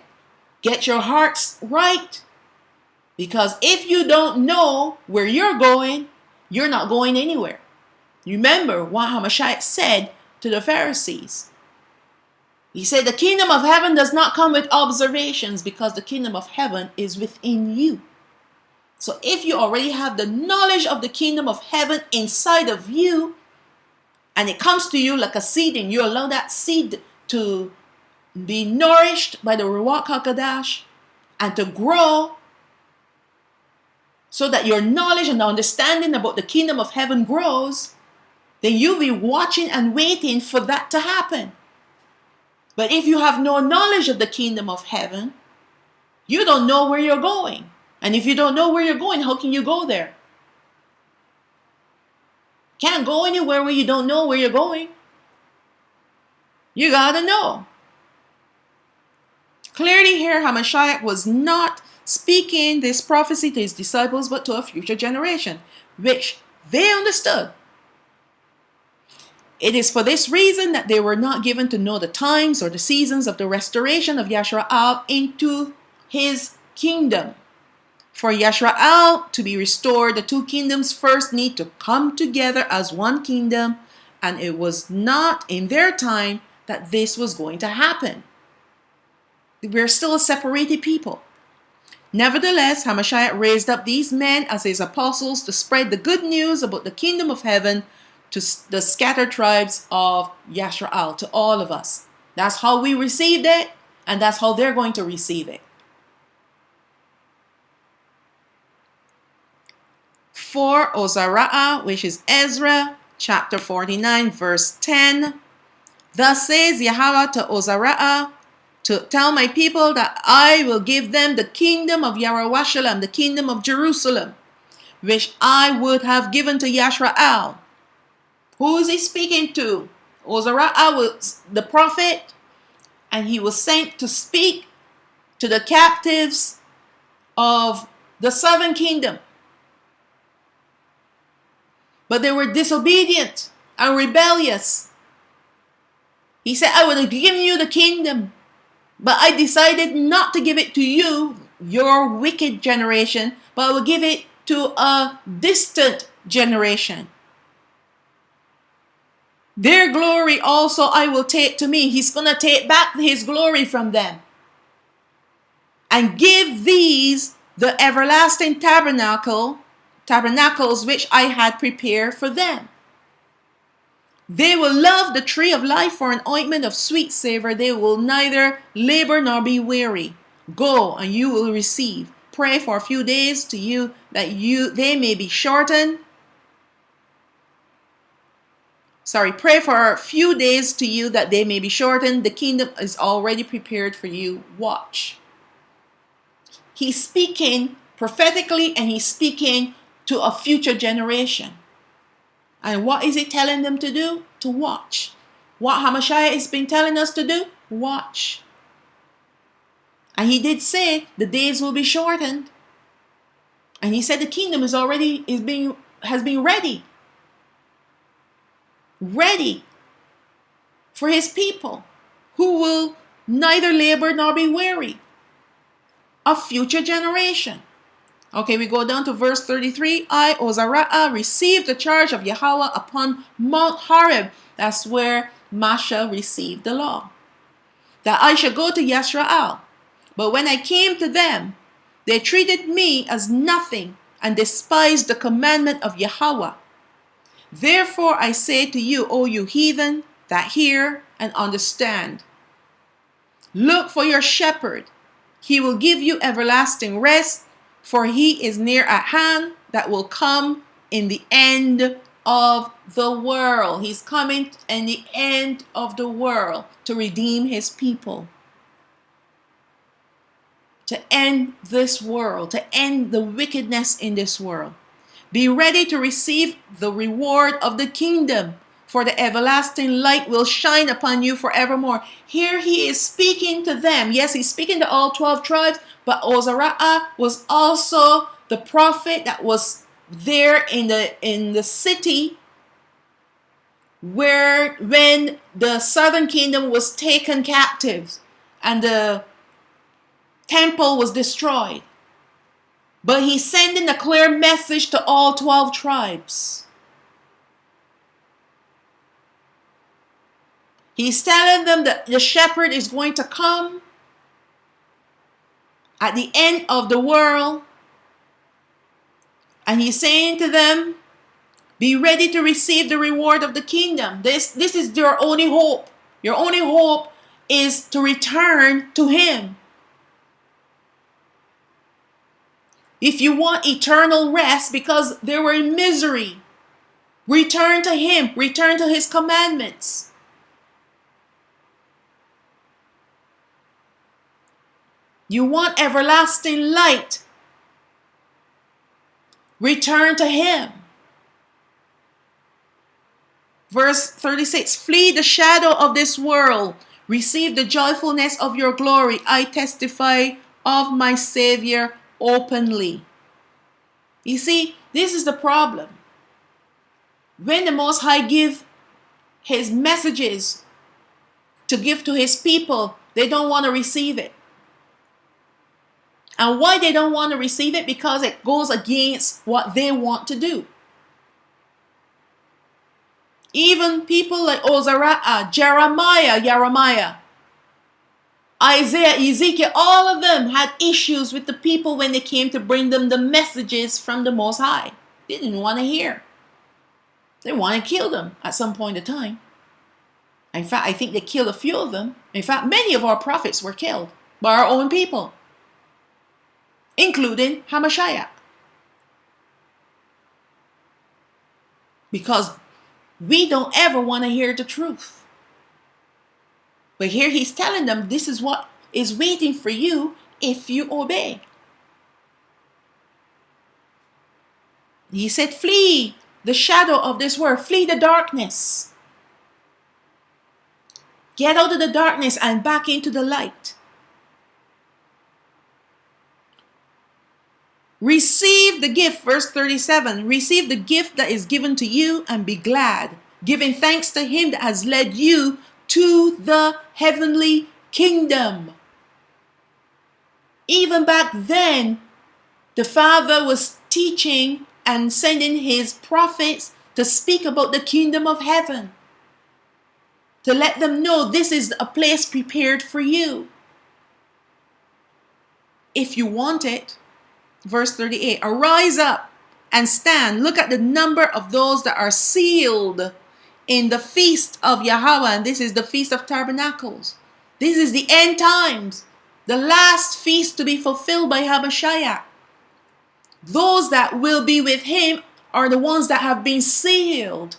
get your hearts right. Because if you don't know where you're going, you're not going anywhere. Remember what Hamashiach said to the Pharisees. He said, the kingdom of heaven does not come with observations, because the kingdom of heaven is within you. So if you already have the knowledge of the kingdom of heaven inside of you, and it comes to you like a seed, and you allow that seed to be nourished by the Ruach HaKodesh and to grow, so that your knowledge and understanding about the kingdom of heaven grows, then you'll be watching and waiting for that to happen. But if you have no knowledge of the kingdom of heaven, you don't know where you're going. And if you don't know where you're going, how can you go there? Can't go anywhere where you don't know where you're going. You gotta know. Clearly here, Hamashiach was not speaking this prophecy to his disciples, but to a future generation, which they understood. It is for this reason that they were not given to know the times or the seasons of the restoration of Yashara'al into his kingdom. For Yashara'al to be restored, the two kingdoms first need to come together as one kingdom, and it was not in their time that this was going to happen. We're still a separated people. Nevertheless, Hamashiach raised up these men as his apostles to spread the good news about the kingdom of heaven to the scattered tribes of Yashara'al, to all of us. That's how we received it, and that's how they're going to receive it. For Ozara'ah, which is Ezra, chapter 49, verse 10, thus says Yahweh to Ozara'ah, to tell my people that I will give them the kingdom of Yarushalayim, the kingdom of Jerusalem, which I would have given to Yashara'al. Who is he speaking to? Ozara'ah was the prophet, and he was sent to speak to the captives of the southern kingdom. But they were disobedient and rebellious. He said, I would have given you the kingdom, but I decided not to give it to you, your wicked generation, but I will give it to a distant generation. Their glory also I will take to me. He's going to take back his glory from them and give these the everlasting tabernacles which I had prepared for them. They will love the tree of life for an ointment of sweet savor. They will neither labor nor be weary. Go and you will receive. Pray for a few days to you that they may be shortened. Pray for a few days to you that they may be shortened. The kingdom is already prepared for you. Watch. He's speaking prophetically, and he's speaking to a future generation. And what is he telling them to do? To watch. What Hamashiach has been telling us to do? Watch. And he did say the days will be shortened. And he said the kingdom has been ready. Ready for his people who will neither labor nor be weary. A future generation. Okay, we go down to verse 33. I, Ozara'ah, received the charge of Yahweh upon Mount Horeb. That's where Masha received the law. That I should go to Yashara'al. But when I came to them, they treated me as nothing and despised the commandment of Yahweh. Therefore I say to you, O you heathen, that hear and understand. Look for your shepherd. He will give you everlasting rest, for he is near at hand, that will come in the end of the world. He's coming in the end of the world to redeem his people. To end this world, to end the wickedness in this world. Be ready to receive the reward of the kingdom, for the everlasting light will shine upon you forevermore. Here he is speaking to them. Yes, he's speaking to all 12 tribes, but Ozara'ah was also the prophet that was there in the city when the southern kingdom was taken captive and the temple was destroyed. But he's sending a clear message to all 12 tribes. He's telling them that the shepherd is going to come at the end of the world And he's saying to them, be ready to receive the reward of the kingdom. This is your only hope. Your only hope is to return to him. If you want eternal rest because they were in misery, return to him. Return to his commandments. You want everlasting light. Return to him. Verse 36, flee the shadow of this world. Receive the joyfulness of your glory. I testify of my Savior openly. You see, this is the problem. When the Most High give his messages to give to his people, they don't want to receive it. And why they don't want to receive it? Because it goes against what they want to do. Even people like Jeremiah, Isaiah, Ezekiel, all of them had issues with the people when they came to bring them the messages from the Most High. They didn't want to hear. They wanted to kill them at some point in time. In fact, I think they killed a few of them. In fact, many of our prophets were killed by our own people, including Hamashiach. Because we don't ever want to hear the truth. But here he's telling them this is what is waiting for you if you obey. He said, flee the shadow of this world. Flee the darkness. Get out of the darkness and back into the light. Receive the gift, verse 37. Receive the gift that is given to you and be glad, giving thanks to him that has led you to the heavenly kingdom. Even back then, the Father was teaching and sending his prophets to speak about the kingdom of heaven, to let them know this is a place prepared for you if you want it. Verse 38, arise up and stand. Look at the number of those that are sealed in the feast of Yahweh. And this is the Feast of Tabernacles. This is the end times, the last feast to be fulfilled by Hamashiach. Those that will be with him are the ones that have been sealed.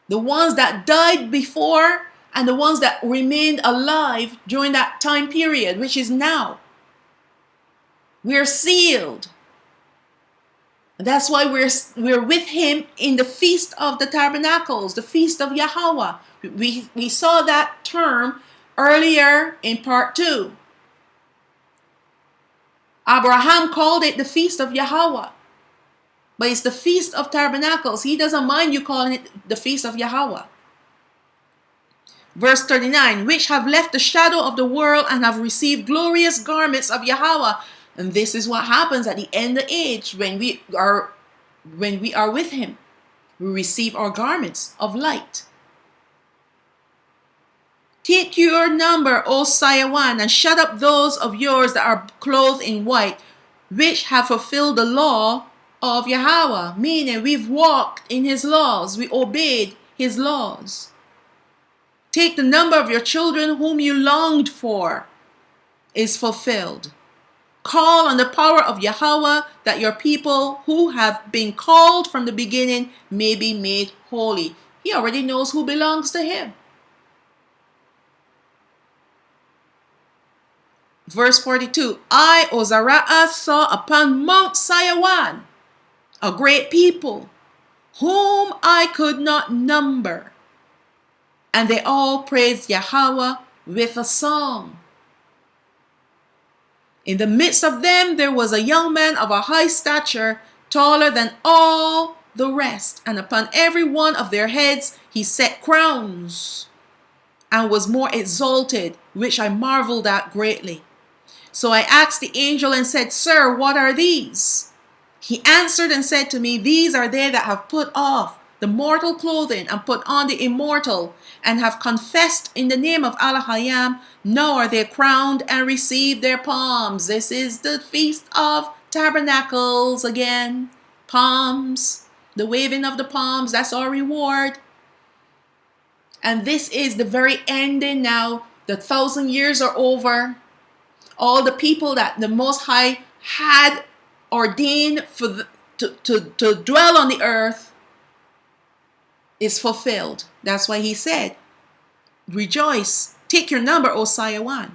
The ones that died before and the ones that remained alive during that time period, which is now. We're sealed. That's why we're with him in the Feast of the Tabernacles, the Feast of Yahweh. We saw that term earlier in part 2. Abraham called it the Feast of Yahweh. But it's the Feast of Tabernacles. He doesn't mind you calling it the Feast of Yahweh. Verse 39, which have left the shadow of the world and have received glorious garments of Yahweh. And this is what happens at the end of the age when we are with him. We receive our garments of light. Take your number, O Sayawan, and shut up those of yours that are clothed in white, which have fulfilled the law of Yahweh. Meaning we've walked in his laws. We obeyed his laws. Take the number of your children whom you longed for is fulfilled. Call on the power of Yahweh that your people who have been called from the beginning may be made holy. He already knows who belongs to him. Verse 42, I, Ozariah, saw upon Mount Sayawan a great people, whom I could not number. And they all praised Yahweh with a song. In the midst of them there was a young man of a high stature, taller than all the rest, and upon every one of their heads he set crowns, and was more exalted, which I marveled at greatly. So I asked the angel and said, Sir, what are these? He answered and said to me, These are they that have put off the mortal clothing and put on the immortal, and have confessed in the name of Allah. Now are they crowned and received their palms. This is the Feast of tabernacles again, palms, the waving of the palms, that's our reward. And this is the very ending now. The 1,000 years are over. All the people that the Most High had ordained to dwell on the earth is fulfilled. That's why he said, rejoice, take your number, O Sayawan.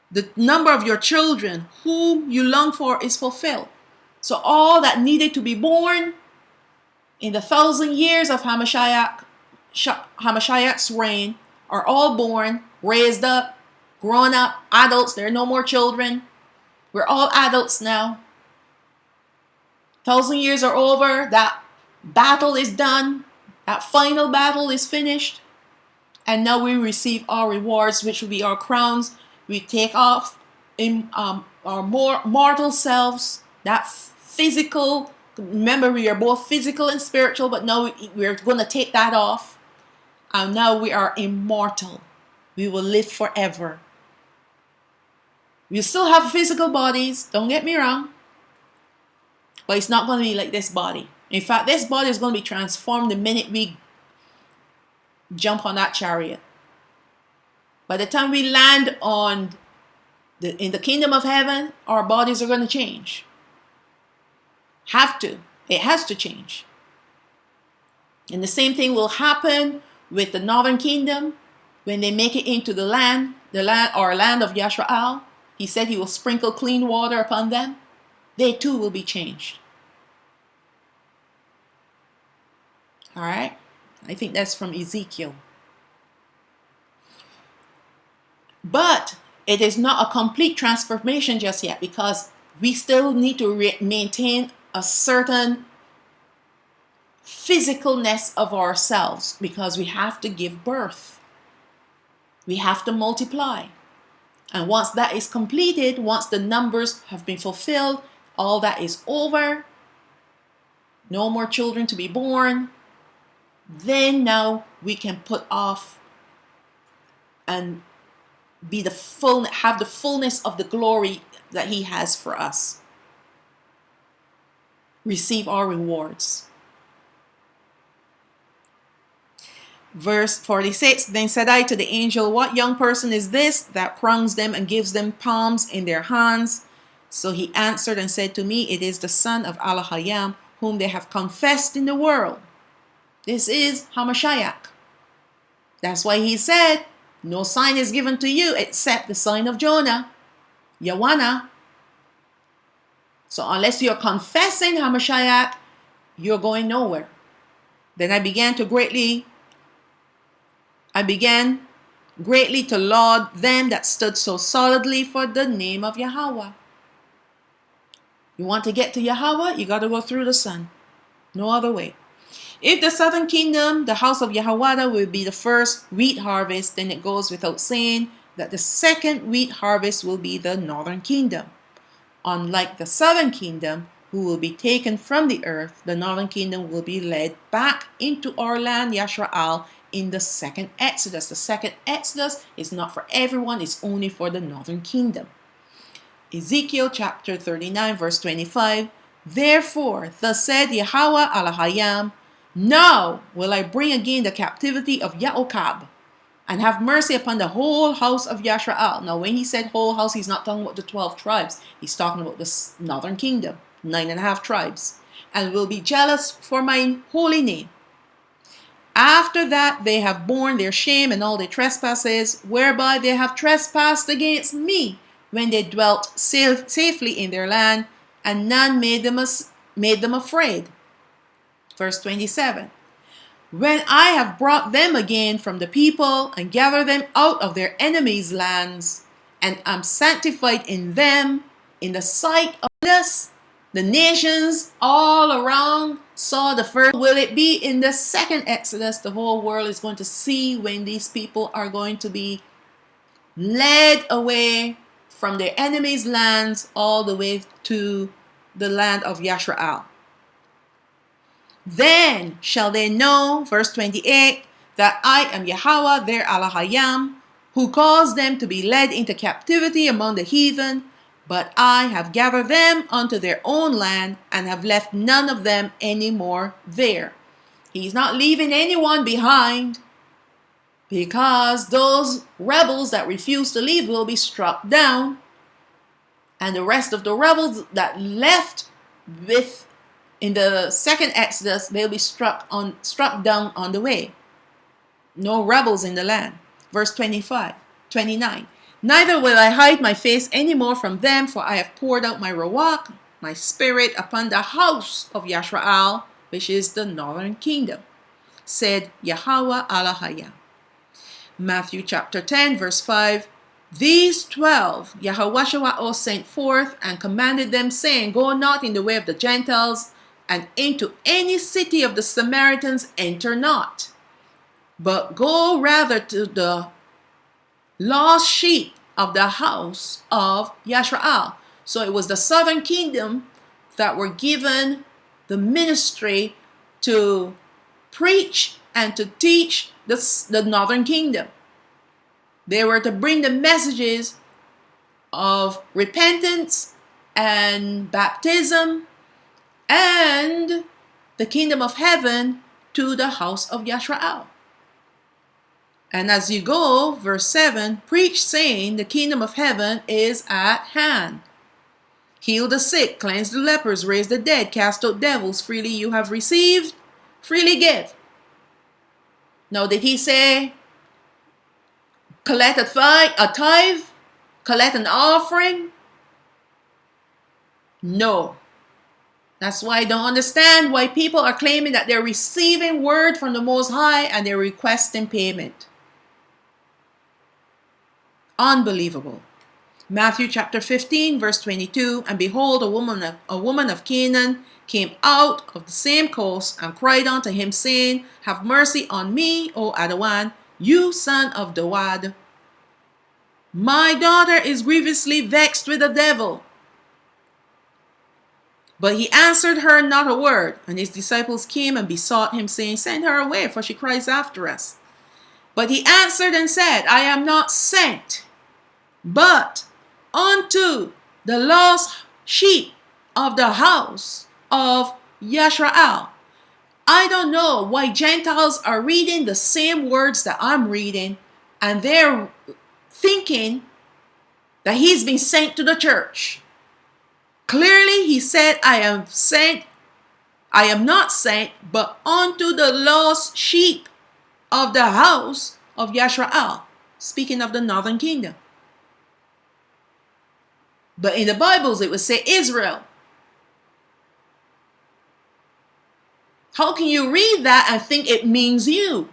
The number of your children whom you long for is fulfilled. So all that needed to be born in the 1,000 years of Hamashiach's reign are all born, raised up, grown up, adults. There are no more children. We're all adults now. 1,000 years are over. That battle is done. That final battle is finished. And now we receive our rewards, which will be our crowns. We take off in our more mortal selves, that physical. Remember, we are both physical and spiritual, but now we're going to take that off. And now we are immortal. We will live forever. We still have physical bodies, don't get me wrong. But it's not going to be like this body. In fact, this body is going to be transformed the minute we jump on that chariot. By the time we land in the kingdom of heaven, our bodies are going to change. Have to. It has to change. And the same thing will happen with the northern kingdom when they make it into the land of Yashraal. He said he will sprinkle clean water upon them. They too will be changed. All right? I think that's from Ezekiel. But it is not a complete transformation just yet, because we still need to maintain a certain physicalness of ourselves, because we have to give birth. We have to multiply. And once that is completed, once the numbers have been fulfilled, all that is over, no more children to be born, then now we can put off and have the fullness of the glory that he has for us. Receive our rewards. Verse 46, then said I to the angel, what young person is this that crowns them and gives them palms in their hands? So he answered and said to me, it is the son of Alahayam, whom they have confessed in the world. This is Hamashiach. That's why he said, no sign is given to you except the sign of Jonah, Yawana. So unless you're confessing Hamashiach, you're going nowhere. Then I began greatly to laud them that stood so solidly for the name of Yahweh. You want to get to Yahweh, you got to go through the sun. No other way. If the southern kingdom, the house of Yahweh, will be the first wheat harvest, then it goes without saying that the second wheat harvest will be the northern kingdom. Unlike the southern kingdom, who will be taken from the earth, the northern kingdom will be led back into our land, Yashraal, in the second Exodus. The second Exodus is not for everyone, it's only for the northern kingdom. Ezekiel chapter 39, verse 25. Therefore, thus said Yahweh Alahayam, now will I bring again the captivity of Yaokab, and have mercy upon the whole house of Yashraal. Now, when he said whole house, he's not talking about the 12 tribes. He's talking about the northern kingdom, 9.5 tribes, and will be jealous for my holy name. After that, they have borne their shame and all their trespasses, whereby they have trespassed against me, when they dwelt safely in their land, and none made them afraid. Verse 27. When I have brought them again from the people, and gathered them out of their enemies' lands, and am sanctified in them, in the sight of us, the nations all around saw the first. Will it be in the second Exodus? The whole world is going to see when these people are going to be led away from their enemies' lands all the way to the land of Yashraal. Then shall they know, verse 28, that I am Yahweh their Alahayam, who caused them to be led into captivity among the heathen, But I have gathered them unto their own land, and have left none of them any more there. He's not leaving anyone behind, because those rebels that refuse to leave will be struck down, and the rest of the rebels that left with in the second Exodus, they'll be struck down on the way. No rebels in the land. Verse 29. Neither will I hide my face any more from them, for I have poured out my Ruach, my spirit, upon the house of Yashrael, which is the northern kingdom, said Yahweh Alahayah. Matthew chapter 10, verse 5. These 12 Yahweh sent forth and commanded them, saying, Go not in the way of the Gentiles, and into any city of the Samaritans enter not, but go rather to the lost sheep of the house of Yashrael. So it was the southern kingdom that were given the ministry to preach and to teach the northern kingdom. They were to bring the messages of repentance and baptism and the kingdom of heaven to the house of Yashrael. And as you go, verse 7, preach, saying, the kingdom of heaven is at hand. Heal the sick, cleanse the lepers, raise the dead, cast out devils. Freely you have received, freely give. Now, did he say, collect a tithe, collect an offering? No. That's why I don't understand why people are claiming that they're receiving word from the Most High and they're requesting payment. Unbelievable. Matthew chapter 15, verse 22. And behold, a woman of Canaan came out of the same coast and cried unto him, saying, Have mercy on me, O Adawan, you son of Dawad. My daughter is grievously vexed with the devil. But he answered her not a word. And his disciples came and besought him, saying, Send her away, for she cries after us. But he answered and said, I am not sent, but unto the lost sheep of the house of Yashrael. I don't know why Gentiles are reading the same words that I'm reading, and they're thinking that he's been sent to the church. Clearly, he said, I am not sent, but unto the lost sheep of the house of Yashrael, speaking of the northern kingdom. But in the Bibles, it would say Israel. How can you read that and think it means you?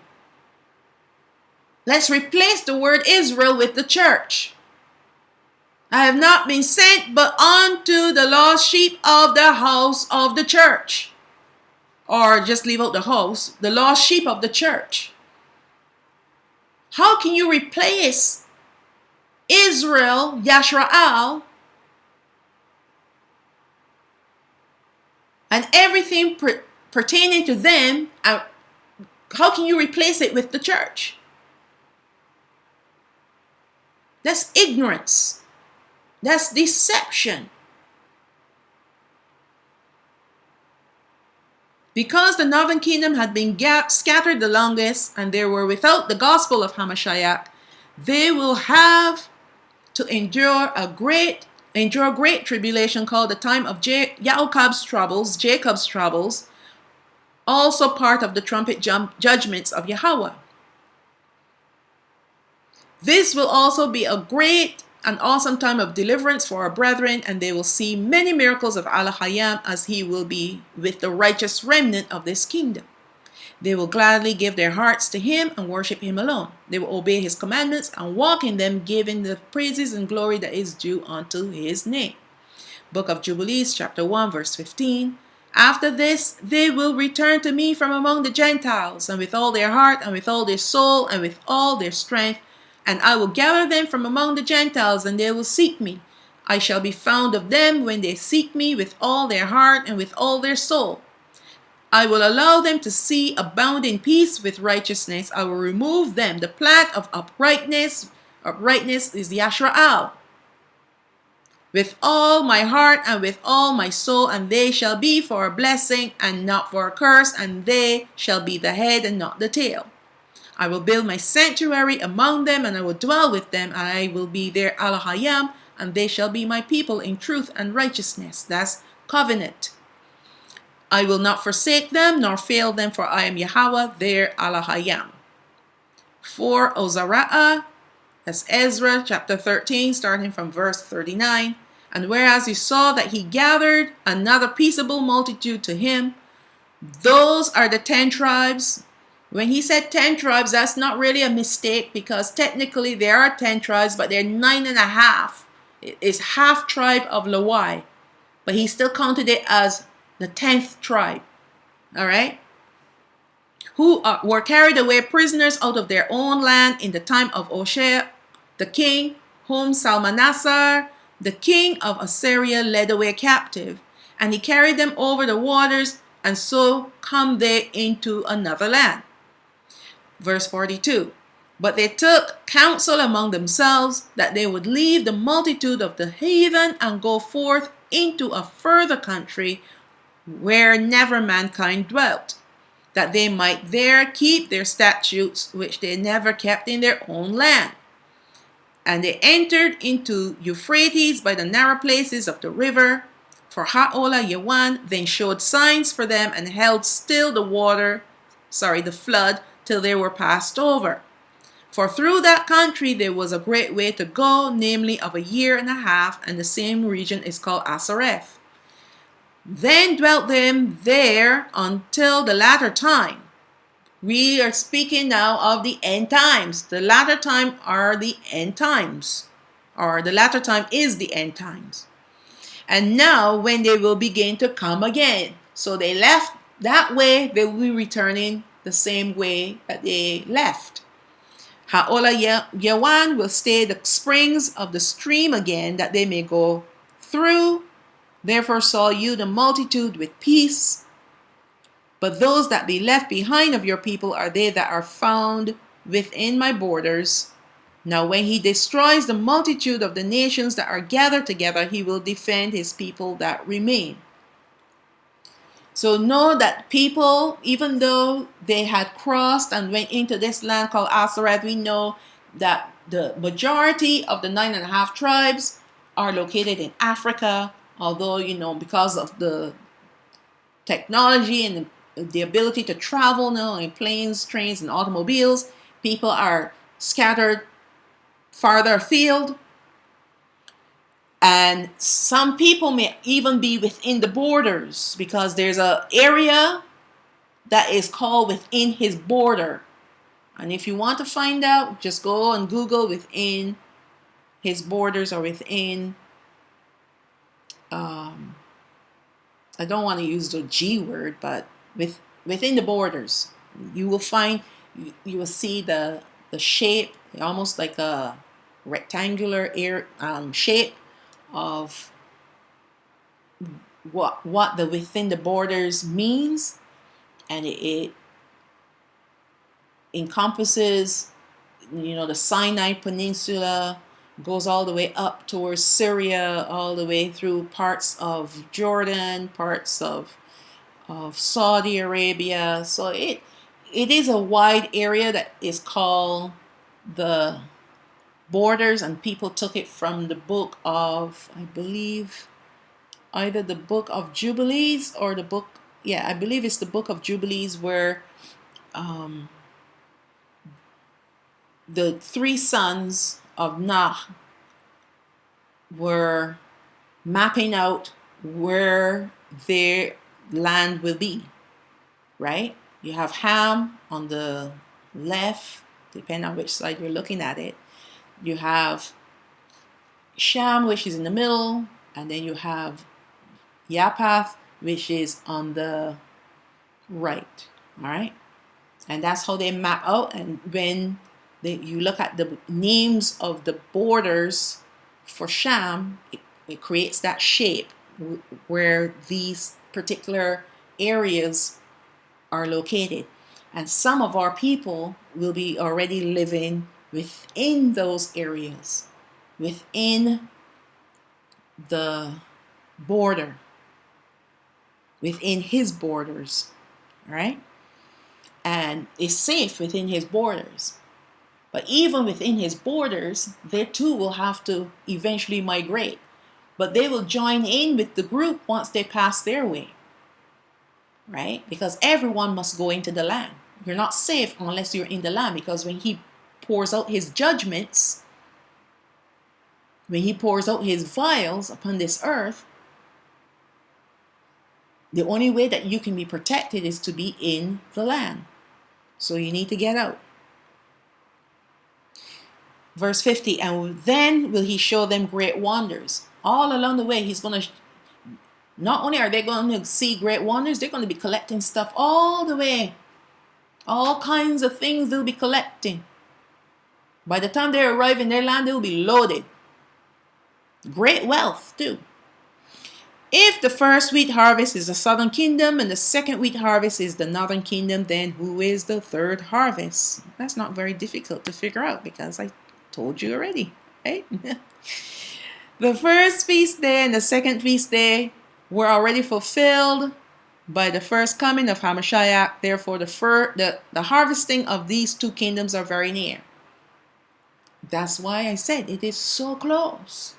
Let's replace the word Israel with the church. I have not been sent, but unto the lost sheep of the house of the church. Or just leave out the house, the lost sheep of the church. How can you replace Israel, Yashrael, and everything pertaining to them, how can you replace it with the church? That's ignorance. That's deception. Because the northern kingdom had been scattered the longest, and they were without the gospel of Hamashiach, they will have to endure great tribulation called the time of Jacob's troubles, also part of the trumpet judgments of Yahweh. This will also be a great and awesome time of deliverance for our brethren, and they will see many miracles of Allah Hayam, as he will be with the righteous remnant of this kingdom. They will gladly give their hearts to him and worship him alone. They will obey his commandments and walk in them, giving the praises and glory that is due unto his name. Book of Jubilees, chapter 1, verse 15. After this, they will return to me from among the Gentiles, and with all their heart, and with all their soul, and with all their strength. And I will gather them from among the Gentiles, and they will seek me. I shall be found of them when they seek me with all their heart and with all their soul. I will allow them to see abounding peace with righteousness. I will remove them the plague of uprightness. Uprightness is Yashrael. with all my heart and with all my soul, and they shall be for a blessing and not for a curse, and they shall be the head and not the tail. I will build my sanctuary among them, and I will dwell with them, and I will be their Elohim, and they shall be my people in truth and righteousness. That's covenant. I will not forsake them nor fail them, for I am Yahweh, their Elohim. For Ozariah, that's Ezra chapter 13, starting from verse 39. And whereas he saw that he gathered another peaceable multitude to him, those are the 10 tribes. When he said 10 tribes, that's not really a mistake, because technically there are 10 tribes, but they're 9.5. It's half tribe of Lawai, but he still counted it as the 10th tribe. All right? Who were carried away prisoners out of their own land in the time of Hoshea, the king, whom Salmanasar, the king of Assyria, led away captive. And he carried them over the waters, and so come they into another land. Verse 42. But they took counsel among themselves that they would leave the multitude of the heathen and go forth into a further country where never mankind dwelt, that they might there keep their statutes which they never kept in their own land. And they entered into Euphrates by the narrow places of the river. For Ha'olah Yawan then showed signs for them and held still the flood, till they were passed over. For through that country there was a great way to go, namely of 1.5 years, and the same region is called Asareth. Then dwelt them there until the latter time. We are speaking now of the end times. The latter time are the end times, or the latter time is the end times. And now when they will begin to come again. So they left that way, they will be returning the same way that they left. Ha'olah Yawan will stay the springs of the stream again, that they may go through. Therefore saw you the multitude with peace. But those that be left behind of your people are they that are found within my borders. Now when he destroys the multitude of the nations that are gathered together, he will defend his people that remain. So know that people, even though they had crossed and went into this land called Asareth, we know that the majority of the 9.5 tribes are located in Africa. Although, because of the technology and the ability to travel now in planes, trains, and automobiles, people are scattered farther afield. And some people may even be within the borders, because there's an area that is called within his border. And if you want to find out, just go and Google within his borders, or within, I don't want to use the G word, but within the borders, you will find, you will see the shape, almost like a rectangular shape of what the within the borders means, and it encompasses, the Sinai Peninsula, goes all the way up towards Syria, all the way through parts of Jordan, parts of Saudi Arabia. So it is a wide area that is called the borders, and people took it from the book of, I believe, either the book of Jubilees or the book, I believe it's the book of Jubilees, where the 3 sons of Nah were mapping out where their land will be, right? You have Ham on the left, depending on which side you're looking at it. You have Sham, which is in the middle, and then you have Yapath, which is on the right, all right? And that's how they map out. And when you look at the names of the borders for Sham, it creates that shape where these particular areas are located. And some of our people will be already living within those areas, within the border, within his borders, right? And is safe within his borders. But even within his borders, they too will have to eventually migrate. But they will join in with the group once they pass their way, right? Because everyone must go into the land. You're not safe unless you're in the land, because when he pours out his judgments, when he pours out his vials upon this earth, the only way that you can be protected is to be in the land. So you need to get out. Verse 50, and then will he show them great wonders. All along the way, he's going to, not only are they going to see great wonders, they're going to be collecting stuff all the way. All kinds of things they'll be collecting. By the time they arrive in their land, they'll be loaded. Great wealth too. If the first wheat harvest is the southern kingdom and the second wheat harvest is the northern kingdom, then who is the third harvest? That's not very difficult to figure out, because I told you already, right? The first feast day and the second feast day were already fulfilled by the first coming of Hamashiach. Therefore, the harvesting of these two kingdoms are very near. That's why I said it is so close.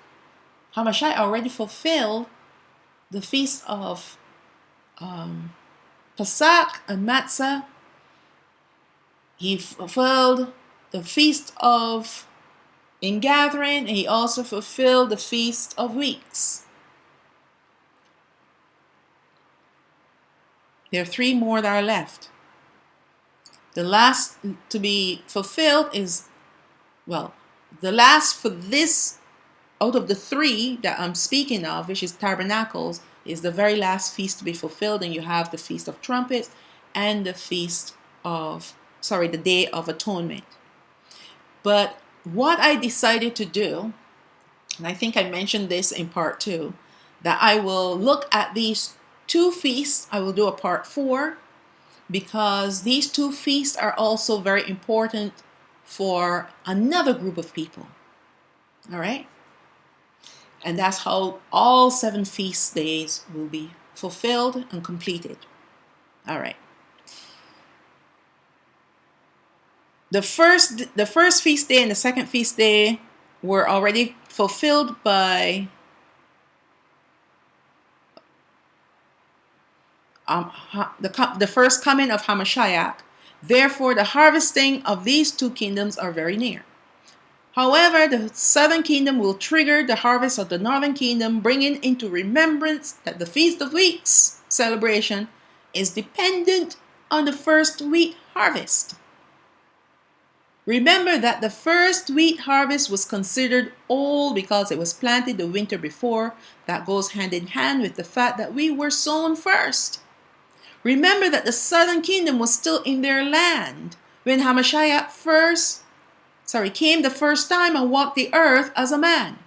Hamashiach already fulfilled the feast of Pesach and Matzah. He fulfilled the feast of Ingathering, and he also fulfilled the feast of weeks. There are 3 more that are left. The last to be fulfilled is, well, the last for this, out of the 3 that I'm speaking of, which is Tabernacles, is the very last feast to be fulfilled. And you have the Feast of Trumpets and the the Day of Atonement. But what I decided to do, and I think I mentioned this in part 2, that I will look at these 2 feasts. I will do a part 4, because these 2 feasts are also very important for another group of people. All right? And that's how all 7 feast days will be fulfilled and completed. All right. The first feast day and the second feast day were already fulfilled by the first coming of Hamashiach. Therefore, the harvesting of these 2 kingdoms are very near. However, the southern kingdom will trigger the harvest of the northern kingdom, bringing into remembrance that the Feast of Weeks celebration is dependent on the first wheat harvest. Remember that the first wheat harvest was considered old because it was planted the winter before. That goes hand in hand with the fact that we were sown first. Remember that the southern kingdom was still in their land when Hamashiach came the first time and walked the earth as a man.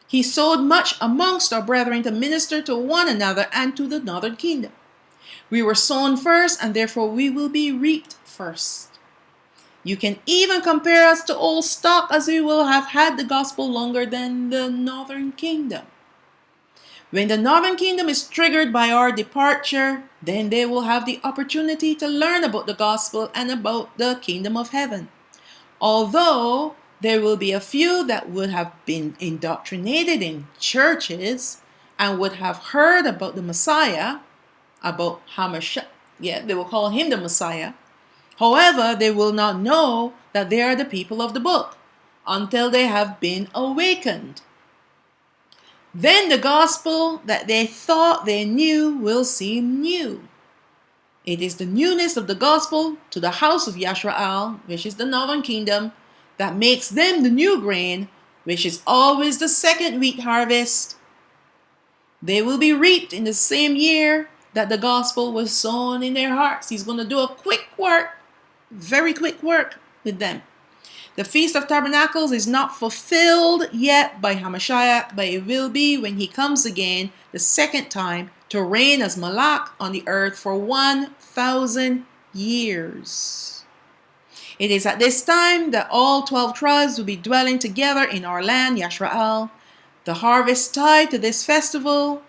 He sowed much amongst our brethren to minister to one another and to the northern kingdom. We were sown first, and therefore we will be reaped first. You can even compare us to old stock, as we will have had the gospel longer than the northern kingdom. When the northern kingdom is triggered by our departure, then they will have the opportunity to learn about the gospel and about the kingdom of heaven. Although there will be a few that would have been indoctrinated in churches and would have heard about the Messiah, about Hamashiach, they will call him the Messiah. However, they will not know that they are the people of the book until they have been awakened. Then the gospel that they thought they knew will seem new. It is the newness of the gospel to the house of Yashrael, which is the northern kingdom, that makes them the new grain, which is always the second wheat harvest. They will be reaped in the same year that the gospel was sown in their hearts. He's going to do a quick work, very quick work with them. The Feast of Tabernacles is not fulfilled yet by Hamashiach, but it will be when he comes again the second time to reign as Malach on the earth for 1,000 years. It is at this time that all 12 tribes will be dwelling together in our land, Yashrael. The harvest tied to this festival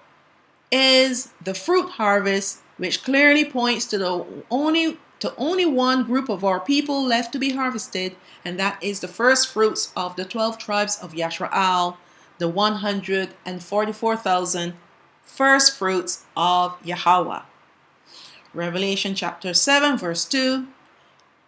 is the fruit harvest, which clearly points to only one group of our people left to be harvested, and that is the first fruits of the 12 tribes of Yashraal, the 144,000 first fruits of Yahweh. Revelation chapter 7 verse 2.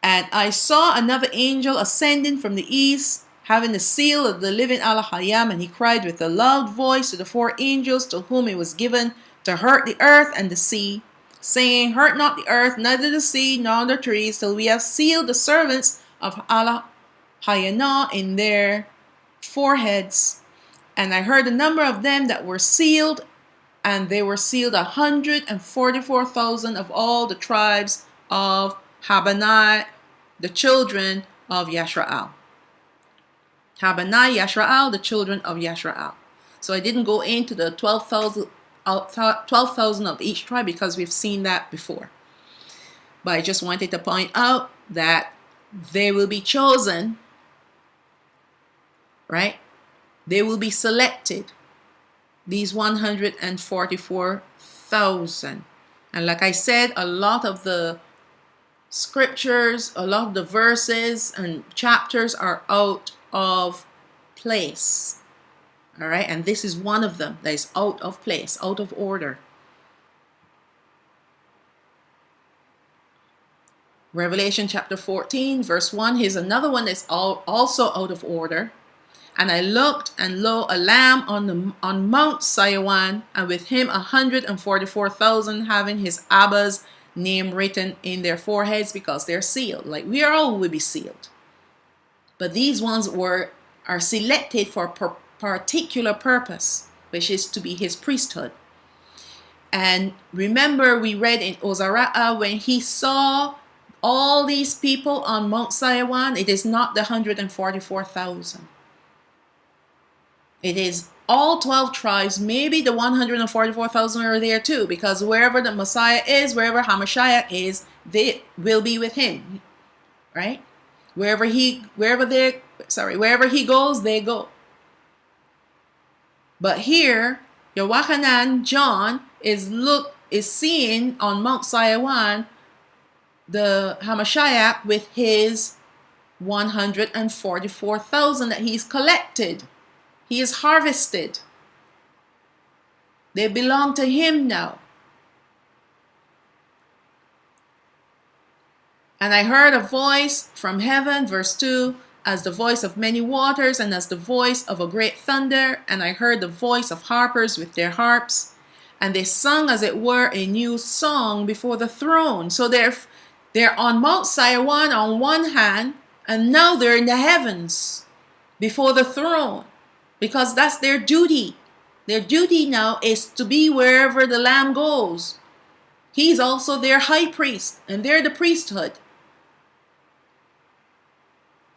And I saw another angel ascending from the east, having the seal of the living Elohim, and he cried with a loud voice to the four angels to whom it was given to hurt the earth and the sea, saying, Hurt not the earth, neither the sea, nor the trees, till we have sealed the servants of Elohim in their foreheads. And I heard the number of them that were sealed, and they were sealed 144,000 of all the tribes of Habanai, the children of Yashraal. Habanai, Yashraal, the children of Yashraal. So I didn't go into the 12,000 of each tribe because we've seen that before. But I just wanted to point out that they will be chosen, right? They will be selected, these 144,000. And like I said, a lot of the scriptures, a lot of the verses and chapters are out of place. All right, and this is one of them that is out of place, out of order. Revelation chapter 14 verse 1, here's another one that's also out of order. And I looked, and lo, a lamb on Mount Sion, and with him 144,000, having his Abba's name written in their foreheads, because they're sealed. Like we all will be sealed. But these ones are selected for a particular purpose, which is to be his priesthood. And remember, we read in Ozariah, when he saw all these people on Mount Sion, it is not the 144,000. It is all 12 tribes. Maybe the 144,000 are there too, because wherever the Messiah is, wherever Hamashiach is, they will be with him, right? Wherever he goes, they go. But here, Yochanan, John, is seeing on Mount Sion the Hamashiach with his 144,000 that he's collected. He is harvested. They belong to him now. And I heard a voice from heaven, verse 2, as the voice of many waters, and as the voice of a great thunder. And I heard the voice of harpers with their harps. And they sung, as it were, a new song before the throne. So they're on Mount Sion on one hand, and now they're in the heavens before the throne. Because that's their duty. Their duty now is to be wherever the Lamb goes. He's also their high priest, and they're the priesthood.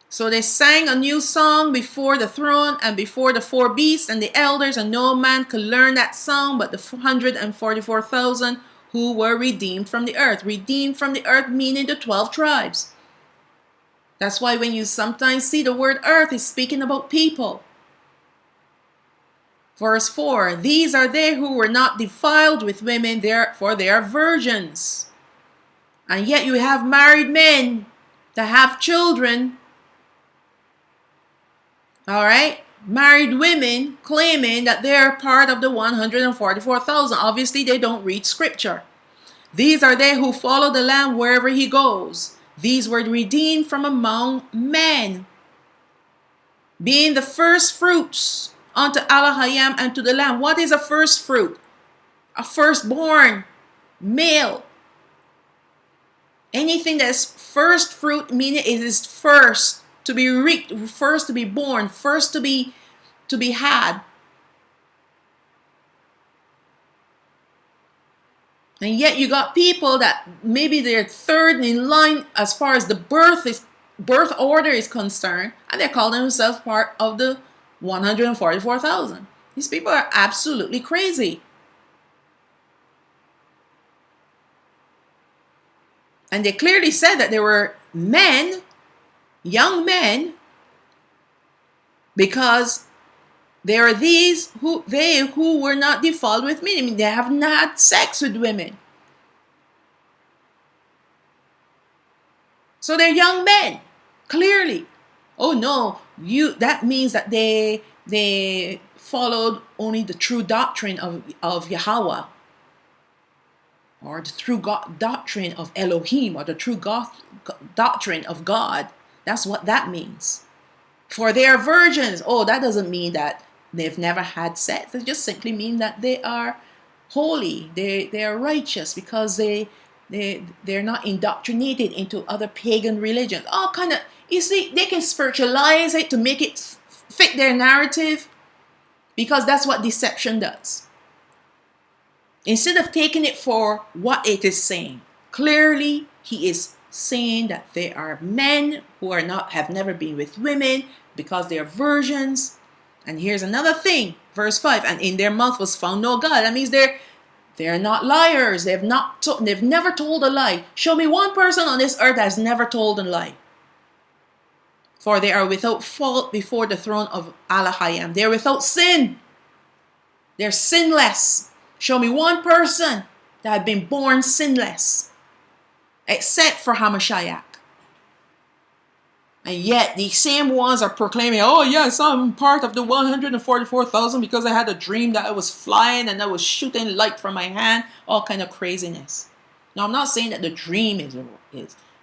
So they sang a new song before the throne and before the four beasts and the elders, and no man could learn that song but the 144,000 who were redeemed from the earth. Redeemed from the earth meaning the 12 tribes. That's why when you sometimes see the word earth, it's speaking about people. Verse 4, these are they who were not defiled with women, for they are virgins. And yet you have married men that have children. All right? Married women claiming that they're part of the 144,000. Obviously, they don't read scripture. These are they who follow the Lamb wherever he goes. These were redeemed from among men, being the first fruits unto Elohim and to the Lamb. What is a first fruit? A firstborn male. Anything that's first fruit, meaning it is first to be reaped, first to be born, first to be had. And yet you got people that maybe they're third in line as far as the birth order is concerned, and they call themselves part of the 144,000. These people are absolutely crazy. And they clearly said that they were men, young men, because There are these who were not defiled with men. I mean, they have not had sex with women. So they're young men, clearly. Oh no, that means that they followed only the true doctrine of Yahweh, or the true doctrine of Elohim, or the true doctrine of God. That's what that means. For they are virgins. Oh, that doesn't mean that they've never had sex. It just simply means that they are holy. They are righteous because they're not indoctrinated into other pagan religions. All kind of, you see, they can spiritualize it to make it fit their narrative, because that's what deception does. Instead of taking it for what it is saying, clearly he is saying that there are men who have never been with women because they are virgins. And here's another thing, verse 5, and in their mouth was found no God. That means they're not liars. They've never told a lie. Show me one person on this earth that has never told a lie. For they are without fault before the throne of Elohim. They're without sin. They're sinless. Show me one person that had been born sinless, except for Hamashiach. And yet these same ones are proclaiming, oh yes, I'm part of the 144,000 because I had a dream that I was flying and I was shooting light from my hand. All kind of craziness. Now, I'm not saying that the dream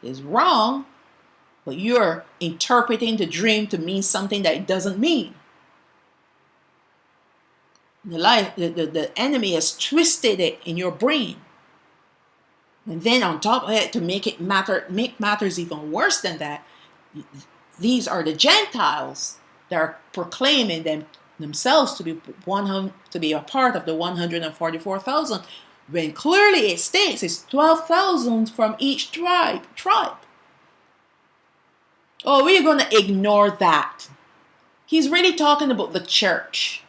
is wrong, but you're interpreting the dream to mean something that it doesn't mean. The enemy has twisted it in your brain. And then on top of it, to make matters even worse than that, these are the Gentiles that are proclaiming themselves to be a part of the 144,000, when clearly it states it's 12,000 from each tribe. Oh, we're going to ignore that. He's really talking about the church.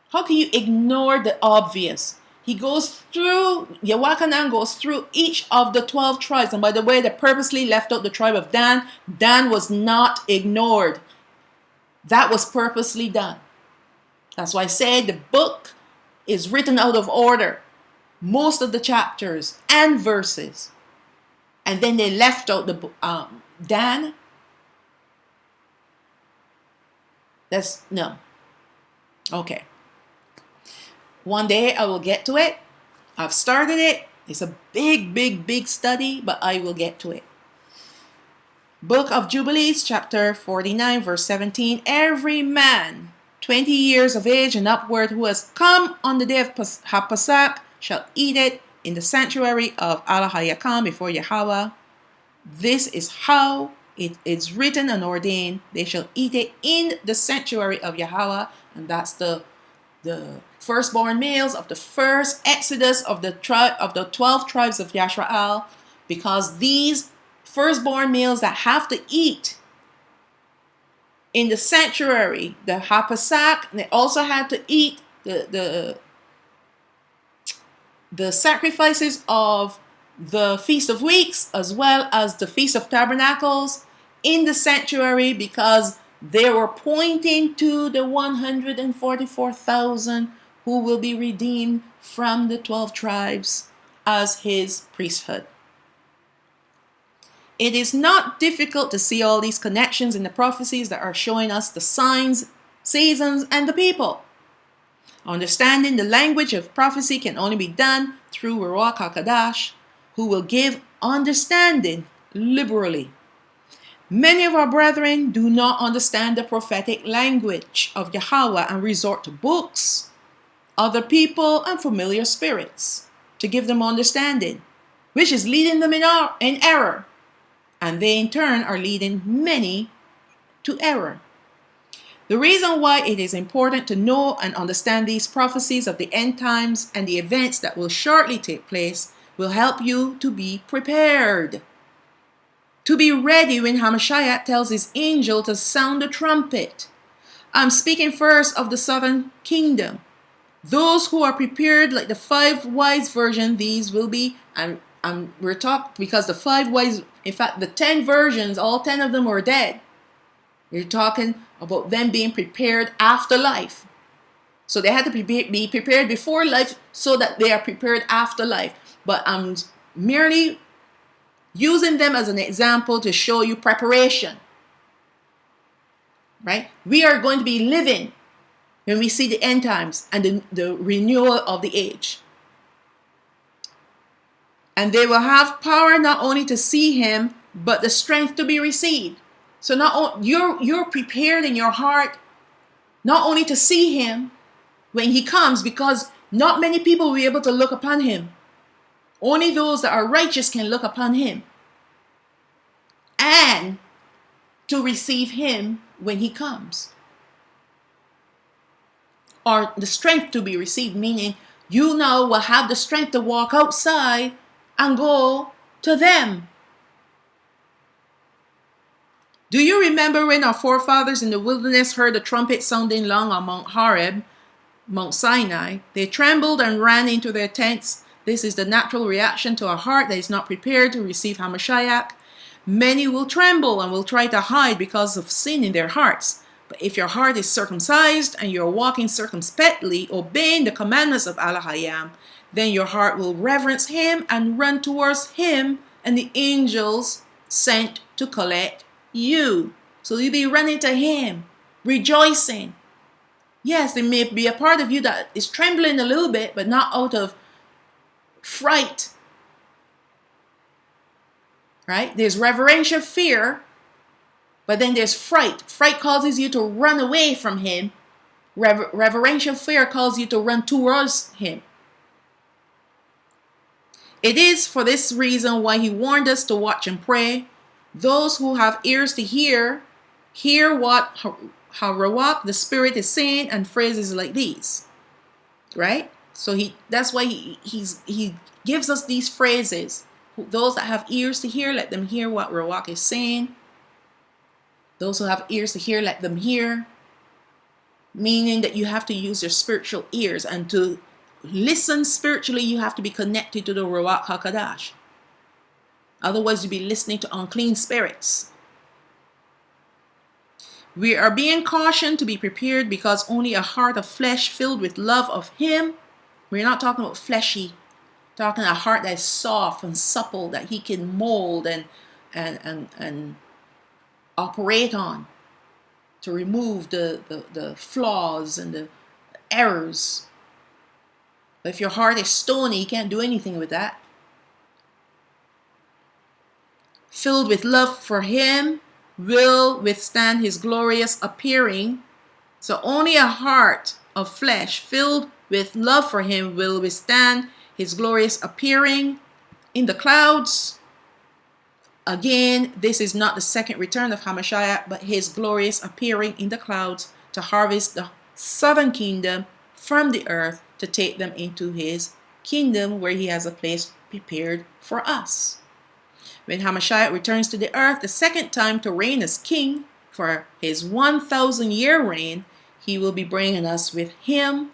How can you ignore the obvious? Yahuwah goes through each of the 12 tribes. And by the way, they purposely left out the tribe of Dan. Dan was not ignored. That was purposely done. That's why I say the book is written out of order. Most of the chapters and verses. And then they left out the Dan. No. Okay. One day I will get to it. I've started it. It's a big study, but I will get to it. Book of Jubilees, chapter 49, verse 17. Every man 20 years of age and upward who has come on the day of HaPasach shall eat it in the sanctuary of Elohim before Yahweh. This is how it is written and ordained. They shall eat it in the sanctuary of Yahweh. And that's the firstborn males of the first exodus of the 12 tribes of Yashrael, because these firstborn males that have to eat in the sanctuary, the HaPasach, they also had to eat the sacrifices of the Feast of Weeks as well as the Feast of Tabernacles in the sanctuary, because they were pointing to the 144,000 who will be redeemed from the 12 tribes as his priesthood. It is not difficult to see all these connections in the prophecies that are showing us the signs, seasons, and the people. Understanding the language of prophecy can only be done through Ruach HaKodesh, who will give understanding liberally. Many of our brethren do not understand the prophetic language of Yahweh and resort to books, other people, and familiar spirits to give them understanding, which is leading them in error. And they in turn are leading many to error. The reason why it is important to know and understand these prophecies of the end times and the events that will shortly take place will help you to be prepared. To be ready when Hamashiach tells his angel to sound the trumpet. I'm speaking first of the southern kingdom. Those who are prepared, like the 5 wise virgins, these will be, we're talking because the 5 wise, in fact, the 10 virgins, all 10 of them were dead. You're talking about them being prepared after life. So they had to be prepared before life so that they are prepared after life. But I'm merely using them as an example to show you preparation. Right? We are going to be living when we see the end times and the renewal of the age. And they will have power not only to see him, but the strength to be received. So you're prepared in your heart not only to see him when he comes, because not many people will be able to look upon him. Only those that are righteous can look upon him. And to receive him when he comes. Or the strength to be received, meaning you now will have the strength to walk outside and go to them. Do you remember when our forefathers in the wilderness heard the trumpet sounding long on Mount Horeb, Mount Sinai? They trembled and ran into their tents. This is the natural reaction to a heart that is not prepared to receive Hamashiach. Many will tremble and will try to hide because of sin in their hearts. But if your heart is circumcised and you're walking circumspectly, obeying the commandments of Allah Hayam, then your heart will reverence him and run towards him and the angels sent to collect you. So you'll be running to him, rejoicing. Yes, there may be a part of you that is trembling a little bit, but not out of fright. Right? There's reverential fear, but then there's fright. Fright causes you to run away from him. Reverential fear calls you to run towards him. It is for this reason why he warned us to watch and pray. Those who have ears to hear what Harawak, the Spirit, is saying, and phrases like these. Right? So that's why he gives us these phrases. Those that have ears to hear, let them hear what Rawak is saying. Those who have ears to hear, let them hear. Meaning that you have to use your spiritual ears, and to listen spiritually, you have to be connected to the Rawak HaKadosh. Otherwise, you'll be listening to unclean spirits. We are being cautioned to be prepared because only a heart of flesh filled with love of him. We're not talking about fleshy. Talking a heart that is soft and supple, that he can mold and operate on to remove the flaws and the errors. But if your heart is stony, you can't do anything with that. Filled with love for him will withstand his glorious appearing. So only a heart of flesh filled with love for him will withstand his glorious appearing in the clouds. Again, this is not the second return of Hamashiach, but his glorious appearing in the clouds to harvest the southern kingdom from the earth, to take them into his kingdom where he has a place prepared for us. When Hamashiach returns to the earth the second time to reign as king for his 1,000-year reign, he will be bringing us with him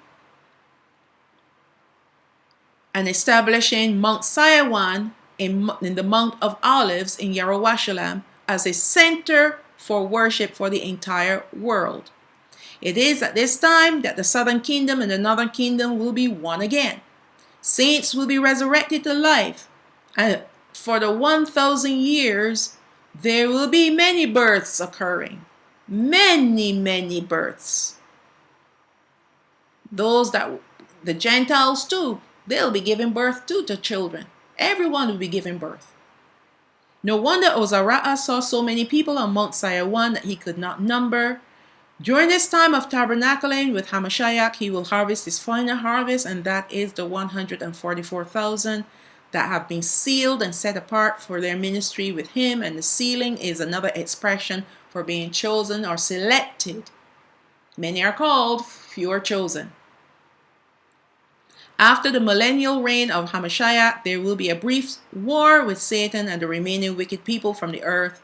and establishing Mount Sinai in the Mount of Olives in Yerushalayim as a center for worship for the entire world. It is at this time that the southern kingdom and the northern kingdom will be one again. Saints will be resurrected to life, and for the 1,000 years there will be many births occurring. Many births. Those that the Gentiles too, they'll be giving birth to children. Everyone will be giving birth. No wonder Ozariah saw so many people on Mount Sinai that he could not number. During this time of tabernacling with Hamashiach, he will harvest his final harvest, and that is the 144,000 that have been sealed and set apart for their ministry with him. And the sealing is another expression for being chosen or selected. Many are called, few are chosen. After the millennial reign of Hamashiach, there will be a brief war with Satan and the remaining wicked people from the earth.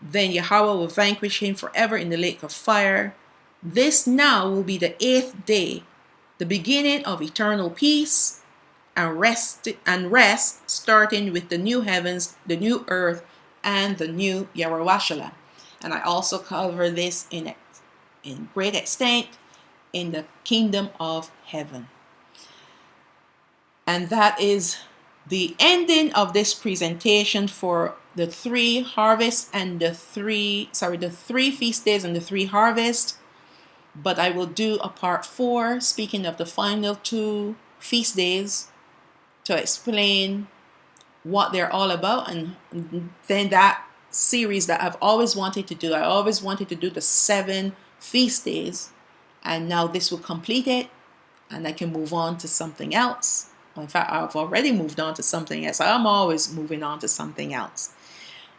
Then Yahweh will vanquish him forever in the lake of fire. This now will be the 8th day, the beginning of eternal peace and rest, starting with the new heavens, the new earth, and the new Yerushalayim. And I also cover this in great extent in the kingdom of heaven. And that is the ending of this presentation for the three harvests and the three feast days and the three harvests. But I will do a part 4, speaking of the final 2 feast days, to explain what they're all about. And then that series that I've always wanted to do, I always wanted to do the 7 feast days, and now this will complete it, and I can move on to something else. In fact, I've already moved on to something else. I'm always moving on to something else.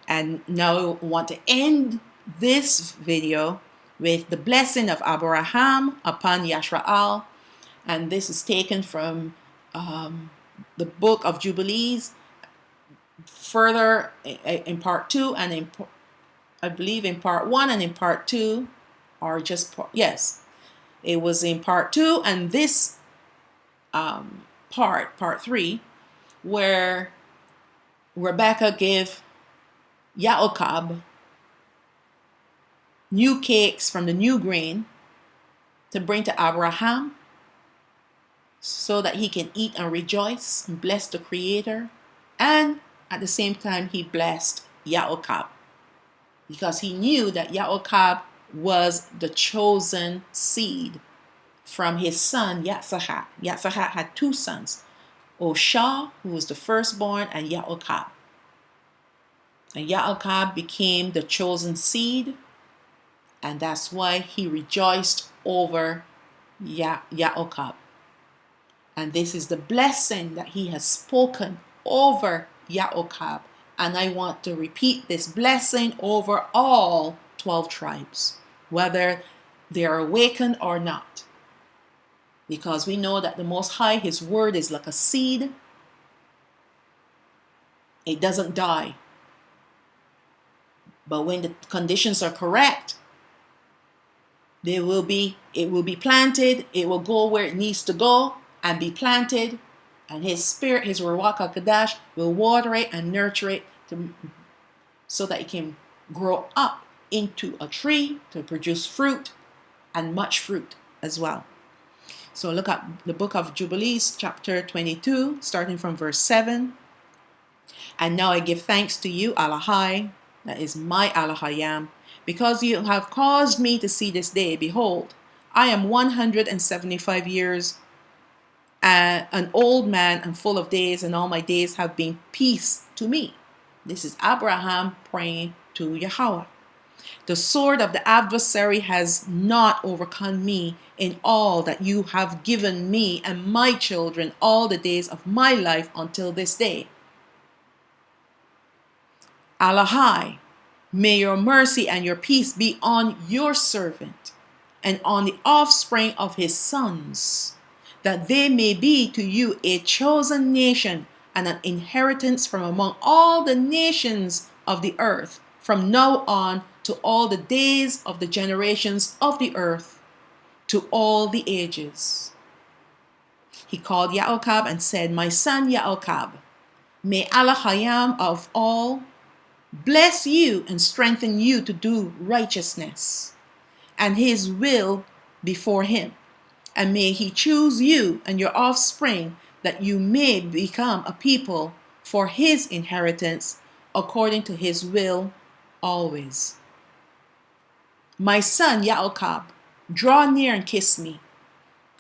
And now I want to end this video with the blessing of Abraham upon Yashraal. And this is taken from the book of Jubilees, further in part 2, and I believe in part 1 and in part 2, or just yes, it was in part 2 and this part 3, where Rebecca gave Yaakov new cakes from the new grain to bring to Abraham so that he can eat and rejoice and bless the Creator. And at the same time, he blessed Yaakov because he knew that Yaakov was the chosen seed from his son Yatsachat. Yatsachat had 2 sons, Osha, who was the firstborn, and Yaakov. And Yaakov became the chosen seed, and that's why he rejoiced over Yaakov. And this is the blessing that he has spoken over Yaakov. And I want to repeat this blessing over all 12 tribes, whether they are awakened or not. Because we know that the Most High, His word is like a seed. It doesn't die. But when the conditions are correct, it will be planted, it will go where it needs to go and be planted, and His Spirit, His Ruach HaKodesh, will water it and nurture it so that it can grow up into a tree to produce fruit, and much fruit as well. So look at the book of Jubilees, chapter 22, starting from verse 7. And now I give thanks to you, Alahai, that is my Alahayam, because you have caused me to see this day. Behold, I am 175 years, an old man and full of days, and all my days have been peace to me. This is Abraham praying to Yahweh. The sword of the adversary has not overcome me in all that you have given me and my children all the days of my life until this day. Alahai, may your mercy and your peace be on your servant and on the offspring of his sons, that they may be to you a chosen nation and an inheritance from among all the nations of the earth, from now on to all the days of the generations of the earth, to all the ages. He called Yaakov and said, my son Yaakov, may Alahayam of all bless you and strengthen you to do righteousness and his will before him. And may he choose you and your offspring that you may become a people for his inheritance according to his will always. My son Yaakov, draw near and kiss me.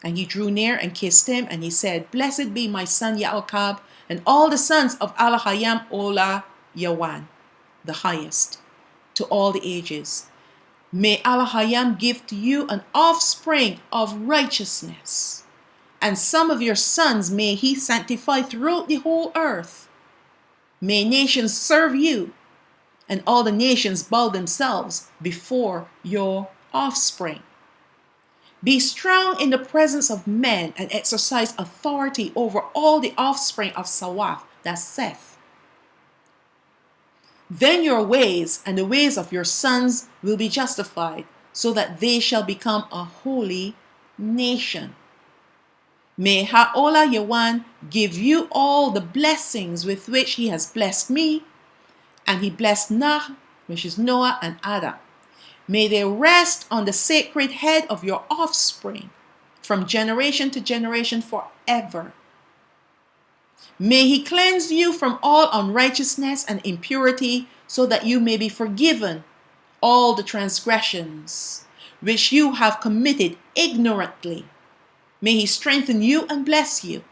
And he drew near and kissed him, and he said, blessed be my son Yaakov and all the sons of Alahayam Ola Yawan, the highest, to all the ages. May Alahayam give to you an offspring of righteousness, and some of your sons may he sanctify throughout the whole earth. May nations serve you, and all the nations bow themselves before your offspring. Be strong in the presence of men and exercise authority over all the offspring of Sawath, that's Seth. Then your ways and the ways of your sons will be justified, so that they shall become a holy nation. May Ha'ola Yawan give you all the blessings with which he has blessed me, and he blessed Nah, which is Noah, and Adam, May they rest on the sacred head of your offspring from generation to generation forever. May he cleanse you from all unrighteousness and impurity, so that you may be forgiven all the transgressions which you have committed ignorantly. May he strengthen you and bless you.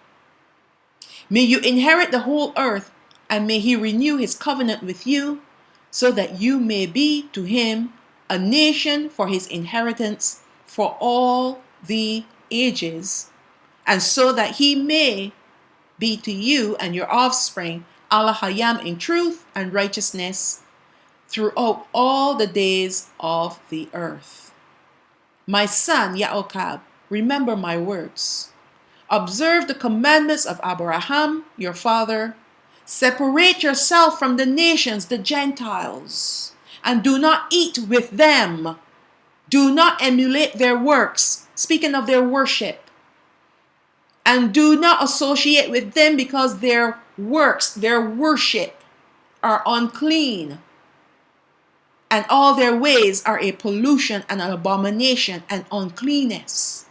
May you inherit the whole earth, and may he renew his covenant with you, so that you may be to him a nation for his inheritance for all the ages, and so that he may be to you and your offspring Allah Hayam in truth and righteousness throughout all the days of the earth. My son Yaakov, remember my words. Observe the commandments of Abraham, your father. Separate yourself from the nations, the Gentiles, and do not eat with them. Do not emulate their works, speaking of their worship. And do not associate with them, because their works, their worship, are unclean. And all their ways are a pollution and an abomination and uncleanness.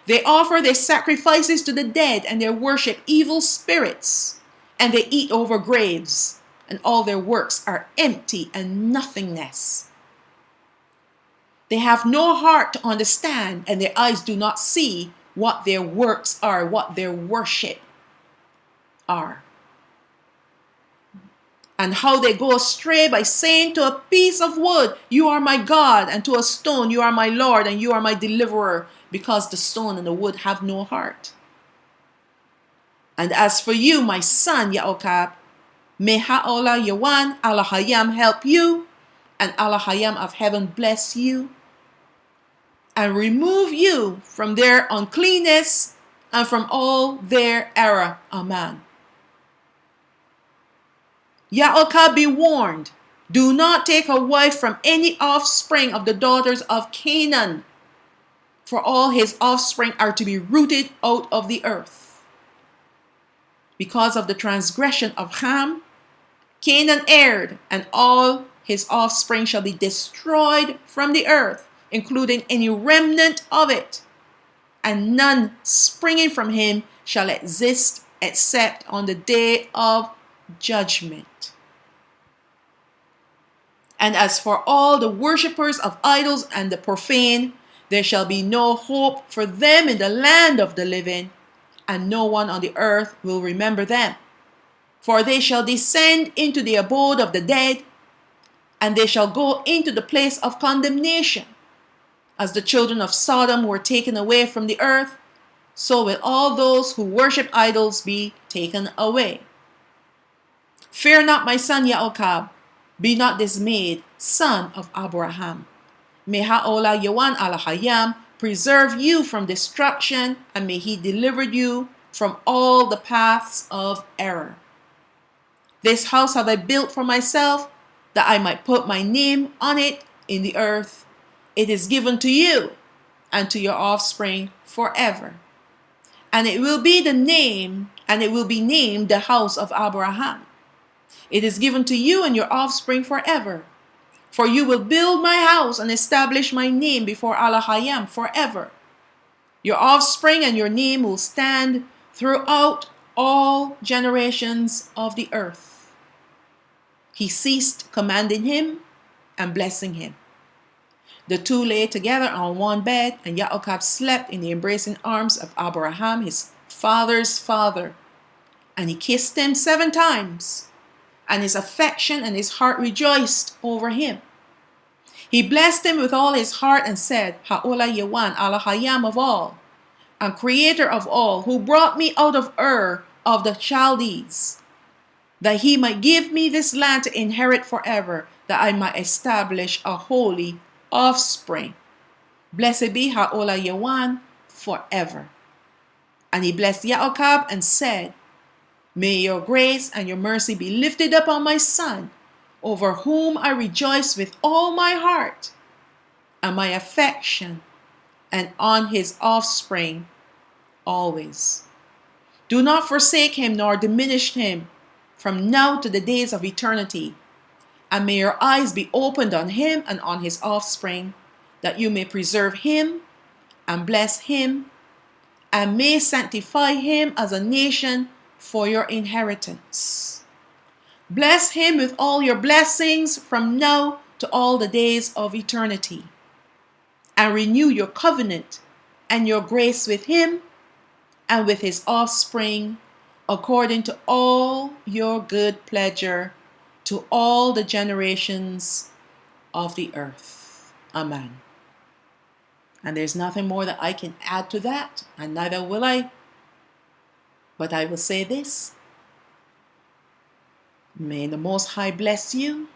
They offer their sacrifices to the dead, and they worship evil spirits, and they eat over graves, and all their works are empty and nothingness. They have no heart to understand, and their eyes do not see what their works are, what their worship are. And how they go astray by saying to a piece of wood, you are my God, and to a stone, you are my Lord, and you are my deliverer, because the stone and the wood have no heart. And as for you, my son Yaakov, may Ha'olah Yawan Allah Hayam help you, and Allah Hayam of heaven bless you, and remove you from their uncleanness and from all their error. Amen. Yaakov, be warned. Do not take a wife from any offspring of the daughters of Canaan, for all his offspring are to be rooted out of the earth. Because of the transgression of Ham, Canaan erred, and all his offspring shall be destroyed from the earth, including any remnant of it, and none springing from him shall exist except on the day of judgment. And as for all the worshippers of idols and the profane, there shall be no hope for them in the land of the living, and no one on the earth will remember them. For they shall descend into the abode of the dead, and they shall go into the place of condemnation. As the children of Sodom were taken away from the earth, so will all those who worship idols be taken away. Fear not, my son Yaakov, be not dismayed, son of Abraham. May Ha'olah Yawan Allah Hayam preserve you from destruction, and may he deliver you from all the paths of error. This house have I built for myself, that I might put my name on it in the earth. It is given to you and to your offspring forever. And it will be named the house of Abraham. It is given to you and your offspring forever. For you will build my house and establish my name before Allah Hayam forever. Your offspring and your name will stand throughout all generations of the earth. He ceased commanding him and blessing him. The two lay together on one bed, and Yaakov slept in the embracing arms of Abraham, his father's father. And he kissed him 7 times, and his affection and his heart rejoiced over him. He blessed him with all his heart and said, Ha'olah Yawan Allah Hayam of all, and creator of all, who brought me out of Ur of the Chaldees, that he might give me this land to inherit forever, that I might establish a holy offspring. Blessed be Ha'olah Yawan forever. And he blessed Yaakov and said, May your grace and your mercy be lifted up on my son, over whom I rejoice with all my heart, and my affection, and on his offspring always. Do not forsake him nor diminish him from now to the days of eternity. And may your eyes be opened on him and on his offspring, that you may preserve him and bless him, and may sanctify him as a nation for your inheritance. Bless him with all your blessings from now to all the days of eternity, and renew your covenant and your grace with him and with his offspring, according to all your good pleasure, to all the generations of the earth. Amen. And there's nothing more that I can add to that, and neither will I. But I will say this: may the Most High bless you.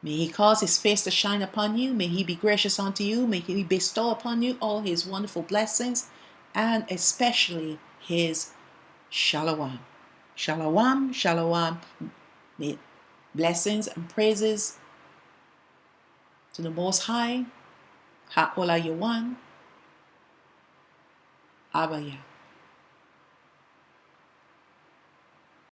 May he cause his face to shine upon you. May he be gracious unto you. May he bestow upon you all his wonderful blessings, and especially his shalom. Shalom, shalom. May blessings and praises to the Most High. Ha'ola Yawan. Abaya.